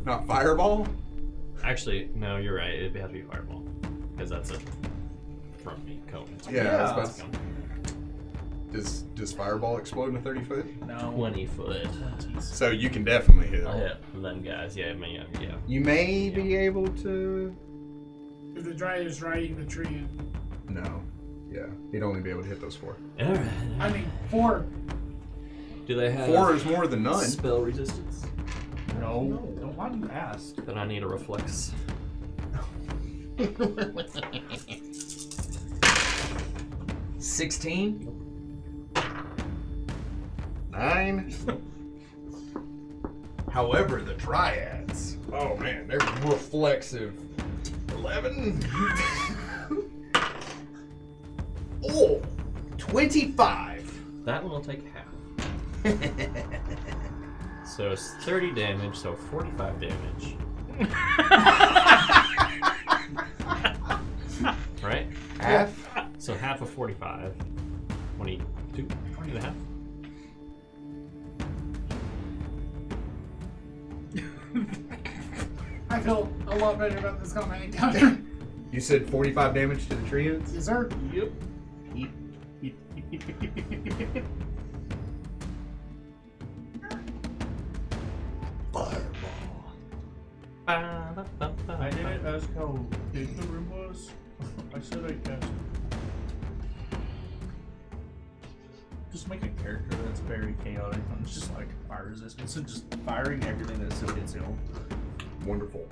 Not fireball? Actually, no, you're right. It'd have to be Fireball. Because that's a from me cone. Yeah, that's That's a Does Fireball explode in a 30 foot? No. 20 foot. So you can definitely hit. I'll hit them guys. Yeah, I mean, yeah. You may be able to. If the dryad is riding the tree in. No. Yeah, he'd only be able to hit those 4. Alright. I mean, 4. Do they have 4 is more than none. spell resistance? No. Why do you ask? Then I need a reflex. 16. 9. However, the dryads. Oh man, they're reflexive. 11. Oh, 25. That one will take half. So it's 30 damage, so 45 damage. Right? Half. So half of 45. 22? 20 and a half? I feel a lot better about this combat encounter. You said 45 damage to the tree ants? Yes, sir. Yep. I didn't ask how big the room was. I said I cast. Just make a character that's very chaotic and just like fire resistance and just firing everything that hits him. Wonderful.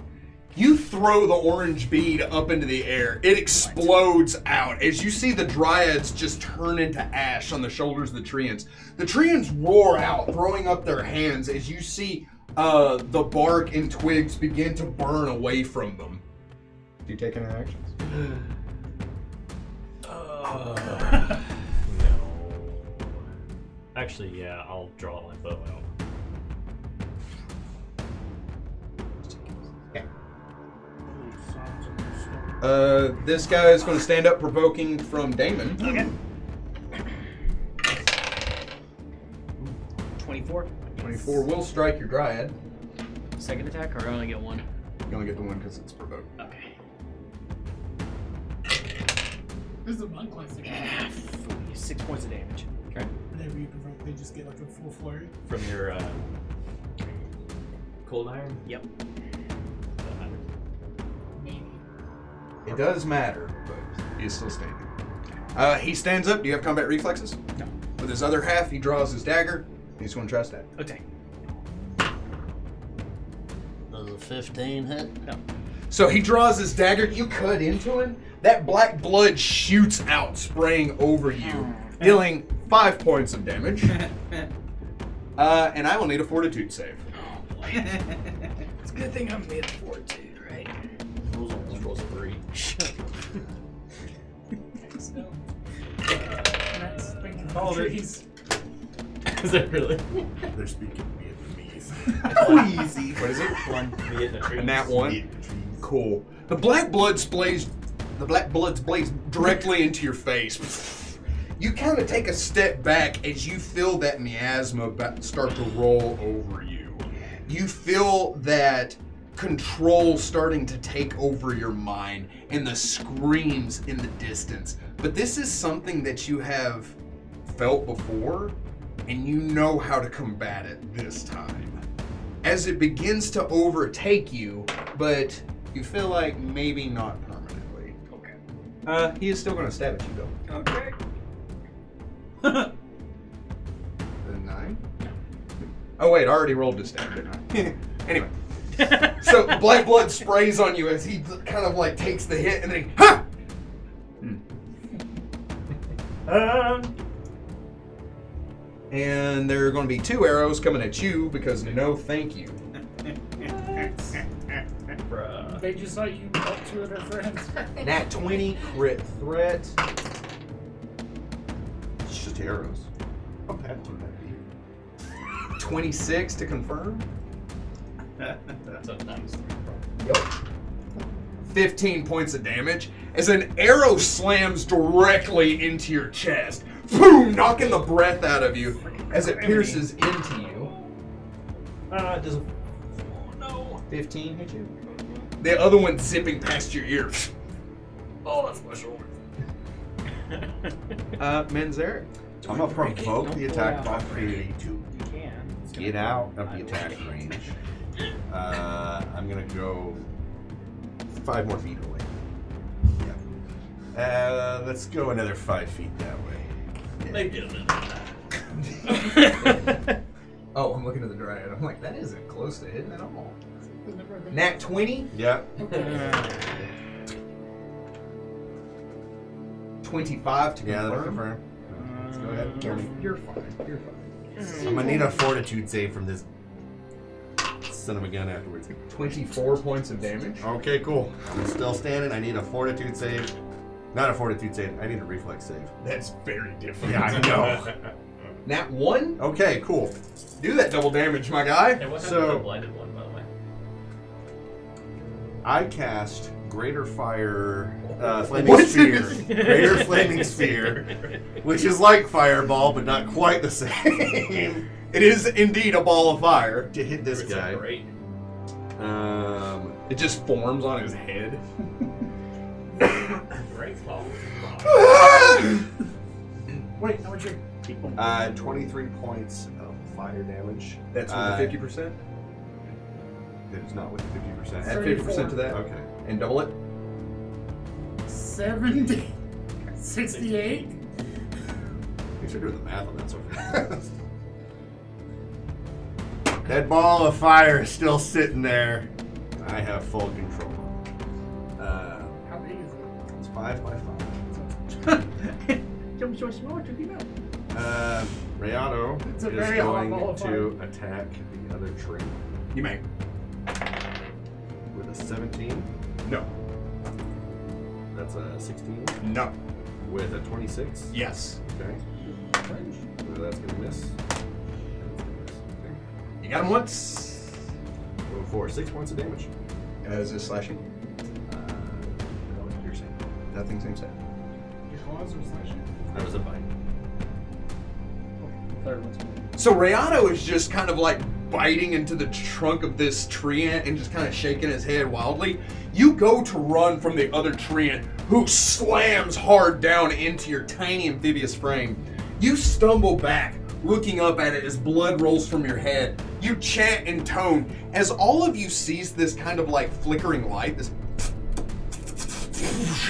You throw the orange bead up into the air. It explodes out as you see the dryads just turn into ash on the shoulders of the treants. The treants roar out, throwing up their hands as you see the bark and twigs begin to burn away from them. Do you take any actions? No. Actually, yeah, I'll draw my bow out. This guy is going to stand up, provoking from Damon. Okay. 24. 24 will strike your dryad. Second attack, or I only get one? You only get the one because it's provoked. Okay. This is a monk classic. 6 points of damage. Okay. Whenever you provoke, they just get like a full flurry. From your cold iron? Yep. Maybe. It does matter, but he is still standing. He stands up. Do you have combat reflexes? No. With his other half, he draws his dagger. He's going to try to stab. Okay. Does a 15 hit? No. So he draws his dagger. You cut into him. That black blood shoots out, spraying over you, dealing 5 points of damage. And I will need a fortitude save. Oh boy. It's a good thing I'm made fortitude, right? Rolls a 3. Oh, trees. Is it really? They're speaking Vietnamese. Easy. What is it? One Vietnamese. And that one. Cool. The black blood blaze directly into your face. You kind of take a step back as you feel that miasma start to roll over you. You feel that control starting to take over your mind and the screams in the distance. But this is something that you have felt before, and you know how to combat it this time. As it begins to overtake you, but you feel like maybe not permanently. Okay. He is still going to stab at you, though. Okay. The 9? Oh wait, I already rolled to stab, didn't I? Anyway. So black blood sprays on you as he kind of like takes the hit and then he, ha! And there are going to be 2 arrows coming at you because no thank you. Bruh. They just saw you up 2 of their friends. Nat 20, crit threat. It's just arrows. How bad would that be? 26 to confirm. That's a nice 3. Yep. 15 points of damage as an arrow slams directly into your chest. Boom! Knocking the breath out of you as it pierces into you. Does a 15 hit you? The other one zipping past your ear. Oh, that's my shoulder. Menzer. I'm gonna provoke the attack of opportunity to You can. get out of the attack range. I'm gonna go 5 more feet away. Yeah. Let's go another 5 feet that way. Maybe a minute. Oh, I'm looking at the dryad. I'm like, that isn't close to hitting at all. Nat 20? Yeah. 25 to Yeah, that'll confirm. confirm. Let's go ahead and kill me. You're fine. You're fine. I'm gonna need a fortitude save from this son of a gun afterwards. 24 points of damage. Okay, cool. I'm still standing. I need a fortitude save. Not a fortitude save. I need a reflex save. That's very different. Yeah, I know. Nat 1? Okay, cool. Do that double damage, my guy. Hey, what happened to So- the blinded one, by the way? I cast Greater Fire Flaming Sphere. Greater Flaming Sphere. Which is like Fireball, but not quite the same. It is indeed a ball of fire. To hit this It's guy. great. It just forms on his head. Great ball. Wait, how much you? 23 points of fire damage. That's with the 50%? That is not with the 50%. Add 50% to that. Okay. And double it. 70. 68. Thanks for doing the math on that so fast. That ball of fire is still sitting there. I have full control. How big is It's 5 by 5. it? Jump so small, took him out. Rayado It's a is very hot going ball of to attack the other tree You may. with a 17. No. That's a 16. No. With a 26. Yes. Okay. So that's going to miss. Okay. You got him once. Go for 6 points of damage. As a slashing. That was piercing. Nothing seems to. That was a bite. So Rayado is just kind of like biting into the trunk of this tree ant and just kind of shaking his head wildly. You go to run from the other tree ant, who slams hard down into your tiny amphibious frame. You stumble back, looking up at it as blood rolls from your head. You chant in tone as all of you sees this kind of like flickering light, this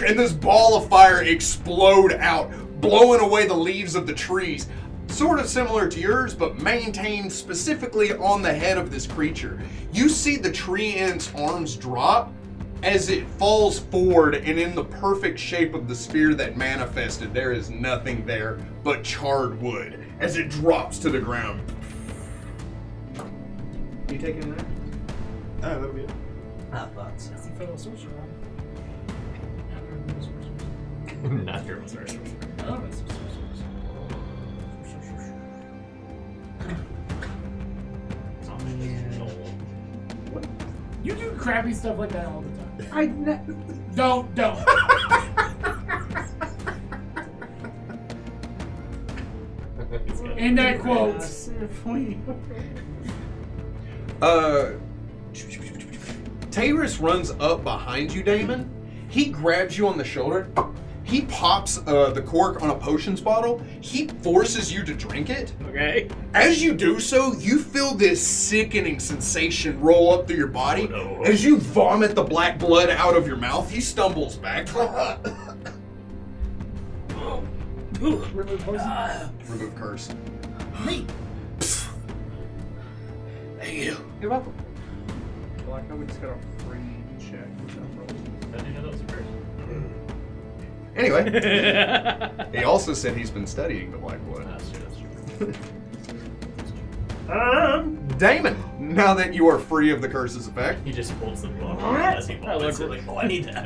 and this ball of fire explode out, blowing away the leaves of the trees. Sort of similar to yours, but maintained specifically on the head of this creature. You see the tree ant's arms drop as it falls forward, and in the perfect shape of the spear that manifested, there is nothing there but charred wood as it drops to the ground. You taking that? That'll be it. I thought so. Not your sorry. You do crappy stuff like that all the time. Don't. In that quote. Tayrus runs up behind you, Damon. He grabs you on the shoulder. He pops the cork on a potions bottle. He forces you to drink it. Okay. As you do so, you feel this sickening sensation roll up through your body. Oh, no. As you vomit the black blood out of your mouth, he stumbles back. Remove poison. Remove curse. Me. Thank you. You're welcome. Well, I know we just got a free check. I didn't know that was a curse. Anyway, he also said he's been studying the black blood. That's true. Damon, now that you are free of the curse's effect. He just holds the book as he vomits it. Like, oh, I need that.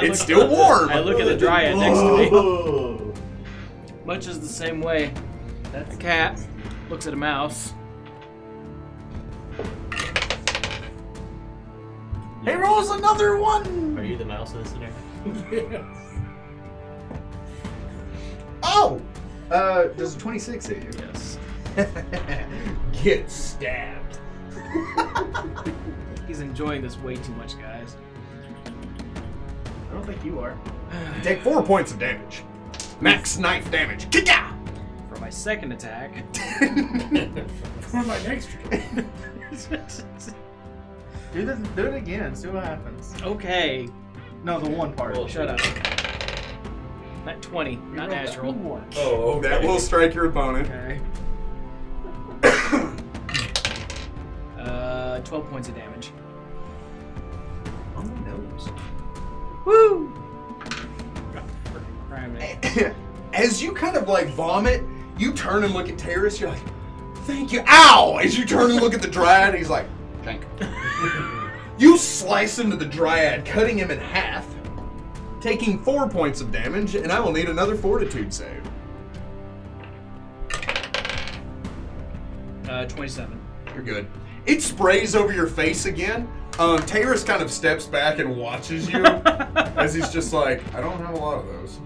It's still warm. I look at the dryad next to me. Much as the same way a cat looks at a mouse. He rolls another one! Are you the mouse in this scenario? Oh! Does a 26 hit you? Yes. Get stabbed. He's enjoying this way too much, guys. I don't think you are. You take 4 points of damage. Max knife damage. Kick-ya! For my second attack. For my next trick. Do it again. See what happens. Okay. No, the one part. Well, Shut up. Not 20. Not natural. Oh, that will strike your opponent. Okay. 12 points of damage. On the nose. Woo! God, freaking cram it. As you kind of like vomit, you turn and look at Terrace, you're like, thank you. Ow! As you turn and look at the Dryad, he's like, thank you. You slice into the Dryad, cutting him in half, taking 4 points of damage, and I will need another fortitude save. 27. You're good. It sprays over your face again. Terrace kind of steps back and watches you as he's just like, I don't have a lot of those.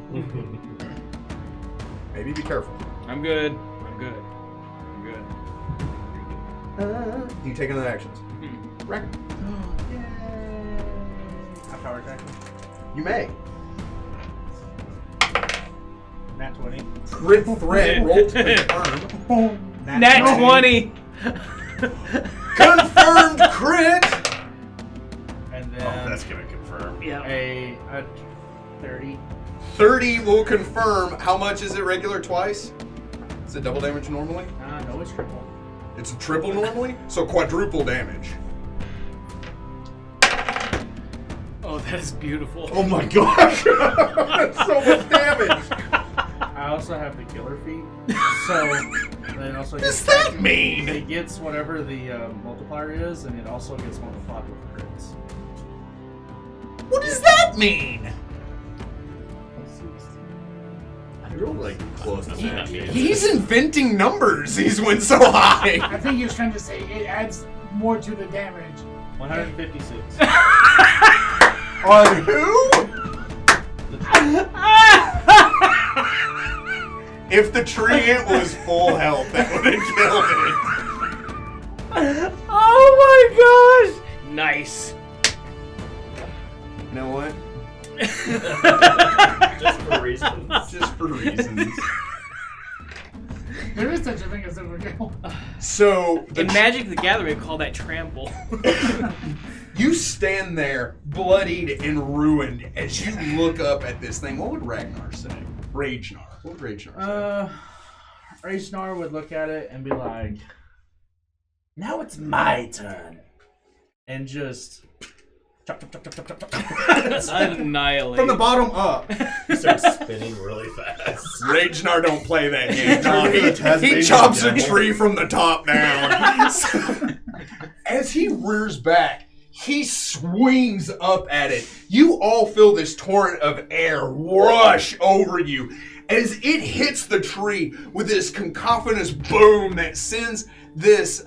Maybe be careful. I'm good. I'm good. I'm good. Do you take another actions? Ragnar. I power attack. You may. Nat 20. Crit threat, roll to confirm. Nat 20! Confirmed crit! And then That's gonna confirm. Yeah. a 30. 30 will confirm. How much is it regular twice? Is it double damage normally? No, it's triple. It's a triple normally? So quadruple damage. Oh, that is beautiful. Oh my gosh! That's so much damage! I also have the killer feat. So then also What does that mean? it gets whatever the multiplier is, and it also gets multiplied with crits. What does that mean? You're like close to that. He's inventing numbers. He's went so high. I think he was trying to say it adds more to the damage. 156. On who? If the treant was full health, that would have killed it. Oh my gosh! Nice. You know what? Just for reasons. Just for reasons. There is such a thing as overkill. So In Magic the Gathering, we call that trample. you stand there, bloodied and ruined, as you look up at this thing. What would Ragnar say? Ragnar. What would Ragnar say? Ragnar would look at it and be like, now it's my turn. And just chop, chop, chop, chop, chop, chop, chop. Annihilate. From the bottom up. He starts spinning really fast. Ragnar don't play that game. No, he Tasmanian chops a devil. tree from the top down. As he rears back, he swings up at it. You all feel this torrent of air rush over you as it hits the tree with this cacophonous boom that sends this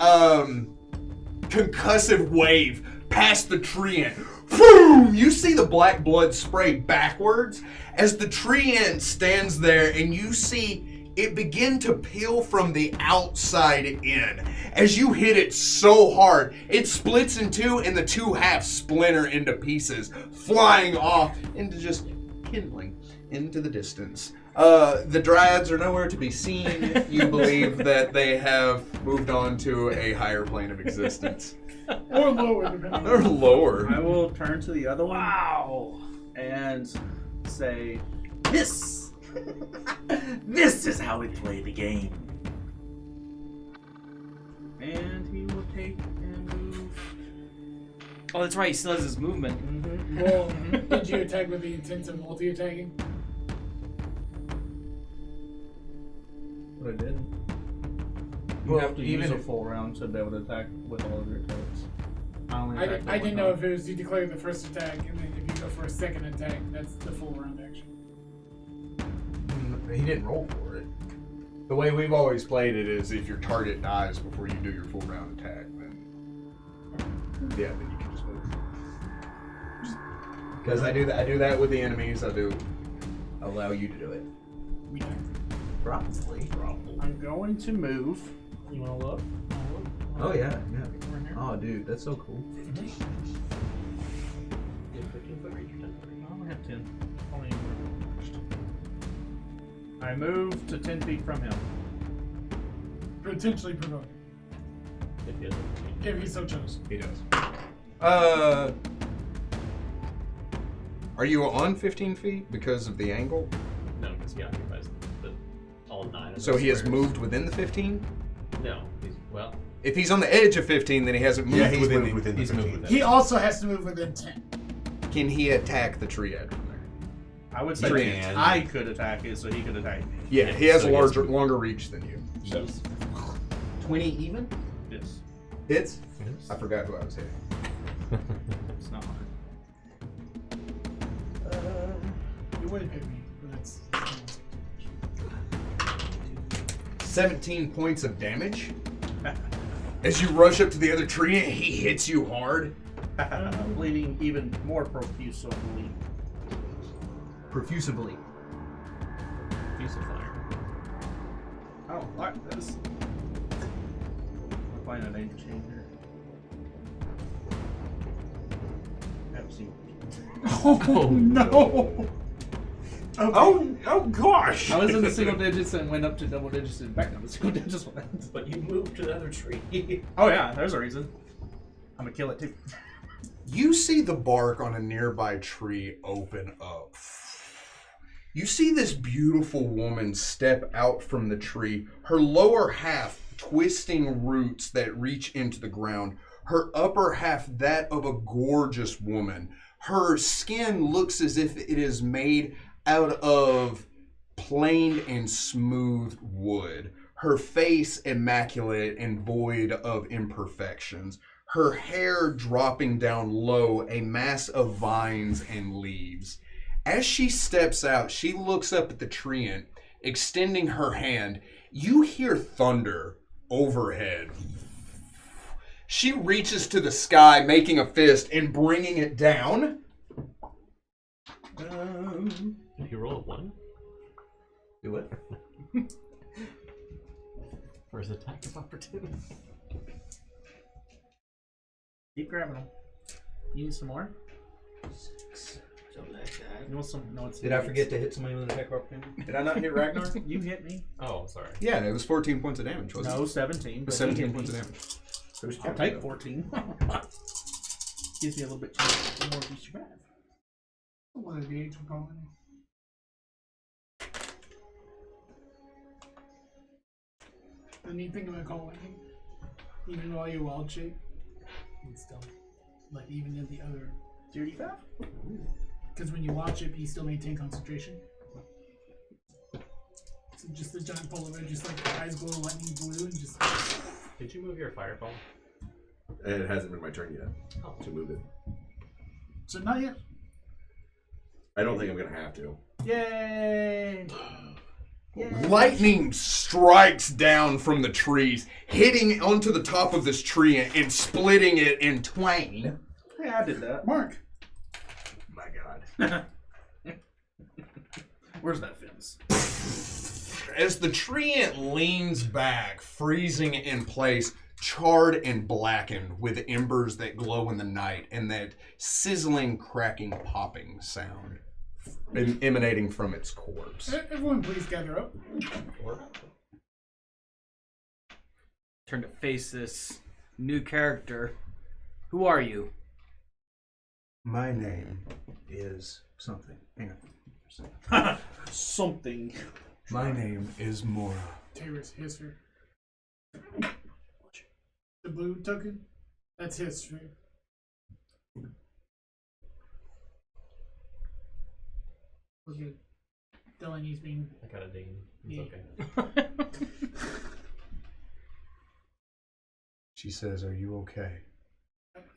concussive wave past the tree and boom! You see the black blood spray backwards as the tree end stands there, and you see it begin to peel from the outside in. As you hit it so hard, it splits in two, and the two halves splinter into pieces, flying off into just kindling into the distance. The Dryads are nowhere to be seen. You believe that they have moved on to a higher plane of existence. Or lower, depending Or on lower. I will turn to the other one Wow. and say, this is how we play the game. And he will take and move. Oh, that's right. He still has his movement. Well, did you attack with the intent of multi-attacking? But I didn't. You Well, have to even use a if- full round to be able to attack with all of your attacks. I only attacked I one didn't know time. if it was you declare the first attack, and then if you go for a second attack, that's the full round action. He didn't roll for it. The way we've always played it is if your target dies before you do your full round attack, then then you can just move. Because I do that with the enemies. I do allow you to do it. Probably. I'm going to move. You want to look? Oh yeah. Oh dude, that's so cool. You have 15 foot reach or 10 foot reach? I only have 10. Only I move to 10 feet from him. Potentially provoking. If he doesn't. If he so chose. He does. Are you on 15 feet because of the angle? No, because he occupies all 9 of So those he has squares. moved within the 15? No, he's well. If he's on the edge of 15, then he hasn't moved he's within moved within the He's moved 15. within. He also has to move within 10. Can he attack the triad from there? I would say Tree. I could attack it, so he could attack me. Yeah, he has So a he has longer reach than you. So He's 20 even? Yes. hits. Yes. I forgot who I was hitting. It's not hard. You would have hit me, but that's. 17 points of damage. As you rush up to the other tree and he hits you hard. Bleeding even more profusely. Profusively. Use of fire. Oh, what? This. I'll find a name changer. Haven't seen. Oh, no! Oh gosh! I was in the single digits and went up to double digits and back down to single digits. But you moved to the other tree. Oh yeah, there's a reason. I'm gonna kill it too. You see the bark on a nearby tree open up. You see this beautiful woman step out from the tree, her lower half twisting roots that reach into the ground, her upper half that of a gorgeous woman. Her skin looks as if it is made out of plain and smooth wood. Her face immaculate and void of imperfections. Her hair dropping down low, a mass of vines and leaves. As she steps out, she looks up at the treant, extending her hand. You hear thunder overhead. She reaches to the sky, making a fist and bringing it down. Did he roll a 1 Do it. for his attack of opportunity? Keep grabbing them. You need some more? So that guy. You want some? No, it's. Did I forget to hit somebody with an attack opportunity? Did I not hit Ragnar? You hit me. Oh, sorry. Yeah, it was 14 points of damage, wasn't No, it? 17. It But was he 17 hit points me. of damage. Who's I'll counting take that? 14. Gives me a little bit more to survive. What are the age we're calling? The neat thing about calling, even while you're wild shape, it's still like even in the other 35. Because when you wild shape, you still maintain concentration. So just the giant polar bear, just like the eyes glow lightning blue, and just. Did you move your fireball? It hasn't been my turn yet to move it. So not yet. I don't think I'm gonna have to. Yay! Lightning strikes down from the trees, hitting onto the top of this tree and splitting it in twain. Yeah, I did that. Mark. My God. Where's that fence? As the tree leans back, freezing in place, charred and blackened with embers that glow in the night and that sizzling, cracking, popping sound emanating from its corpse. Everyone, please gather up. Turn to face this new character. Who are you? My name is something. Hang on. Something. My name is Mora. Taylor's history. The blue token? That's history. We're good. Delaney's being. I got a ding. It's Yeah. okay. She says, "Are you okay?"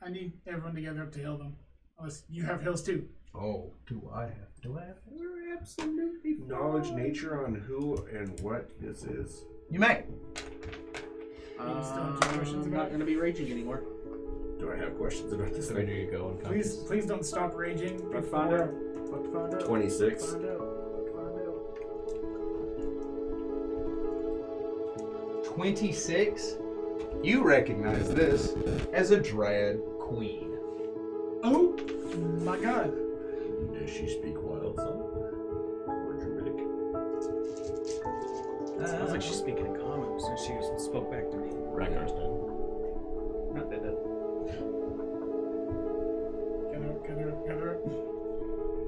I need everyone to gather up to heal them. Unless you have heals too. Oh, do I have? We're absolutely Knowledge nature on who and what this is. You may. You still have 2 questions I'm about not it? going to be raging anymore. Do I have questions about this? Where do you go unconscious? Please don't stop raging Let's find out. before. Let's find out. 26. Find out. Find out. 26. You recognize this as a Dread Queen. Oh my god. Does she speak wild song? Or druidic? Sounds like she's speaking in common since she spoke back to me. Ragnar's dead. Not dead. Get her.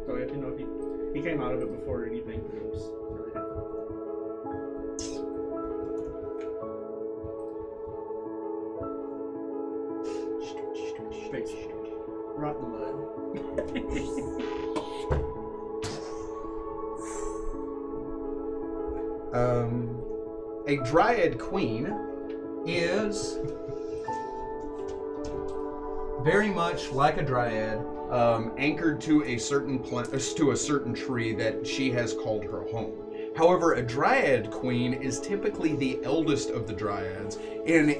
So we have to know if he came out of it before anything. It was really good. Face rot in the mud. A dryad queen is very much like a dryad, anchored to a certain tree that she has called her home. However, a dryad queen is typically the eldest of the dryads, and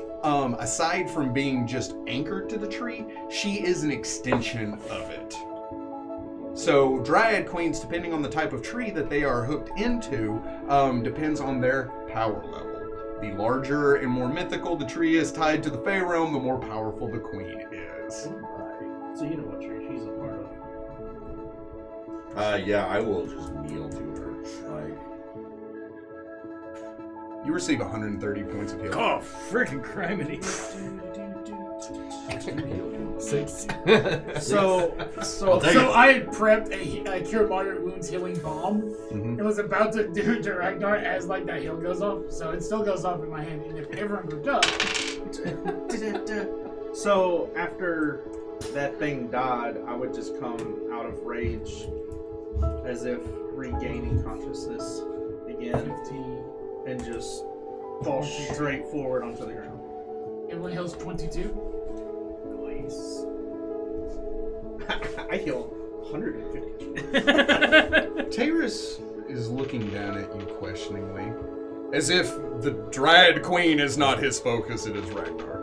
aside from being just anchored to the tree, she is an extension of it. So dryad queens, depending on the type of tree that they are hooked into, depends on their power level. The larger and more mythical the tree is tied to the Fey realm, the more powerful the queen is. So you know what tree she's a part of. Yeah, I will just kneel to her. Like, You receive 130 points of healing. Oh, freaking criminy. 6. So I had prepped a cure moderate wounds healing bomb. Mhm. It was about to do to Ragnar as like that heal goes off, so it still goes off in my hand. And if everyone grouped up, So after that thing died, I would just come out of rage as if regaining consciousness again 15. and just fall straight forward onto the ground. Everyone heals 22. Nice. I heal 150. Tayrus is looking down at you questioningly, as if the Dryad Queen is not his focus, it is Ragnar.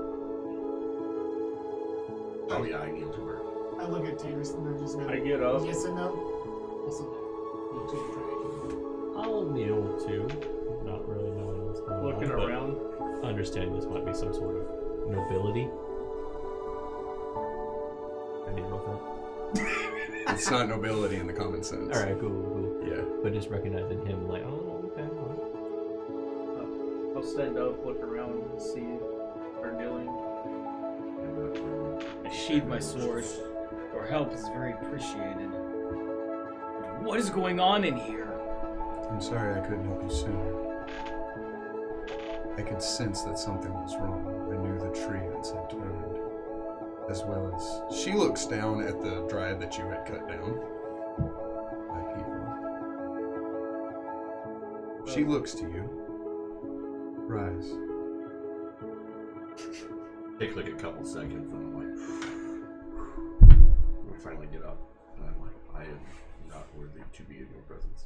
oh yeah, I kneel to her. I look at Taylor's and I just go, I get up. yes and no. Also, you too, I'll kneel too, not really knowing what's going Looking on. but around. Understanding this might be some sort of nobility. I need to roll that. It's not nobility in the common sense. Alright, cool. Yeah. But just recognizing him, like, oh, okay. Well. I'll stand up, look around, and see her kneeling. I sheathe my sword. Your help is very appreciated. But what is going on in here? I'm sorry I couldn't help you sooner. I could sense that something was wrong. I knew the treants had turned. As well as... She looks down at the dryad that you had cut down. My people. She looks to you. Rise. Take like a couple seconds, and I'm like, I finally get up, and I'm like, I am not worthy to be in your presence.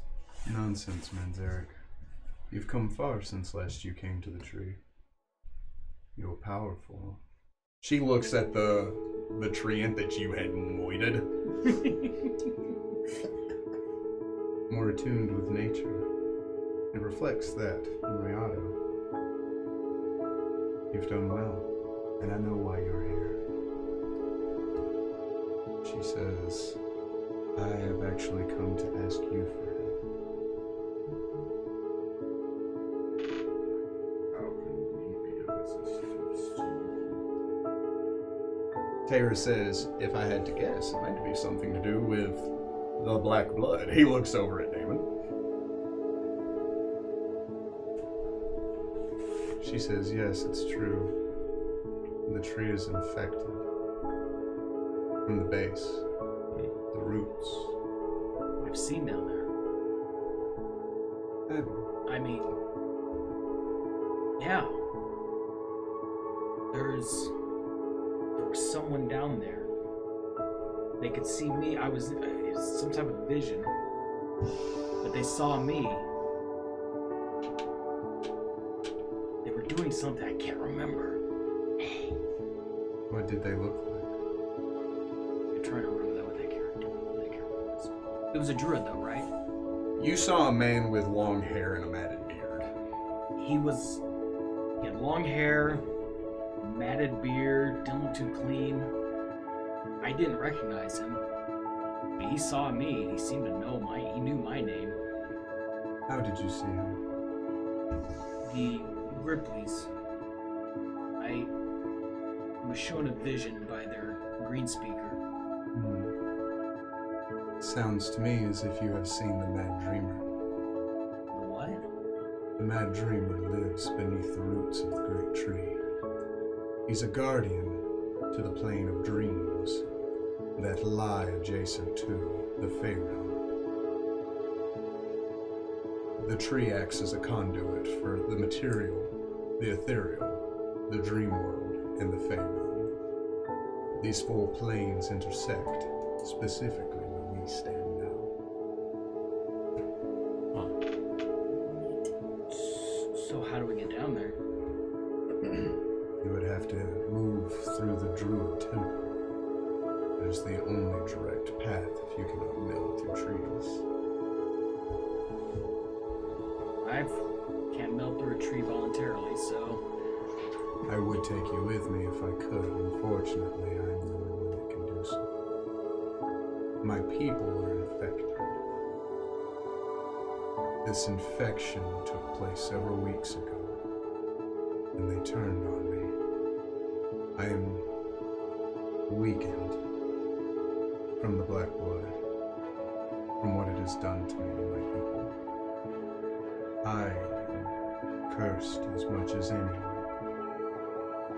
Nonsense, Manzarek. You've come far since last you came to the tree. You're powerful. She looks at the treant that you had moited. More attuned with nature. It reflects that in Rayado. You've done well, and I know why you're here. She says, I have actually come to ask you for help. How can we be of assistance to you? Taylor says, if I had to guess, it might be something to do with the black blood. He looks over at Damon. She says, yes, it's true. The tree is infected. From the base. The roots. I've seen down there. Have you? I mean, yeah. There was someone down there. They could see me. It was some type of vision. But they saw me. They were doing something I can't remember. What did they look like? I'm trying to remember what that character was. It was a druid though, right? You saw a man with long hair and a matted beard. He had long hair, matted beard, didn't look too clean. I didn't recognize him. But he saw me and he seemed to know he knew my name. How did you see him? The Ripleys. I was shown a vision by their green speaker. Sounds to me as if you have seen the Mad Dreamer. The what? The Mad Dreamer lives beneath the roots of the great tree. He's a guardian to the plane of dreams that lie adjacent to the Fey realm. The tree acts as a conduit for the material, the ethereal, the dream world, and the Fey realm. These four planes intersect, specifically where we stand now. So how do we get down there? You would have to move through the Druid Temple. It is the only direct path if you cannot meld through trees. I can't melt through a tree voluntarily, so... I would take you with me if I could. Unfortunately, I am the only one that can do so. My people are infected. This infection took place several weeks ago, and they turned on me. I am weakened from the black blood, from what it has done to me and my people. I am cursed as much as anyone,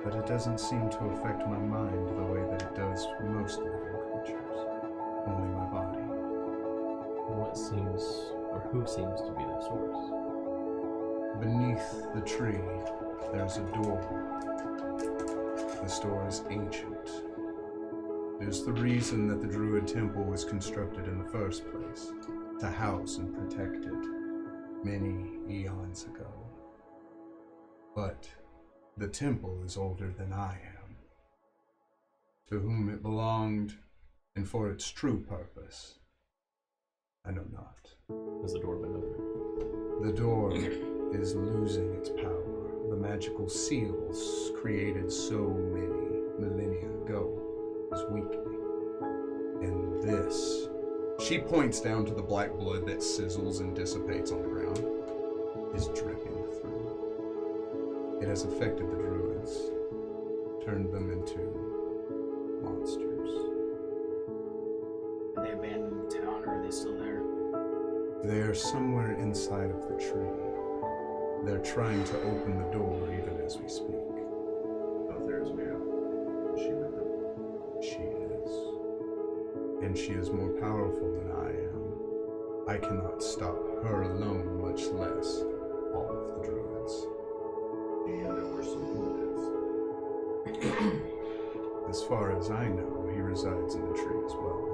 but it doesn't seem to affect my mind the way that it does most living creatures, only my body. What seems, or who seems to be the source? Beneath the tree, there's a door. This door is ancient. It is the reason that the Druid Temple was constructed in the first place, to house and protect it, many eons ago. But the temple is older than I am. To whom it belonged, and for its true purpose, I know not. Has the door been opened? The door is losing its power. The magical seals created so many millennia ago is weakening. And this, she points down to the black blood that sizzles and dissipates on the ground, is dripping through. It has affected the druids, turned them into monsters. They abandoned the town, or are they still there? They are somewhere inside of the tree. They're trying to open the door even as we speak. Oh, there's Mia. Is she with them? She is. And she is more powerful than I am. I cannot stop her alone, much less all of the druids. And there were some lunatics. As far as I know, he resides in the tree as well.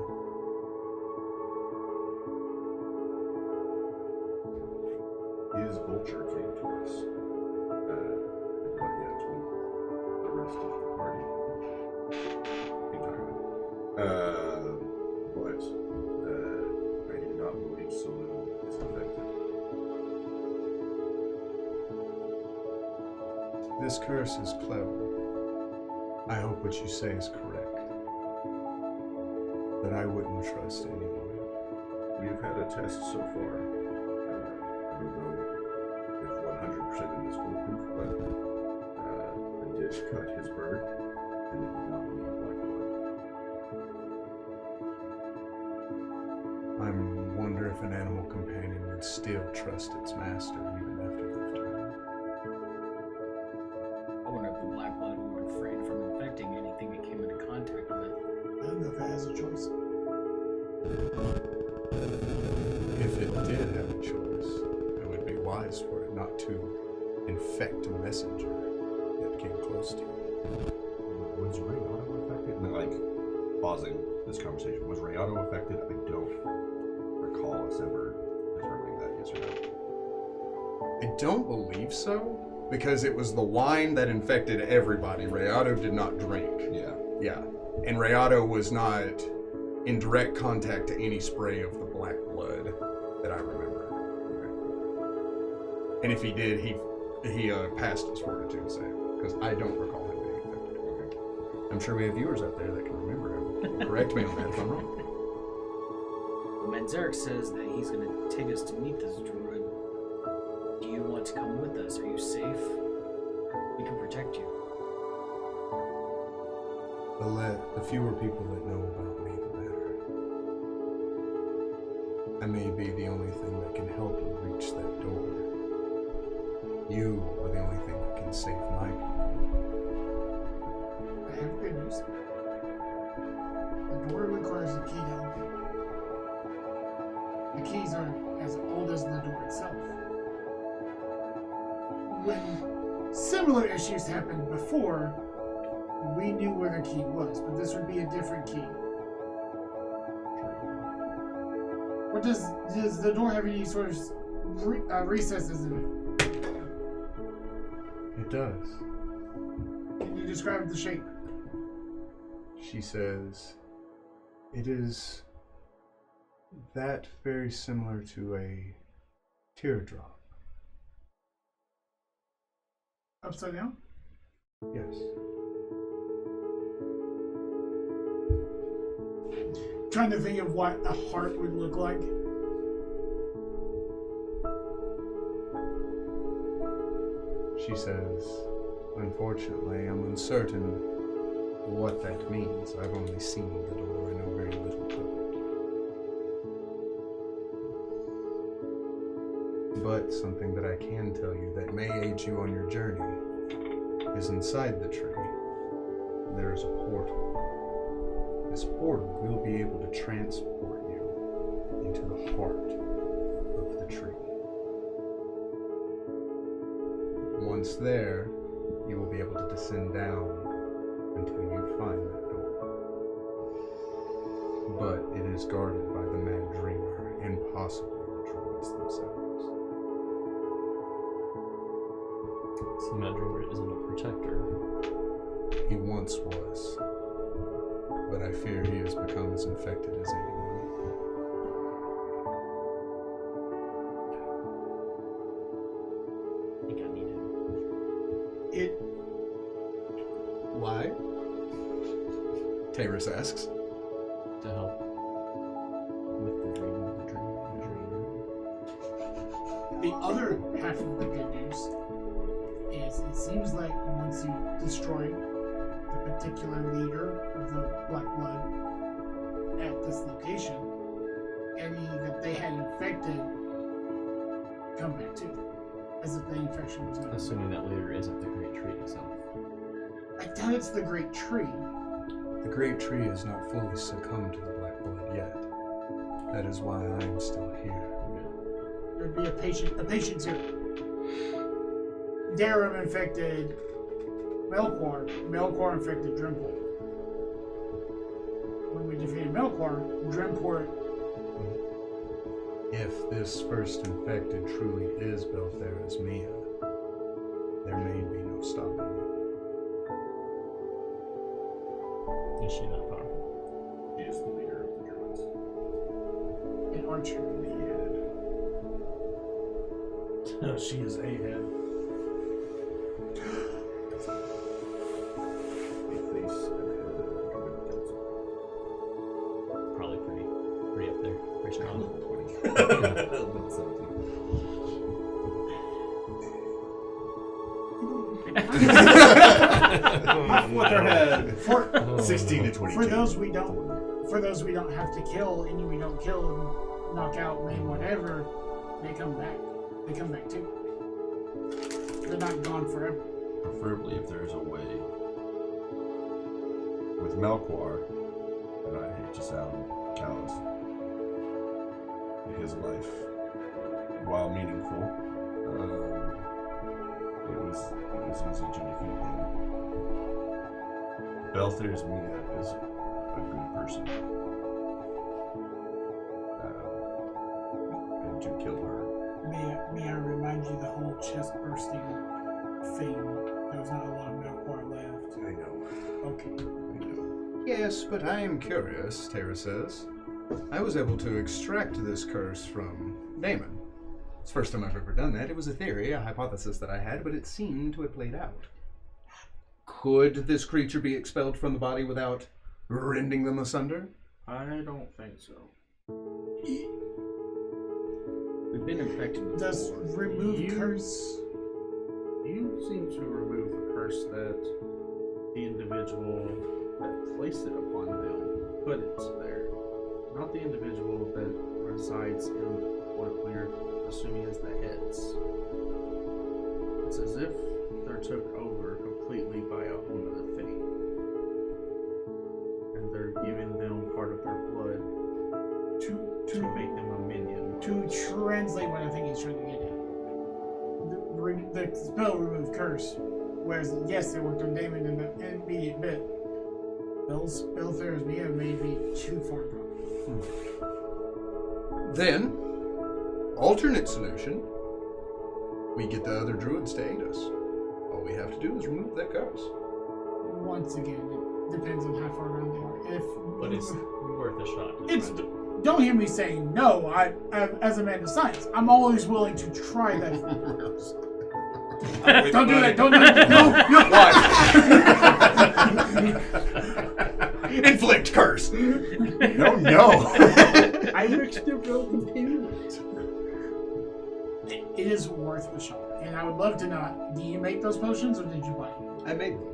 His vulture came to us. But yeah, told the rest of the party. Entirely. But I do not believe Saloon is infected. This curse is clever. I hope what you say is correct. But I wouldn't trust anyone. We've had a test so far. I don't know if 100% is foolproof, but I did cut his bird, and it did not leave black blood. I wonder if an animal companion would still trust its master even after they've turned. I wonder if the black blood would refrain from infecting anything it came into contact with. I don't know if it has a choice. If it did have a choice, it would be wise for it not to infect a messenger that came close to you. Was Rayado affected? And like, pausing this conversation, was Rayado affected? I don't recall us ever determining that, yes or no. I don't believe so, because it was the wine that infected everybody. Rayado did not drink. Yeah. Yeah. And Rayado was not in direct contact to any spray of the black blood that I remember. Okay. And if he did, he passed his fortitude save, because I don't recall him being infected. Okay. I'm sure we have viewers out there that can remember him. Correct me on that if I'm wrong. Manzarek says that he's going to take us to meet this druid. Do you you want to come with us? Are you safe? We can protect you. The fewer people that know about me, the better. I may be the only thing that can help you reach that door. You are the only thing that can save my people. I have good news. The door requires a key to open. The keys are as old as the door itself. When similar issues happened before, we knew where the key was, but this would be a different key. What does the door have any sort of recesses in it? It does. Can you describe the shape? She says, it is that very similar to a teardrop. Upside down? Yes. Trying to think of what a heart would look like. She says, unfortunately, I'm uncertain what that means. I've only seen the door. I know very little of it. But something that I can tell you that may aid you on your journey is inside the tree. There is a portal. This portal will be able to transport you into the heart of the tree. Once there, you will be able to descend down until you find that door. But it is guarded by the Mad Dreamer and possibly the druids themselves. So the Mad Dreamer isn't a protector. He once was, but I fear he has become as infected as anyone. I think I need him. Why? Taris asks. To help with the dream. The other half of the good news is it seems like once you destroy the particular leader of the Black Blood at this location, any that they had infected come back too, as if the infection was not. Assuming that leader isn't the Great Tree itself. I doubt it's the Great Tree. The Great Tree has not fully succumbed to the Black Blood yet. That is why I am still here. There'd be a patient here. Darum infected Melkor. Melkor infected Drimport. When we defeated Melkor, Drimport. If this first infected truly is Belthera's Mia, there may be no stopping it. Is she that powerful? He is the leader of the druids. An archer in the head. She is a head. A face and head of the druid council. Probably pretty up there. Pretty strong. Level 20. Level 17. With her head. 16 to 22. For those we don't have to kill, and we don't kill, knock out, maim, whatever, they come back. They come back too. They're not gone forever. Preferably if there's a way. With Melkor, and I hate to sound callous, his life, while meaningful, it was easy to defeat him. Belther's Mia is a good person. And to kill her. May I remind you the whole chest bursting thing? There was not a lot of Melkor left. I know. Okay. I know. Yes, but I am curious, Tara says. I was able to extract this curse from Damon. It's the first time I've ever done that. It was a theory, a hypothesis that I had, but it seemed to have played out. Could this creature be expelled from the body without rending them asunder? I don't think so. The been infected before. Does remove curse? You seem to remove the curse that the individual that placed it upon them put it there. Not the individual that resides in what we're assuming is the heads. It's as if they're took over completely by a whole other thing. And they're giving them part of their blood to make them a minion. To translate what I think he's trying to get at. The spell remove curse, whereas yes, it worked on Damon in the immediate bit. Spell Thera's Mia may be too far gone. Then, alternate solution, we get the other druids to aid us. All we have to do is remove that curse. Once again, it depends on how far around they are. But it's worth a shot. Don't hear me saying no. I as a man of science, I'm always willing to try that. Don't do that. Don't do that. No. Inflict curse. No. I mixed the broken pins. It is worth a shot, and I would love to not. Do you make those potions, or did you buy them? I made them.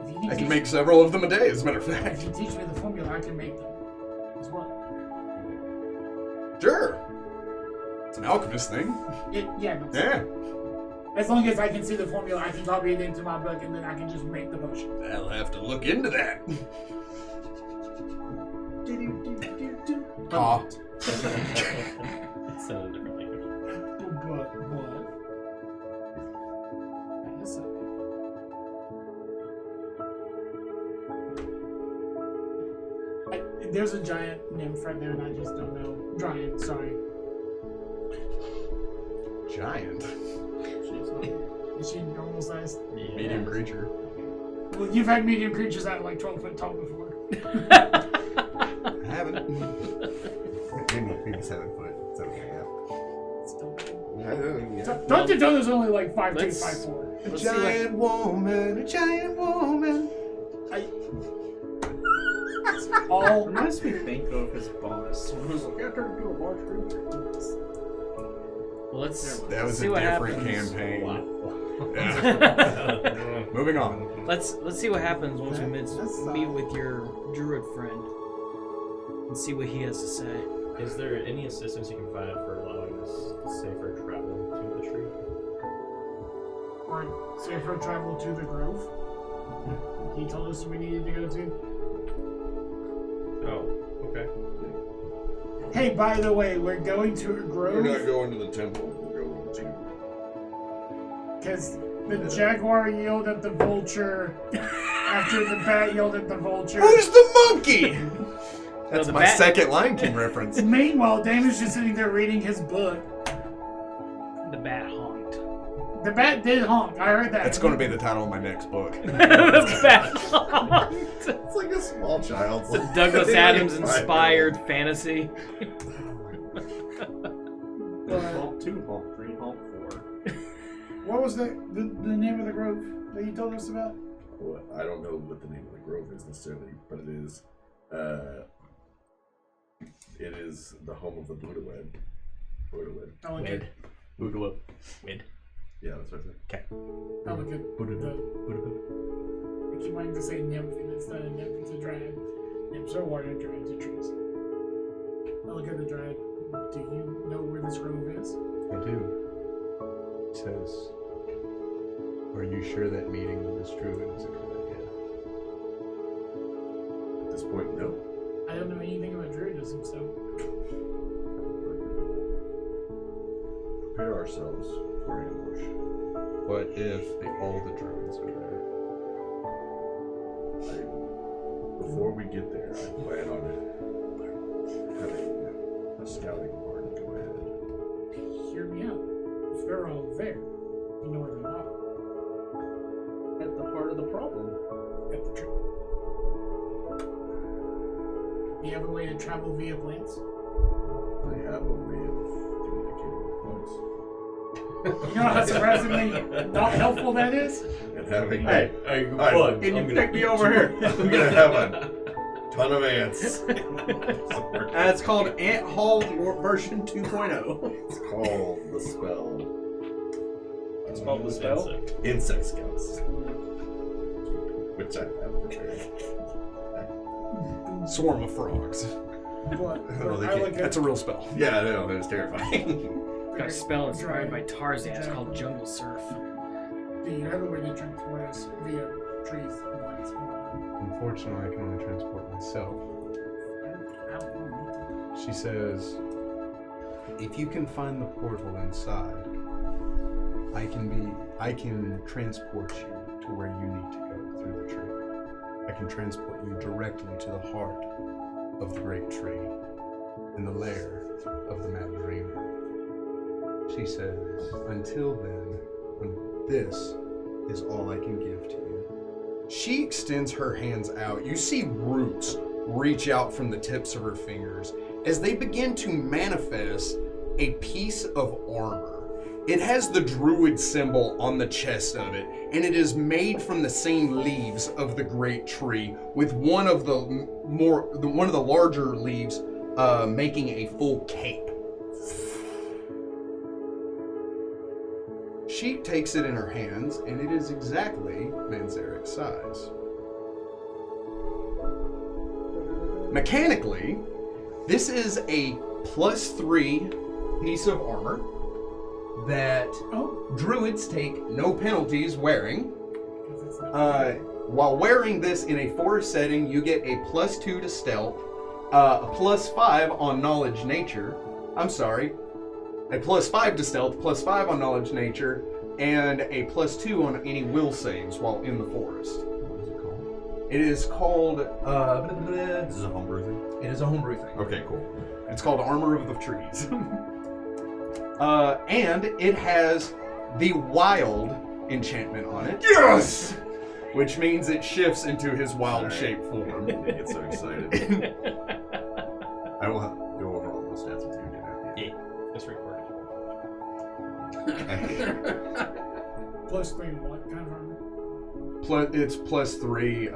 If you I can make several of them a day, as a matter of If fact. you teach me the formula, I can make them as well. Sure. It's an alchemist thing. Yeah. As long as I can see the formula, I can copy it into my book, and then I can just make the potion. I'll have to look into that. Aw. It's in a different language. What? That is something. There's a giant nymph right there, and I just don't know. Giant, sorry. Giant. Is she normal sized? Yeah. Medium creature. Well, you've had medium creatures that are like 12 foot tall before. I haven't. Maybe 7 foot. 7.5. Dungeon is only like 5'2", 5'4". A giant woman. All Reminds me think of his boss. When he was like, I turned into a large creature. Well, let's That was see a what different happens. campaign. Wow. Yeah. Moving on. Let's see what happens once we That's meet with your druid friend and see what he has to say. Is there any assistance you can find for allowing us safer travel to the tree? or safer travel to the grove. He told us we needed to go to. Oh, okay. Hey, by the way, we're going to a grove. We're not going to the temple. We're going to. Because the jaguar yelled at the vulture after the bat yelled at the vulture. Who's the monkey? That's the my bat- second Lion King reference. Meanwhile, Damon's just sitting there reading his book. The bat honked. The bat did honk. I heard that. That's going to be the title of my next book. The bat honked. It's like a small child's. It's a Douglas Adams inspired fantasy. Halt 2, Halt 3, Halt 4. What was the name of the grove that you told us about? Well, I don't know what the name of the grove is necessarily, but it is the home of the Buddha-wed. Buddha-wed. I look at Boogaloo. Mid. Yeah, that's right there. I look at I keep wanting to say nymph, and it's not a nymph, it's a dryad. Nymphs are water, dryads are trees. I look at the dryad. Do you know where this grove is? I do. It says, are you sure that meeting with this druid is a good idea? At this point, no. I don't know anything about druidism, so Prepare ourselves for ambush. What if all the druids are there? Before we get there, I plan on having a scouting party go ahead. hear me out. If they're all there, you know where they're not. At the heart of the problem. At the tree. Do you have a way to travel via plants? I have a way of communicating with plants. You know how surprisingly not helpful that is? And having Hey, I'm look, Can I'm you gonna take me over here? I'm gonna have Ton of ants. That's called Ant Hall version 2.0. It's called the spell. It's called the spell? Insect Scouts. Which I have prepared. Swarm of frogs. Well, they can't- That's a real spell. Yeah, I know. That was terrifying. Got a spell inspired by Tarzan. It's called Jungle Surf. Do you have a way to transport us via trees and lights? Unfortunately, I can only transport myself. She says, if you can find the portal inside, I can transport you to where you need to go through the tree. I can transport you directly to the heart of the great tree and the lair of the mad dreamer. She says, until then, this is all I can give to you. She extends her hands out. You see roots reach out from the tips of her fingers as they begin to manifest a piece of armor. It has the druid symbol on the chest of it, and it is made from the same leaves of the great tree, with one of the larger leaves making a full cape. She takes it in her hands, and it is exactly Manzarek's size. Mechanically, this is a +3 piece of armor that druids take no penalties wearing. While wearing this in a forest setting, you get a +2 to stealth, a +5 on knowledge nature. I'm sorry, a +5 to stealth, +5 on knowledge nature, and a +2 on any will saves while in the forest. What is it called? It is called, This is a homebrew thing? it is a homebrew thing. Okay, cool. It's called Armor of the Trees. And it has the wild enchantment on it. Yes! Which means it shifts into his wild shape form. I get so excited. I will go over all those stats with you again. Yeah, it's recorded. +3 what kind of armor? It's +3.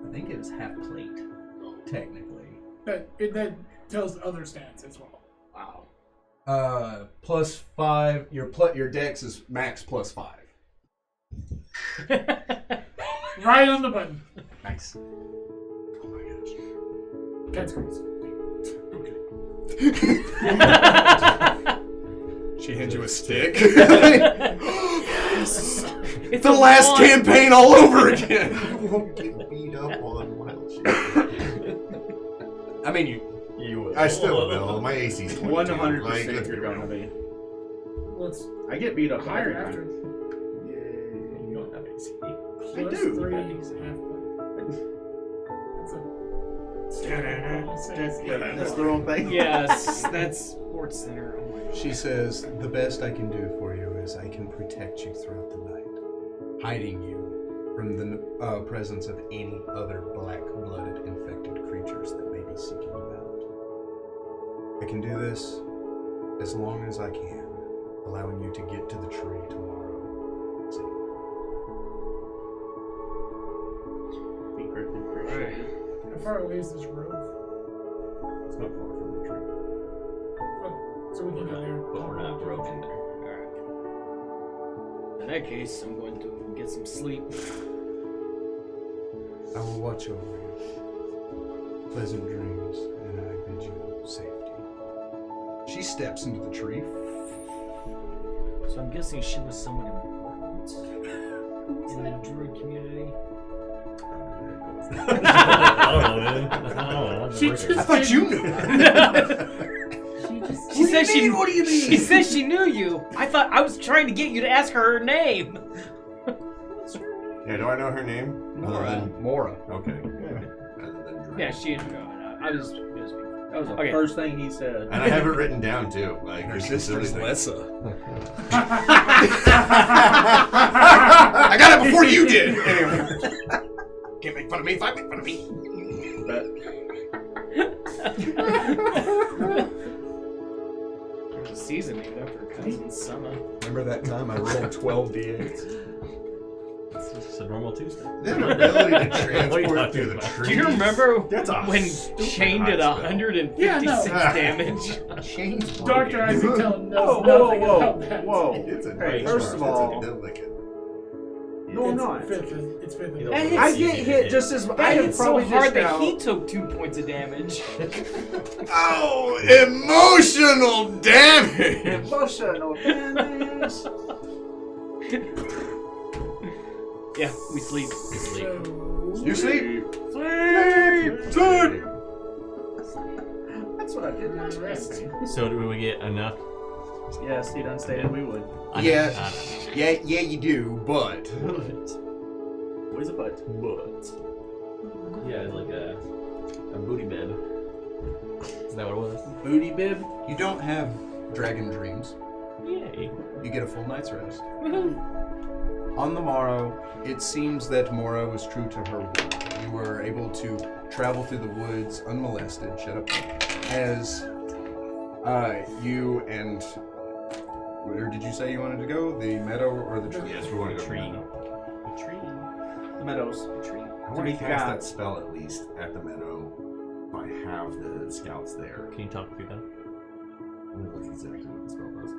I think it was half plate, technically. That tells other stats as well. Wow. +5. Your dex is max +5. Right on the button. Nice. Oh my gosh. Cat screams. She hands you a stick. Yes! It's the last campaign all over again. I won't get beat up on wild shit. I mean, you will. I still will. My AC's 22. 100% Like, let's you're be gonna real. be. Well, it's I get beat up higher every after. time. You don't have AC. I Plus do. 3 is half That's the wrong thing. Yes, that's Sports Center. Oh my God. She says, the best I can do for you is I can protect you throughout the night, hiding you from the presence of any other black-blooded infected creatures that may be seeking you out. I can do this as long as I can, allowing you to get to the tree tomorrow. Be greatly appreciated. How far away is this road? It's not far from the tree. Oh, so we can go there. But we're not broken there. Alright. In that case, I'm going to get some sleep. I will watch over you. Pleasant dreams, and I bid you safety. She steps into the tree. So I'm guessing she was someone important in the druid community. I don't know, man. I don't know. She just I thought you knew. She said she. What do you mean? She said she knew you. I thought I was trying to get you to ask her name. Yeah, do I know her name? Mora. Okay. Yeah. Other than Dre. Yeah, she had. I was. That was the Okay. first thing he said. And I have it written down too. Like Her it's sister's considered- I got it before you did. Anyway. Can't make fun of me if I make fun of me. There's a season named after her cousin Summer. Remember that time I rolled 12 d8s? It's a normal Tuesday. The ability to What are you transport talking through the about? trees. Do you remember That's a when stupid Shane high did spell. 156 Yeah, no. damage? Shane's Dr. Isaac knows Whoa, nothing whoa, about whoa, that. whoa. It's a Hey, nice first of mark. all- It's a delicate. No, I'm not. It's fifth. You That know, I hits- get hit just as That I hit have so probably hard just that now. he took 2 points of damage. Oh, emotional damage! Emotional damage. Yeah, we sleep. You sleep? Sleep! That's what I did last Rest. time. So do we get enough? Yes, he done stated we would. Yeah, yeah, you do, but Always a butt. Yeah, it's like a booty bib. Is that what it was? Booty bib. you don't have dragon dreams. Yay. You get a full night's rest. On the morrow, it seems that Mora was true to her word. You were able to travel through the woods unmolested. Shut up. As you and where did you say you wanted to go? The meadow or the tree? Yes, we want to go Tree. meadow. A tree. The meadows. A tree. I want to Meet the cast gods. that spell at least at the meadow. If I have the scouts there. Can you talk through that? Let me look exactly what the spell does.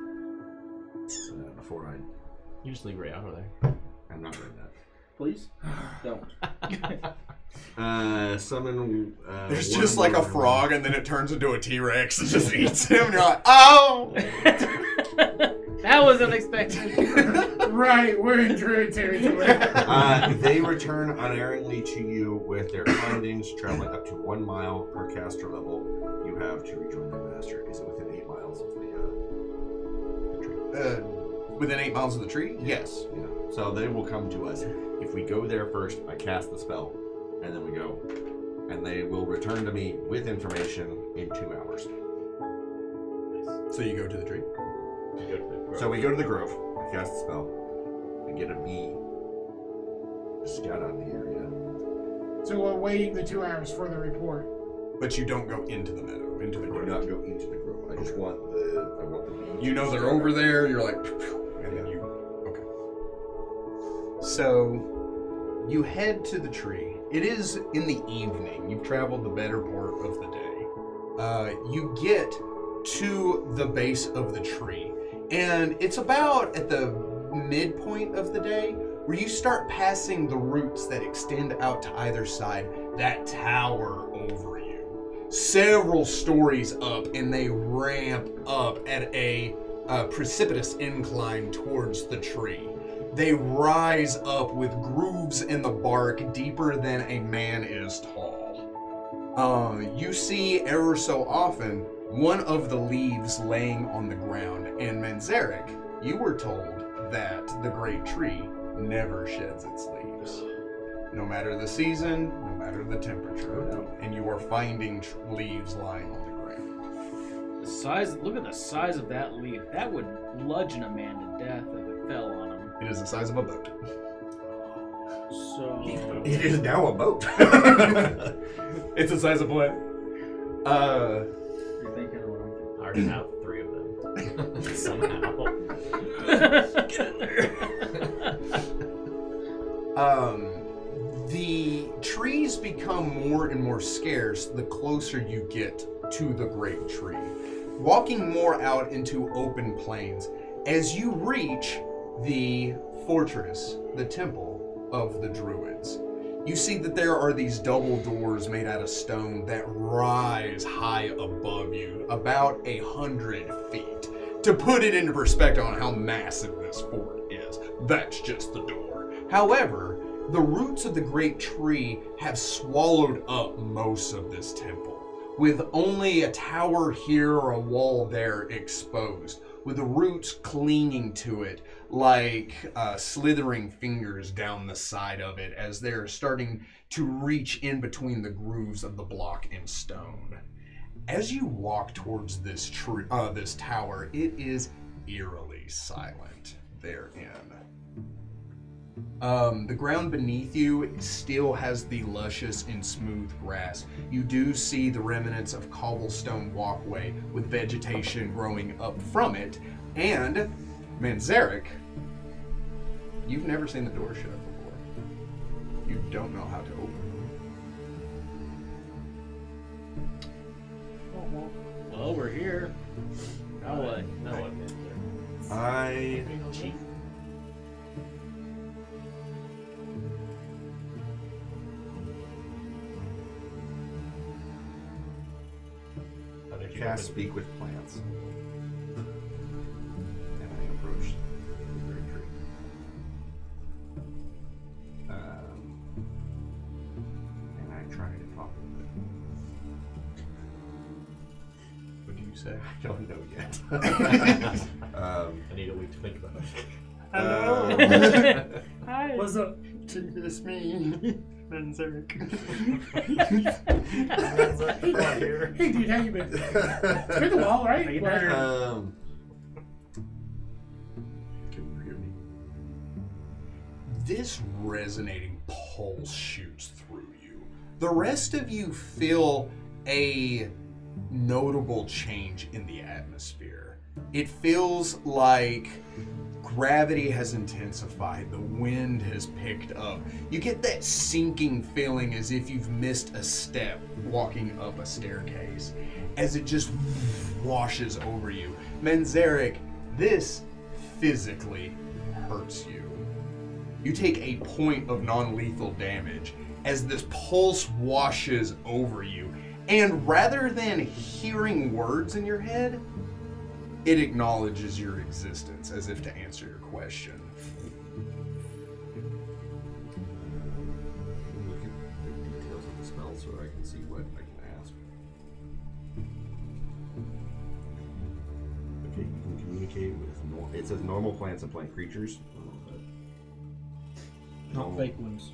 Before You just leave Ray out of there. I'm not doing that. Please. Don't. Summon. There's one just like a more- frog, and then it turns into a T-Rex and just eats him. And you're like, oh! That was unexpected. Right, we're in druid territory. They return unerringly to you with their findings, traveling up to 1 mile per caster level. You have to rejoin their master. Is it within 8 miles of the tree? Within 8 miles of the tree? Yes. Yeah. So they will come to us. If we go there first, I cast the spell, and then we go. And they will return to me with information in 2 hours. So you go to the tree. So we go to the grove, I cast the spell, I get a bee to scout out the area. So we're waiting the 2 hours for the report. But you don't go into the meadow, into the I do grove. not go into the grove. I just want the bee. You know they're over there, you're like, and then you, okay. So, you head to the tree. It is in the evening. You've traveled the better part of the day. You get to the base of the tree, and it's about at the midpoint of the day where you start passing the roots that extend out to either side that tower over you. Several stories up, and they ramp up at a precipitous incline towards the tree. They rise up with grooves in the bark deeper than a man is tall. You see ever so often one of the leaves laying on the ground, and Manzarek, you were told that the great tree never sheds its leaves. No matter the season, no matter the temperature, and you are finding leaves lying on the ground. Look at the size of that leaf. That would bludgeon a man to death if it fell on him. It is the size of a boat. So. It is now a boat. It's the size of what? You're thinking wrong. I already have 3 of them. Somehow. The trees become more and more scarce the closer you get to the great tree. Walking more out into open plains, as you reach the fortress, the temple of the druids, you see that there are these double doors made out of stone that rise high above you, about 100 feet. To put it into perspective on how massive this fort is, that's just the door. However, the roots of the great tree have swallowed up most of this temple, with only a tower here or a wall there exposed, with the roots clinging to it like slithering fingers down the side of it as they're starting to reach in between the grooves of the block in stone. As you walk towards this tower, it is eerily silent therein. The ground beneath you still has the luscious and smooth grass. You do see the remnants of cobblestone walkway with vegetation growing up from it. And Manzarek, you've never seen the door shut before. You don't know how to open Well, we're here. Now what? Now what, man? I Chief. How did you cast open- Speak with Plants. And I approach the great tree. And I try to talk with it. What do you say? I don't know yet. I need a week to think about it. Hi. What's up? It's me, Menzeric. Hey, dude, how you been? It's been a while, right? How you Well, been? Can you hear me? This resonating pulse shoots through you. The rest of you feel a notable change in the atmosphere. It feels like gravity has intensified, the wind has picked up. You get that sinking feeling as if you've missed a step walking up a staircase, as it just washes over you. Menzeric, this physically hurts you. You take a point of non-lethal damage as this pulse washes over you, and rather than hearing words in your head, it acknowledges your existence as if to answer your question. Look at the details of the spell so I can see what I can ask. Okay, you can communicate with it says normal plants and plant creatures. Not fake ones.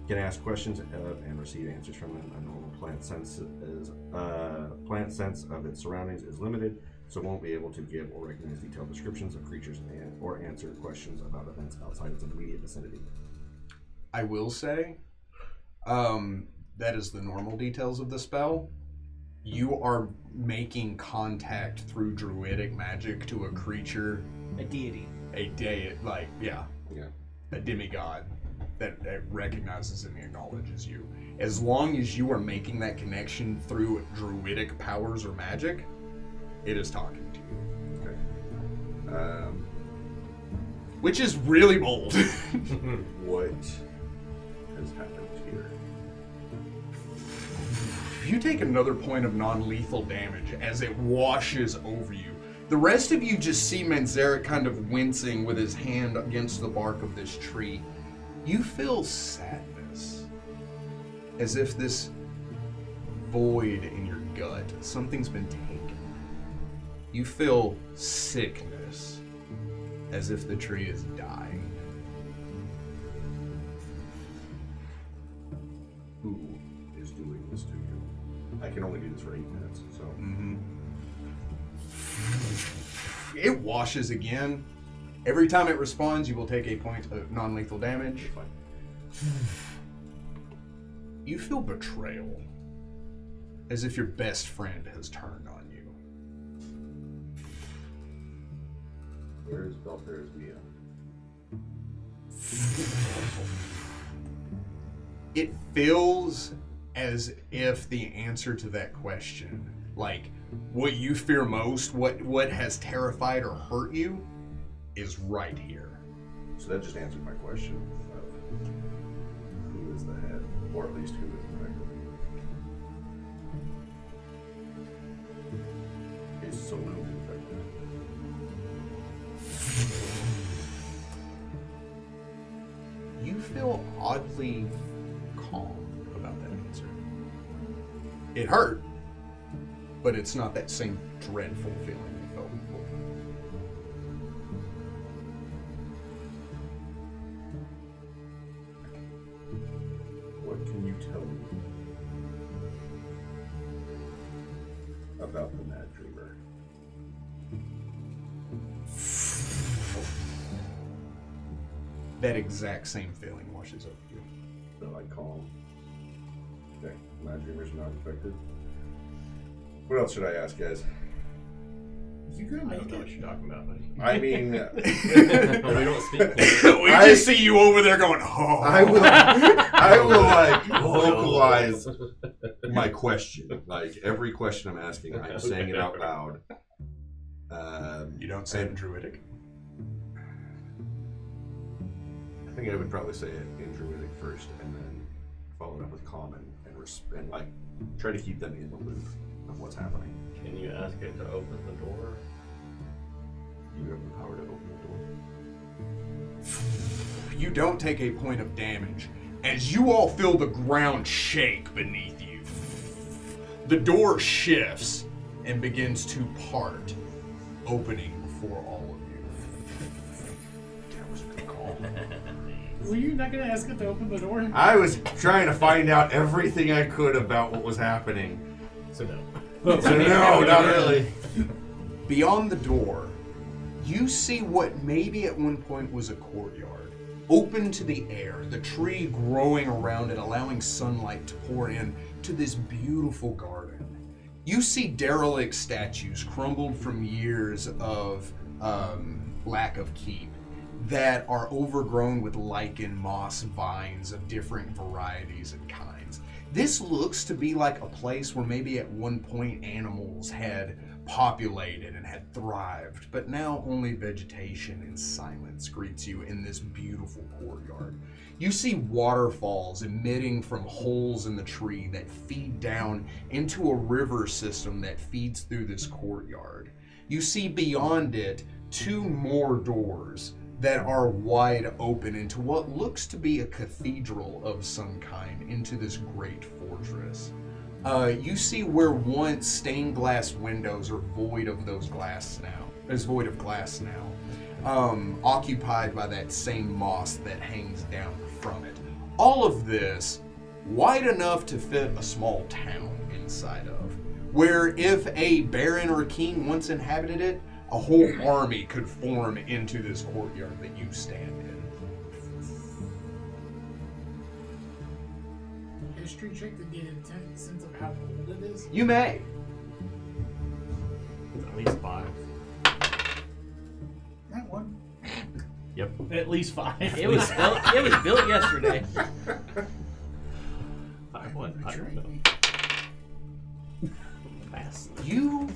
Can ask questions of and receive answers from them. A normal plant sense of its surroundings is limited, so it won't be able to give or recognize detailed descriptions of creatures or answer questions about events outside its immediate vicinity. I will say, that is the normal details of the spell. You are making contact through druidic magic to a creature, A deity. a demigod that recognizes and acknowledges you. As long as you are making that connection through druidic powers or magic, it is talking to you. Okay. Which is really bold. What has happened here? You take another point of non-lethal damage as it washes over you. The rest of you just see Menzeric kind of wincing with his hand against the bark of this tree. You feel sadness, as if this void in your gut, something's been taken. You feel sickness, as if the tree is dying. Who is doing this to you? I can only do this for 8 minutes, so. It washes again. Every time it responds, you will take a point of non-lethal damage. Fine. You feel betrayal, as if your best friend has turned on you. Where is Belfair's Mia? It feels as if the answer to that question, like what you fear most, what has terrified or hurt you, is right here. So that just answered my question of who is the head, or at least who is infected. Is Saloon infected? You feel oddly calm about that answer. It hurt, but it's not that same dreadful feeling you felt before. What can you tell me about the Mad Dreamer? That exact same feeling washes over you. So I calm. Okay, Mad Dreamer's not infected. What else should I ask, guys? You gonna I make don't know what it? you're talking about, buddy. I mean, We don't speak. We just see you over there going, oh. I will like vocalize my question. Like every question I'm asking, I'm saying it out loud. You don't say it in Druidic? I think I would probably say it in Druidic first, and then follow it up with Common and like try to keep them in the loop of what's happening. Can you ask it to open the door? You have the power to open the door. You don't take a point of damage as you all feel the ground shake beneath you. The door shifts and begins to part, opening before all of you. That was a good call. Were you not gonna ask it to open the door? I was trying to find out everything I could about what was happening. So no. So no, not really. Beyond the door, you see what maybe at one point was a courtyard, open to the air, the tree growing around it, allowing sunlight to pour in to this beautiful garden. You see derelict statues crumbled from years of lack of keep that are overgrown with lichen, moss, vines of different varieties and kinds. This looks to be like a place where maybe at one point animals had populated and had thrived, but now only vegetation and silence greets you in this beautiful courtyard. You see waterfalls emitting from holes in the tree that feed down into a river system that feeds through this courtyard. You see beyond it 2 more doors that are wide open into what looks to be a cathedral of some kind into this great fortress. You see where once stained glass windows are void of glass now, occupied by that same moss that hangs down from it. All of this wide enough to fit a small town inside of, where if a baron or a king once inhabited it, a whole army could form into this courtyard that you stand in. History check to get a sense of how old it is. You may. At least 5. That one. Yep. At least 5. It was built. It was built yesterday. 5 what? I don't know. Fast. You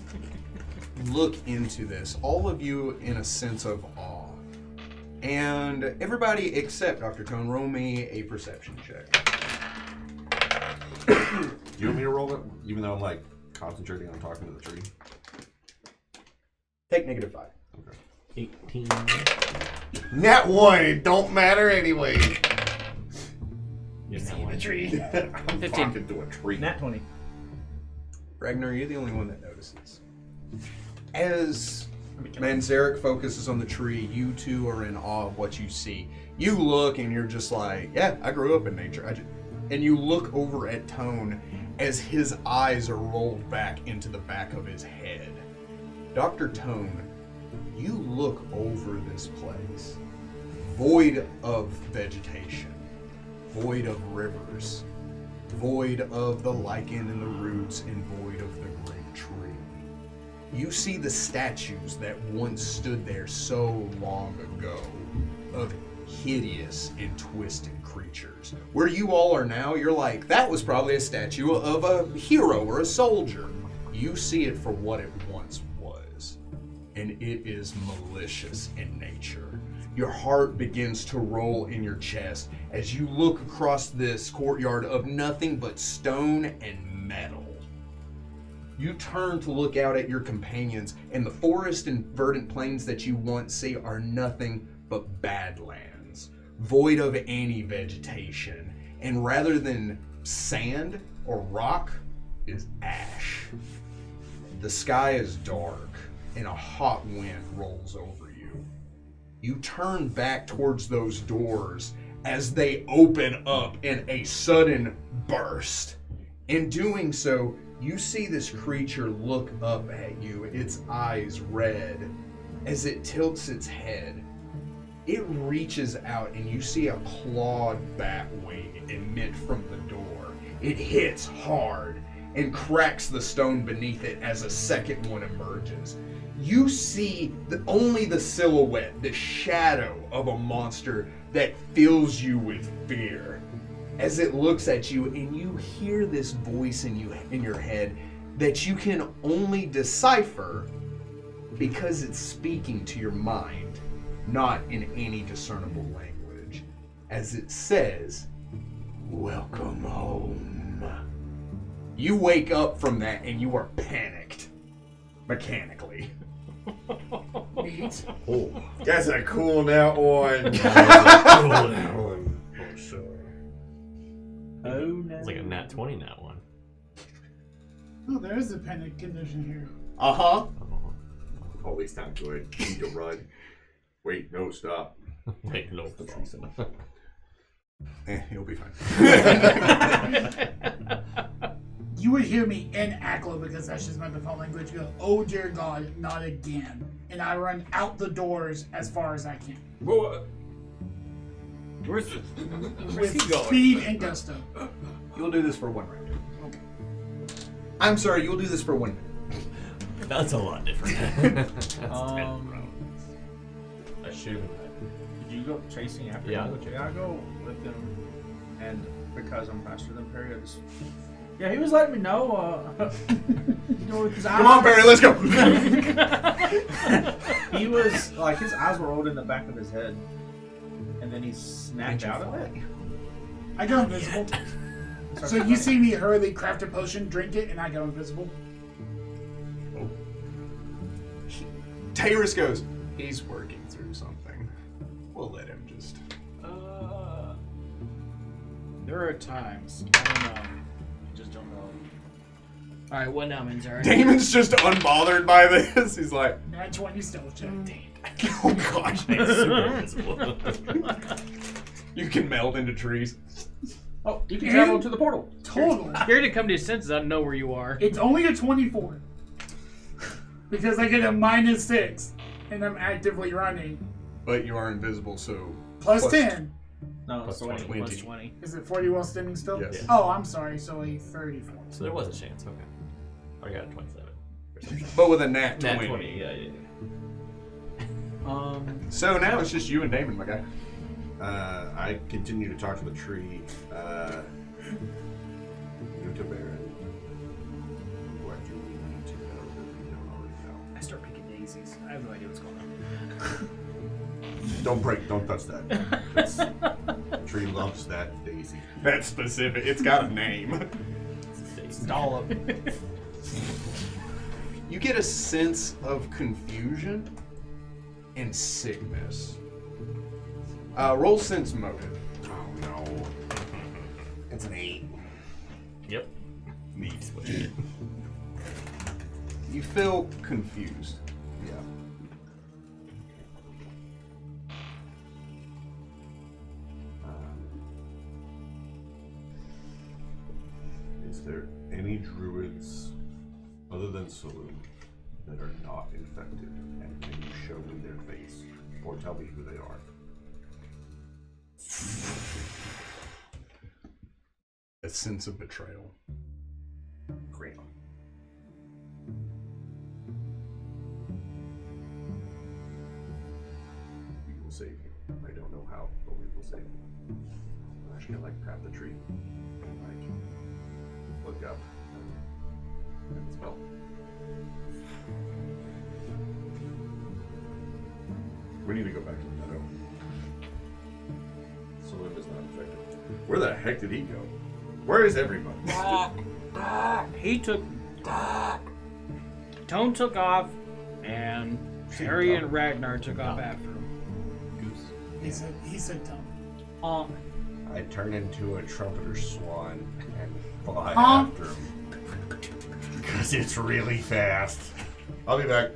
look into this, all of you in a sense of awe. And everybody except Dr. Tone, roll me a perception check. Do you want me to roll it, even though I'm like concentrating on talking to the tree? Take -5. Okay. 18. Nat 1, it don't matter anyway. You See the tree. I'm 15. talking to a tree. Nat 20. Ragnar, you're the only one that notices. As Manzarek focuses on the tree, you two are in awe of what you see. You look and you're just like, yeah, I grew up in nature. And you look over at Tone as his eyes are rolled back into the back of his head. Dr. Tone, you look over this place, void of vegetation, void of rivers, void of the lichen and the roots, and void of the great tree. You see the statues that once stood there so long ago of hideous and twisted creatures. Where you all are now, you're like, that was probably a statue of a hero or a soldier. You see it for what it once was, and it is malicious in nature. Your heart begins to roll in your chest as you look across this courtyard of nothing but stone and metal. You turn to look out at your companions, and the forest and verdant plains that you once see are nothing but badlands, void of any vegetation, and rather than sand or rock is ash. The sky is dark, and a hot wind rolls over you. You turn back towards those doors as they open up in a sudden burst. In doing so, you see this creature look up at you, its eyes red. As it tilts its head, it reaches out and you see a clawed bat wing emit from the door. It hits hard, and cracks the stone beneath it as a second one emerges. You see only the silhouette, the shadow of a monster that fills you with fear as it looks at you, and you hear this voice in your head that you can only decipher because it's speaking to your mind, not in any discernible language, as it says, "Welcome home." You wake up from that and you are panicked, mechanically. Neat. Oh, that's a cool now one. Oh, sure. Oh no. It's like a nat 20 nat one. Oh, there is a panic condition here. Uh-huh. Always not good. Need to run. Wait, no, stop. Wait, no, stop. He'll be fine. You would hear me in Aklo, because that's just my default language, go, "Oh dear God, not again." And I run out the doors as far as I can. Where's With he going? speed and gusto. You'll do this for 1 round. Okay. I'm sorry, you'll do this for 1 minute. That's a lot different. That's 10 rounds. I should have been. Did you go chasing after Yeah. him? I go with him, and because I'm faster than Perry, I just... Yeah, he was letting me know, with his eyes. Come on, Barry, let's go! He was, like, his eyes were rolled in the back of his head, and then he snapped out of it. I go invisible. So you see me hurriedly craft a potion, drink it, and I go invisible. Tyrus goes, "He's working through something. We'll let him just..." There are times, I don't know. I just don't know. Alright, what now, Minzari? Damon's just unbothered by this. He's like, Nat 20 stealth check. "Oh gosh." Super visible. You can meld into trees. Oh, you can travel to the portal. Total. Scared to come to your senses, I don't know where you are. It's only a 24. Because I get a -6, and I'm actively running. But you are invisible, so... Plus 10. No, Plus 20. Plus 20. Is it 40 while standing still? Yes. Oh, I'm sorry. So a 34. So there was a chance, okay. I got a 27. But with a nat 20. Nat 20, yeah. So now it's just you and Damon, my guy. I continue to talk to the tree. Nuta Baron, what do we need to know that we don't already know? I start picking daisies. I have no idea what's going on. Don't touch that. The tree loves that daisy. That's specific. It's got a name. Dollop. You get a sense of confusion and sickness. Roll sense motive. Oh no. It's an 8. Yep. Neat. What you get. You feel confused. Yeah. Is there any druids other than Saloon that are not infected? And can you show me their face or tell me who they are? A sense of betrayal. Great. We will save you. I don't know how, but we will save you. I'm actually gonna grab the tree and look up and spell. We need to go back to the meadow. Salim is not infected. Where the heck did he go? Where is everybody? He took. Tone took off, and Harry and Ragnar took off after him. Goose. He said Tom. I turn into a trumpeter swan and fly Honk. after him. Because it's really fast. I'll be back.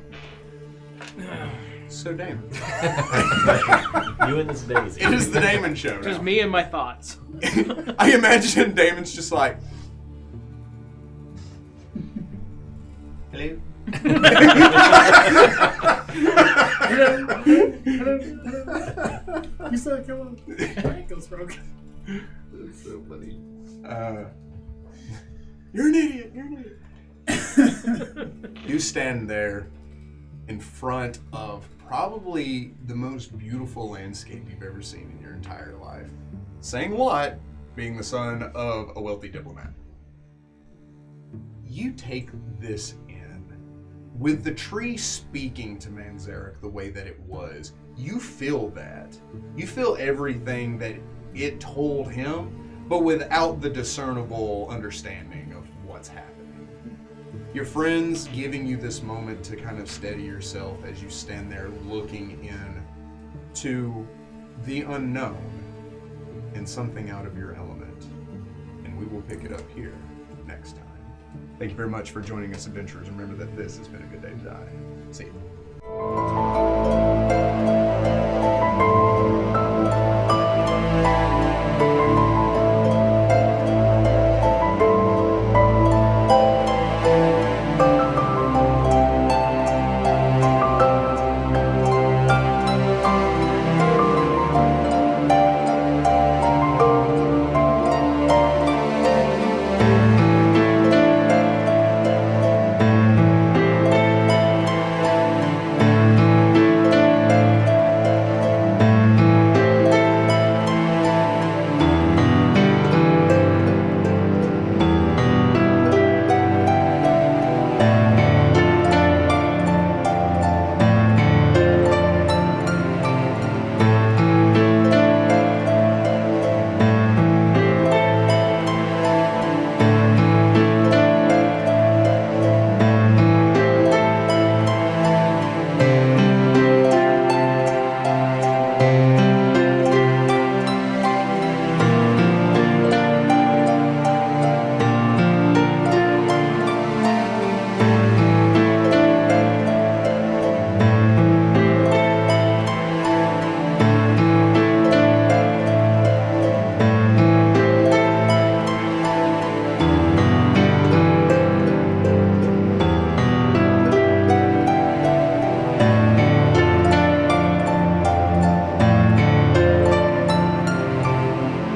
So Damon. You and this daisy. It is the Damon show now. Just me and my thoughts. I imagine Damon's just like, Hello? Hello. You said come on. My ankle's broken. That's so funny. You're an idiot. You're an idiot. You stand there in front of probably the most beautiful landscape you've ever seen in your entire life. Saying what? Being the son of a wealthy diplomat. You take this in. With the tree speaking to Manzarek the way that it was, you feel that. You feel everything that it told him, but without the discernible understanding of what's happening. Your friends giving you this moment to kind of steady yourself as you stand there looking in to the unknown and something out of your element. And we will pick it up here next time. Thank you very much for joining us, adventurers. Remember that this has been a good day to die. See you.